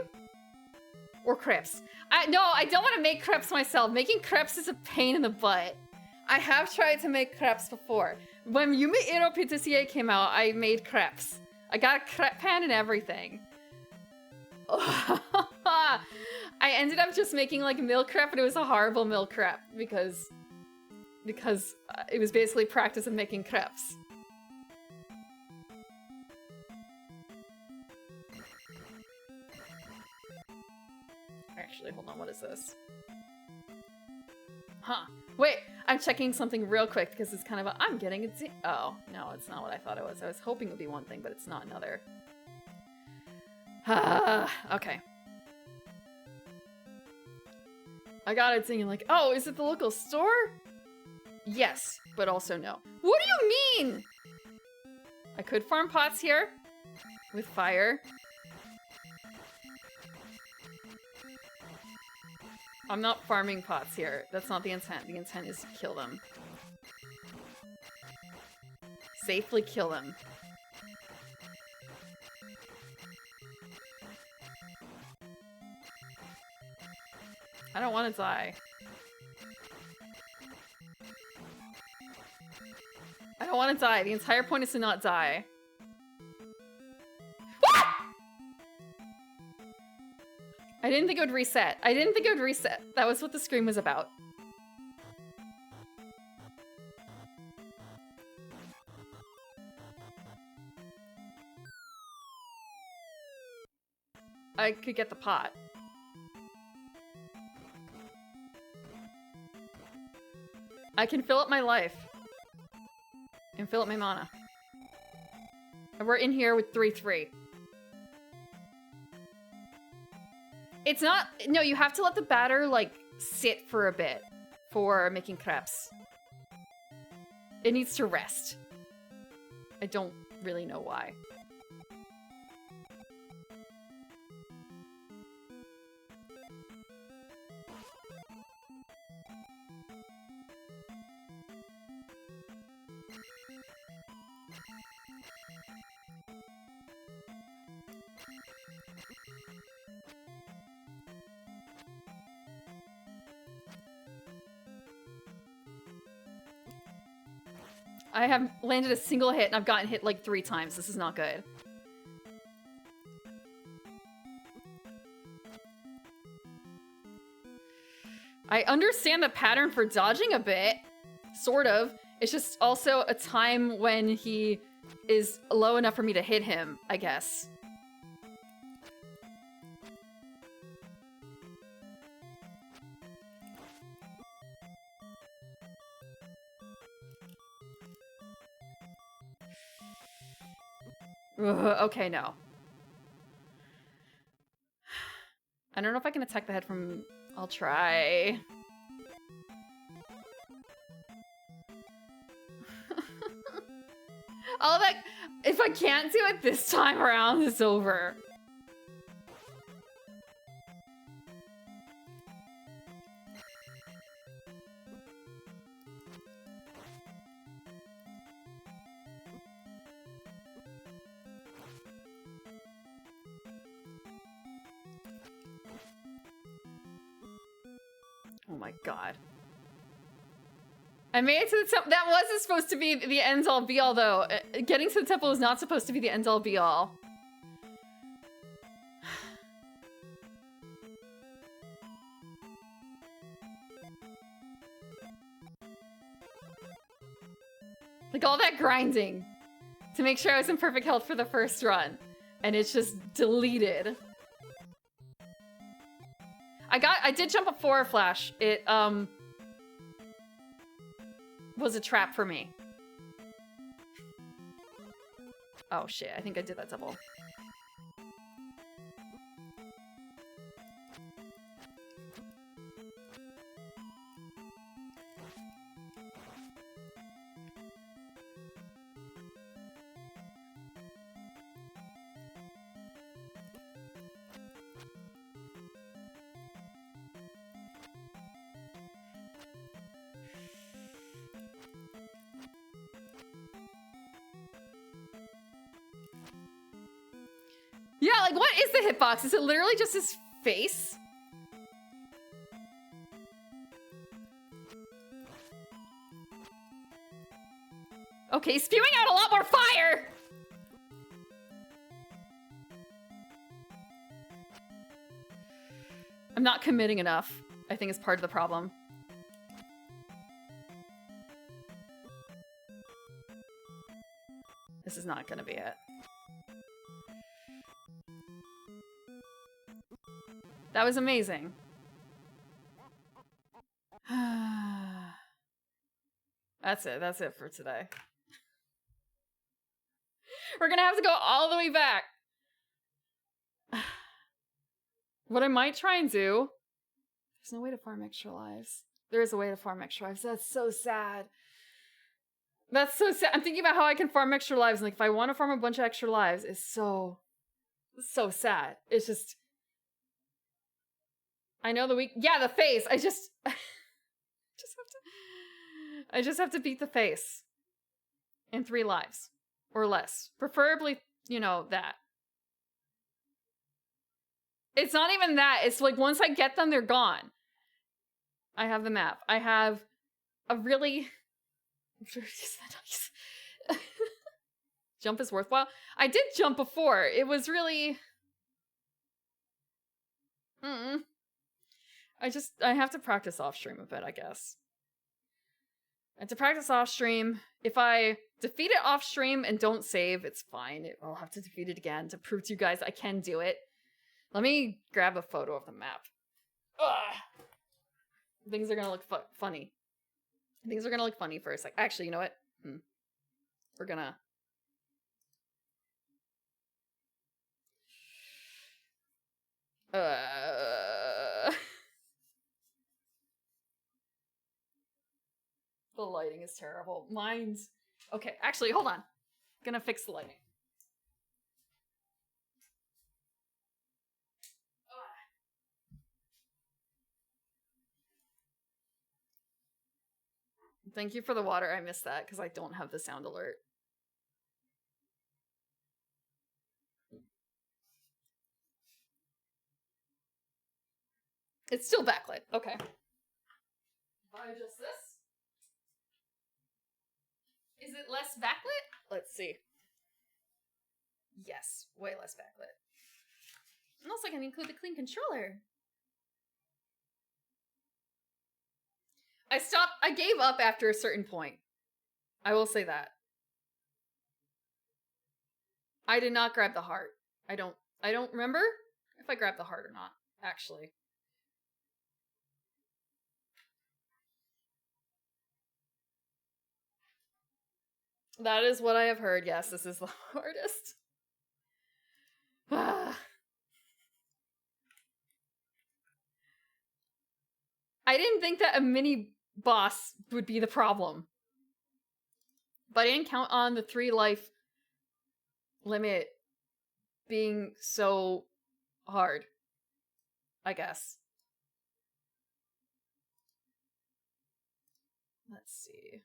Or crepes? No, I don't want to make crepes myself. Making crepes is a pain in the butt. I have tried to make crepes before. When Yume Iro Patissier came out, I made crepes. I got a crepe pan and everything. I ended up just making like a milk crepe, and it was a horrible milk crepe because it was basically practice of making crepes. Actually, hold on, what is this? Huh. Wait, I'm checking something real quick because it's kind of I'm getting a oh, no, it's not what I thought it was. I was hoping it would be one thing, but it's not another. Okay. I got it thinking like, oh, is it the local store? Yes, but also no. What do you mean? I could farm pots here with fire. I'm not farming pots here. That's not the intent. The intent is to kill them. Safely kill them. I don't want to die. I don't want to die. The entire point is to not die. I didn't think it would reset. I didn't think it would reset. That was what the screen was about. I could get the pot. I can fill up my life. And fill up my mana. And we're in here with 3-3. It's not... No, you have to let the batter, like, sit for a bit for making crepes. It needs to rest. I don't really know why. I have landed a single hit and I've gotten hit like 3 times. This is not good. I understand the pattern for dodging a bit. Sort of. It's just also a time when he is low enough for me to hit him, I guess. Ugh, okay, no. I don't know if I can attack the head from... I'll try. All that... If I can't do it this time around, it's over. Oh my god. I made it to the temple. That wasn't supposed to be the end-all be-all, though. Getting to the temple was not supposed to be the end-all be-all. Like, all that grinding to make sure I was in perfect health for the first run. And it's just deleted. I did jump up for a flash. It, was a trap for me. Oh shit, I think I did that double. Yeah, like, what is the hitbox? Is it literally just his face? Okay, spewing out a lot more fire! I'm not committing enough, I think is part of the problem. This is not gonna be it. That was amazing. That's it for today. We're gonna have to go all the way back. What I might try and do... There's no way to farm extra lives. There is a way to farm extra lives. That's so sad. That's so sad. I'm thinking about how I can farm extra lives. And like, if I want to farm a bunch of extra lives, it's so sad. It's just... I know the weak... Yeah, the face! I just have to beat the face. In 3 lives. Or less. Preferably, you know, that. It's not even that. It's like, once I get them, they're gone. I have the map. I have a really... Jump is worthwhile. I did jump before. It was really... I have to practice off stream a bit, I guess. I have to practice off stream. If I defeat it off stream and don't save, it's fine. I'll have to defeat it again to prove to you guys I can do it. Let me grab a photo of the map. Ugh. Things are gonna look funny. Things are gonna look funny for a sec. Actually, you know what? We're gonna... The lighting is terrible. Mine's... Okay, actually, hold on. Gonna fix the lighting. Thank you for the water. I missed that because I don't have the sound alert. It's still backlit. Okay. If I adjust this. Is it less backlit? Let's see. Yes, way less backlit. And also I can include the clean controller. I gave up after a certain point. I will say that. I did not grab the heart. I don't remember if I grabbed the heart or not, actually. That is what I have heard. Yes, this is the hardest. I didn't think that a mini boss would be the problem. But I didn't count on the 3 life limit being so hard, I guess. Let's see.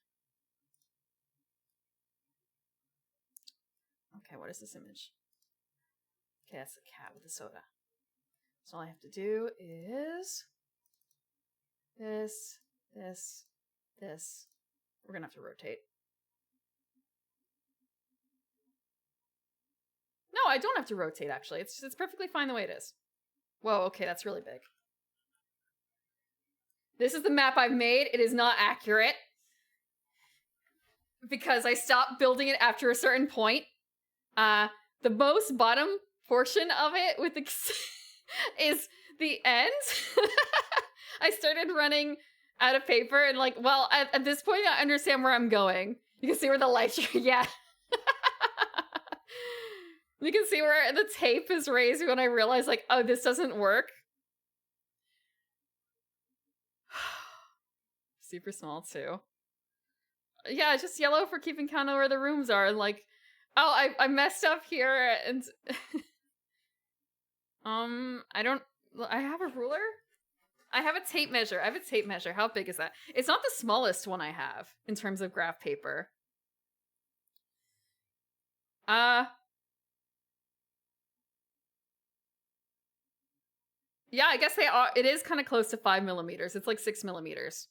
Okay, what is this image? Okay, that's the cat with the soda. So all I have to do is this. We're gonna have to rotate. No, I don't have to rotate, actually. It's perfectly fine the way it is. Whoa, okay, that's really big. This is the map I've made. It is not accurate. Because I stopped building it after a certain point. The most bottom portion of it with the is the end. I started running out of paper and like, well, at this point I understand where I'm going. You can see where the lights are, yeah. You can see where the tape is raised when I realize like, oh, this doesn't work. Super small too. Yeah, just yellow for keeping count of where the rooms are. And like, oh, I messed up here and I have a ruler? I have a tape measure. I have a tape measure. How big is that? It's not the smallest one I have in terms of graph paper. Yeah, I guess they are. It is kind of close to 5 millimeters. It's like 6 millimeters.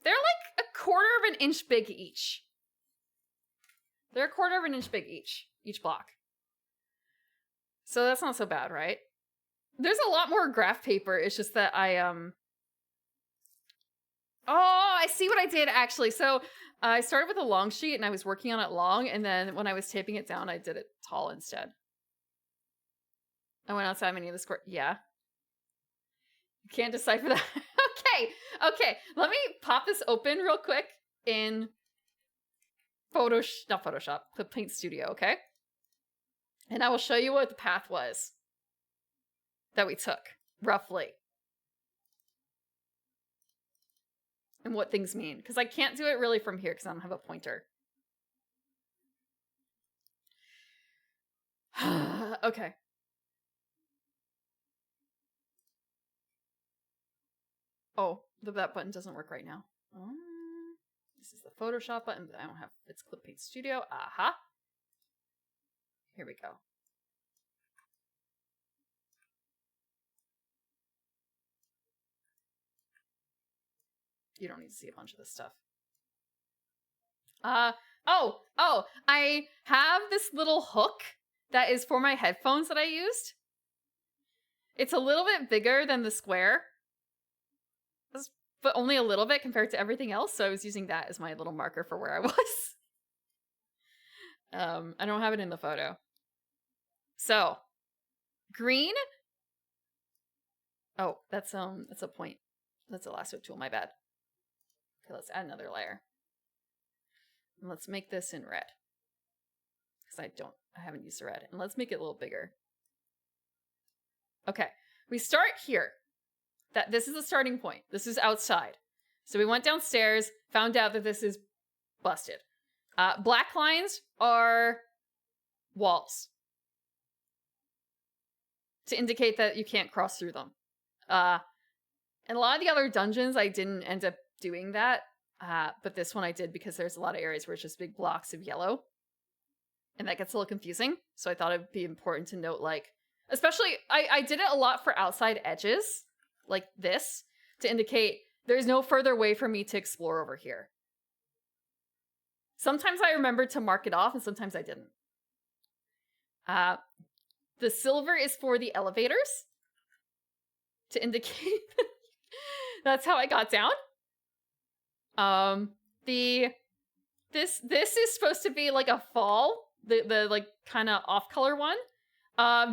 They're like a quarter of an inch big each. They're a quarter of an inch big each block. So that's not so bad, right? There's a lot more graph paper. It's just that oh, I see what I did actually. So I started with a long sheet and I was working on it long. And then when I was taping it down, I did it tall instead. I went outside many of the square. Yeah. You can't decipher that. Okay. Let me pop this open real quick in not Photoshop, Clip Paint Studio, okay? And I will show you what the path was that we took, roughly. And what things mean. Because I can't do it really from here because I don't have a pointer. Okay. Oh, that button doesn't work right now. This is the Photoshop button, but I don't have, it's Clip Paint Studio. Aha. Here we go. You don't need to see a bunch of this stuff. Oh, I have this little hook that is for my headphones that I used. It's a little bit bigger than the square, but only a little bit compared to everything else. So I was using that as my little marker for where I was. I don't have it in the photo. So, green. Oh, that's a point. That's a lasso tool, my bad. Okay, let's add another layer. And let's make this in red. Because I haven't used the red. And let's make it a little bigger. Okay, we start here. This is the starting point. This is outside. So we went downstairs, found out that this is busted. Black lines are walls to indicate that you can't cross through them. And a lot of the other dungeons, I didn't end up doing that. But this one I did because there's a lot of areas where it's just big blocks of yellow. And that gets a little confusing. So I thought it'd be important to note, like, especially, I did it a lot for outside edges, like this, to indicate there's no further way for me to explore over here. Sometimes I remembered to mark it off, and sometimes I didn't. The silver is for the elevators, to indicate That's how I got down. This is supposed to be like a fall, the like kind of off color one.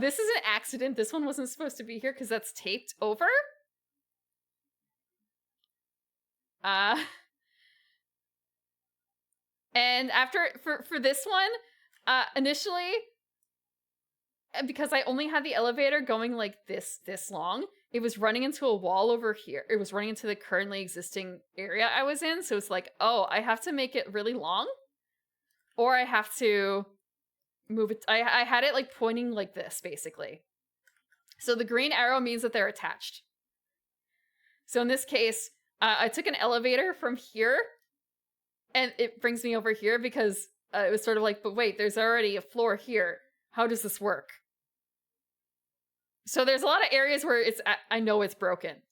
This is an accident. This one wasn't supposed to be here because that's taped over. And after for this one, initially, because I only had the elevator going like this long, it was running into a wall over here. It was running into the currently existing area I was in. So it's like, oh, I have to make it really long, or I have to move it. I had it like pointing like this, basically. So the green arrow means that they're attached. So in this case, I took an elevator from here, and it brings me over here because it was sort of like, but wait, there's already a floor here. How does this work? So there's a lot of areas where I know it's broken.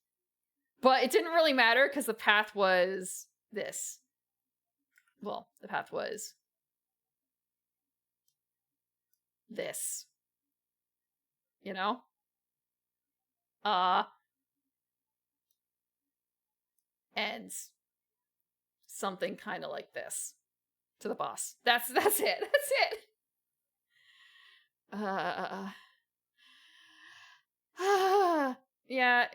But it didn't really matter because the path was this. Well, the path was this. You know? And something kind of like this to the boss. That's it. That's it. Yeah,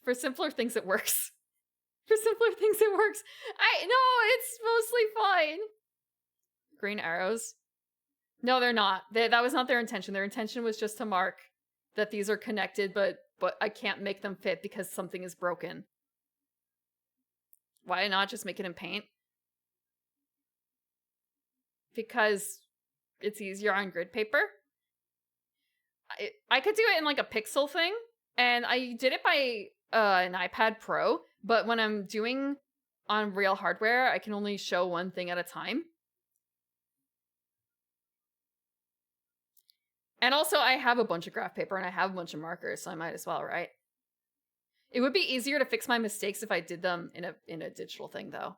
for simpler things it works. For simpler things it works. It's mostly fine. Green arrows. No, they're not. That was not their intention. Their intention was just to mark that these are connected, but I can't make them fit because something is broken. Why not just make it in paint? Because it's easier on grid paper. I could do it in like a pixel thing, and I did it by an iPad Pro, but when I'm doing on real hardware, I can only show one thing at a time. And also, I have a bunch of graph paper and I have a bunch of markers, so I might as well, right? It would be easier to fix my mistakes if I did them in a digital thing, though.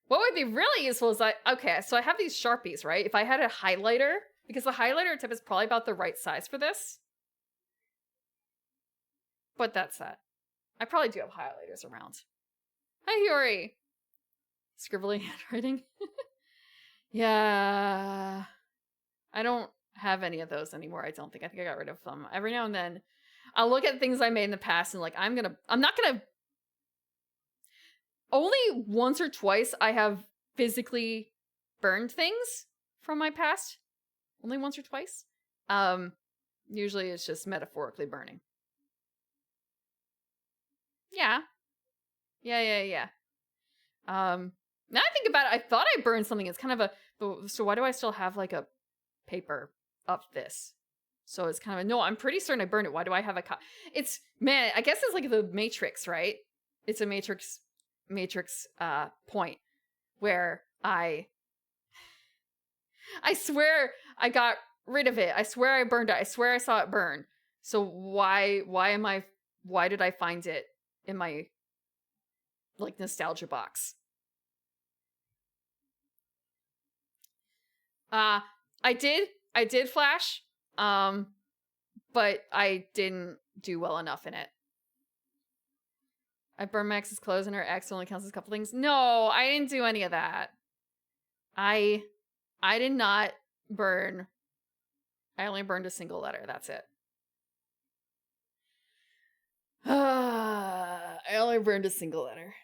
What would be really useful is okay, so I have these Sharpies, right? If I had a highlighter, because the highlighter tip is probably about the right size for this. But that's that. I probably do have highlighters around. Hi, Yuri. Scribbling handwriting. Yeah. I don't have any of those anymore, I don't think. I think I got rid of them. Every now and then, I'll look at things I made in the past and like, I'm not gonna... Only once or twice I have physically burned things from my past. Only once or twice. Usually it's just metaphorically burning. Yeah. Yeah. Now I think about it, I thought I burned something. It's kind of so why do I still have like a paper of this? So it's kind of no, I'm pretty certain I burned it. Why do I have it's, man, I guess it's like the Matrix, right? It's a Matrix point where I swear I got rid of it. I swear I burned it. I swear I saw it burn. So why did I find it in my like nostalgia box? I did flash, but I didn't do well enough in it. I burned my ex's clothes and her ex only counts as a couple things. No, I didn't do any of that. I did not burn. I only burned a single letter. That's it. I only burned a single letter.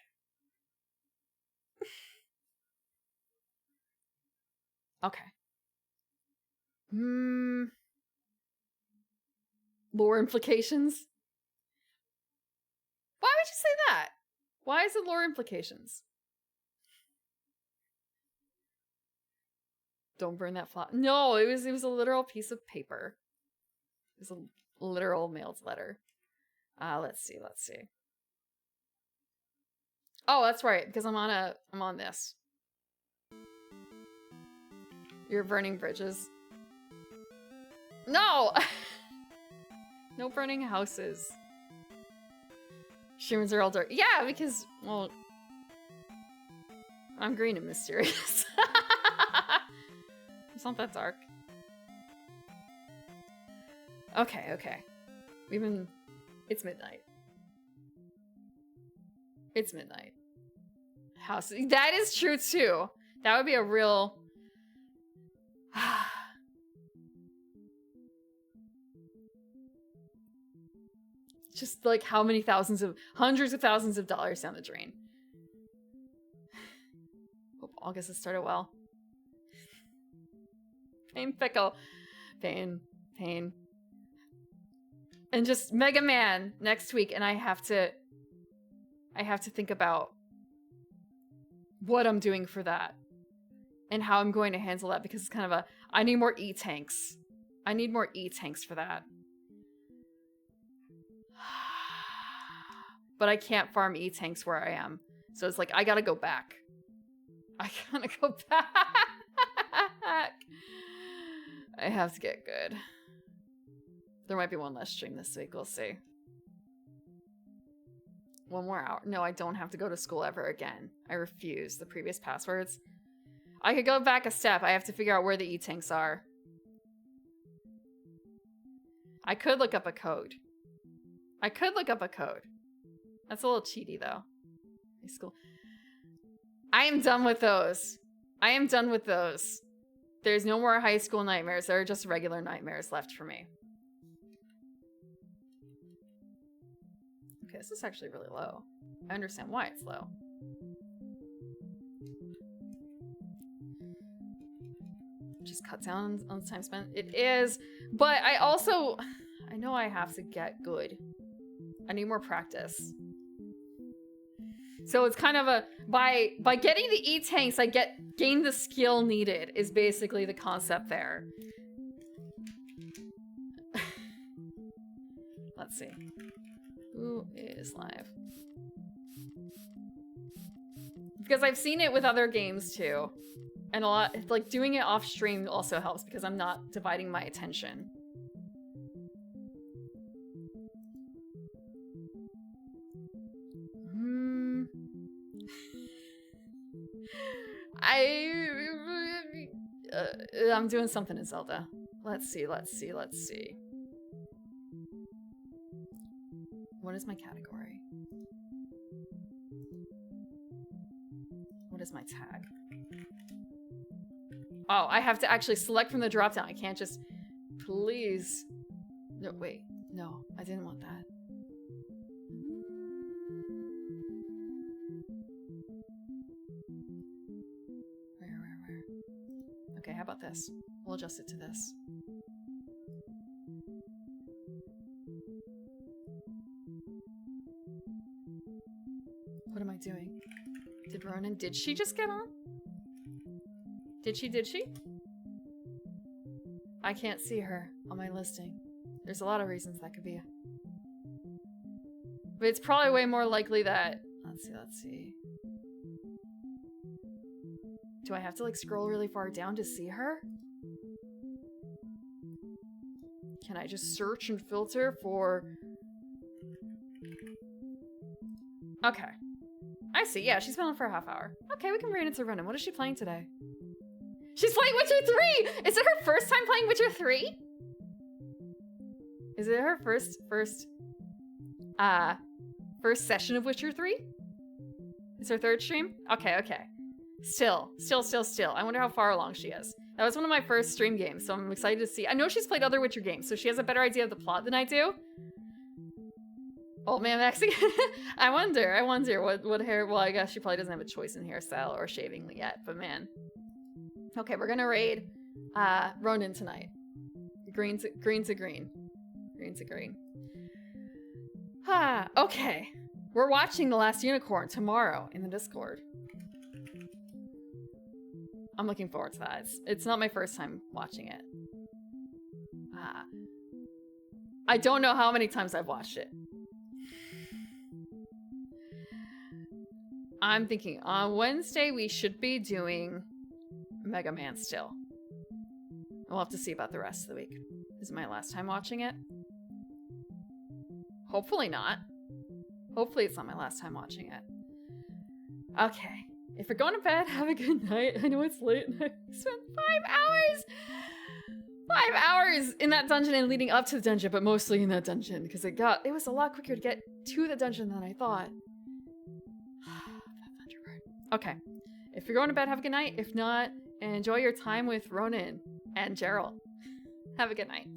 Okay. Lore implications? Why would you say that? Why is it lore implications? Don't burn that flat. No, it was a literal piece of paper. It was a literal mailed letter. Let's see. Oh, that's right, because I'm on this. You're burning bridges. No! No burning houses. Humans are all dark. Yeah, because, well, I'm green and mysterious. It's not that dark. Okay, okay. It's midnight. It's midnight. House. That is true too. That would be a real. Just like how many hundreds of thousands of dollars down the drain. Hope August has started well. Pain Pickle. Pain. And just Mega Man next week, and I have to think about what I'm doing for that and how I'm going to handle that, because it's kind of I need more E-tanks. I need more E-tanks for that. But I can't farm E-tanks where I am. So it's like, I gotta go back. I have to get good. There might be one less stream this week. We'll see. 1 more hour. No, I don't have to go to school ever again. I refuse the previous passwords. I could go back a step. I have to figure out where the E-tanks are. I could look up a code. That's a little cheaty, though. High school. I am done with those. There's no more high school nightmares. There are just regular nightmares left for me. Okay, this is actually really low. I understand why it's low. Just cut down on the time spent. It is, but I know I have to get good. I need more practice. So it's kind of by getting the E-tanks, I gain the skill needed is basically the concept there. Let's see. Who is live? Because I've seen it with other games too. And a lot, like doing it off stream also helps because I'm not dividing my attention. I'm doing something in Zelda. Let's see. What is my category? What is my tag? Oh, I have to actually select from the dropdown. I can't just... Please. No, wait. No, I didn't want that. Where? Okay, how about this? We'll adjust it to this. What am I doing? Did Ronan... Did she just get on? Did she? I can't see her on my listing. There's a lot of reasons that could be. But it's probably way more likely that... Let's see. Do I have to like scroll really far down to see her? Can I just search and filter for... Okay. I see. Yeah, she's been on for a half hour. Okay, we can bring it into Ronan. What is she playing today? She's playing Witcher 3! Is it her first time playing Witcher 3? Is it her first session of Witcher 3? Is her third stream? Okay. Still. I wonder how far along she is. That was one of my first stream games, so I'm excited to see. I know she's played other Witcher games, so she has a better idea of the plot than I do. Old man Mexican. I wonder what hair... Well, I guess she probably doesn't have a choice in hairstyle or shaving yet, but man. Okay, we're gonna raid Ronan tonight. Green's a green. Okay. We're watching The Last Unicorn tomorrow in the Discord. I'm looking forward to that. It's not my first time watching it. I don't know how many times I've watched it. I'm thinking on Wednesday we should be doing Mega Man still. We'll have to see about the rest of the week. This is my last time watching it. Hopefully not. Hopefully it's not my last time watching it. Okay. If you're going to bed, have a good night. I know it's late and I spent 5 hours. 5 hours in that dungeon and leading up to the dungeon, but mostly in that dungeon because it was a lot quicker to get to the dungeon than I thought. That dungeon part. Okay. If you're going to bed, have a good night. If not, enjoy your time with Ronan and Gerald. Have a good night.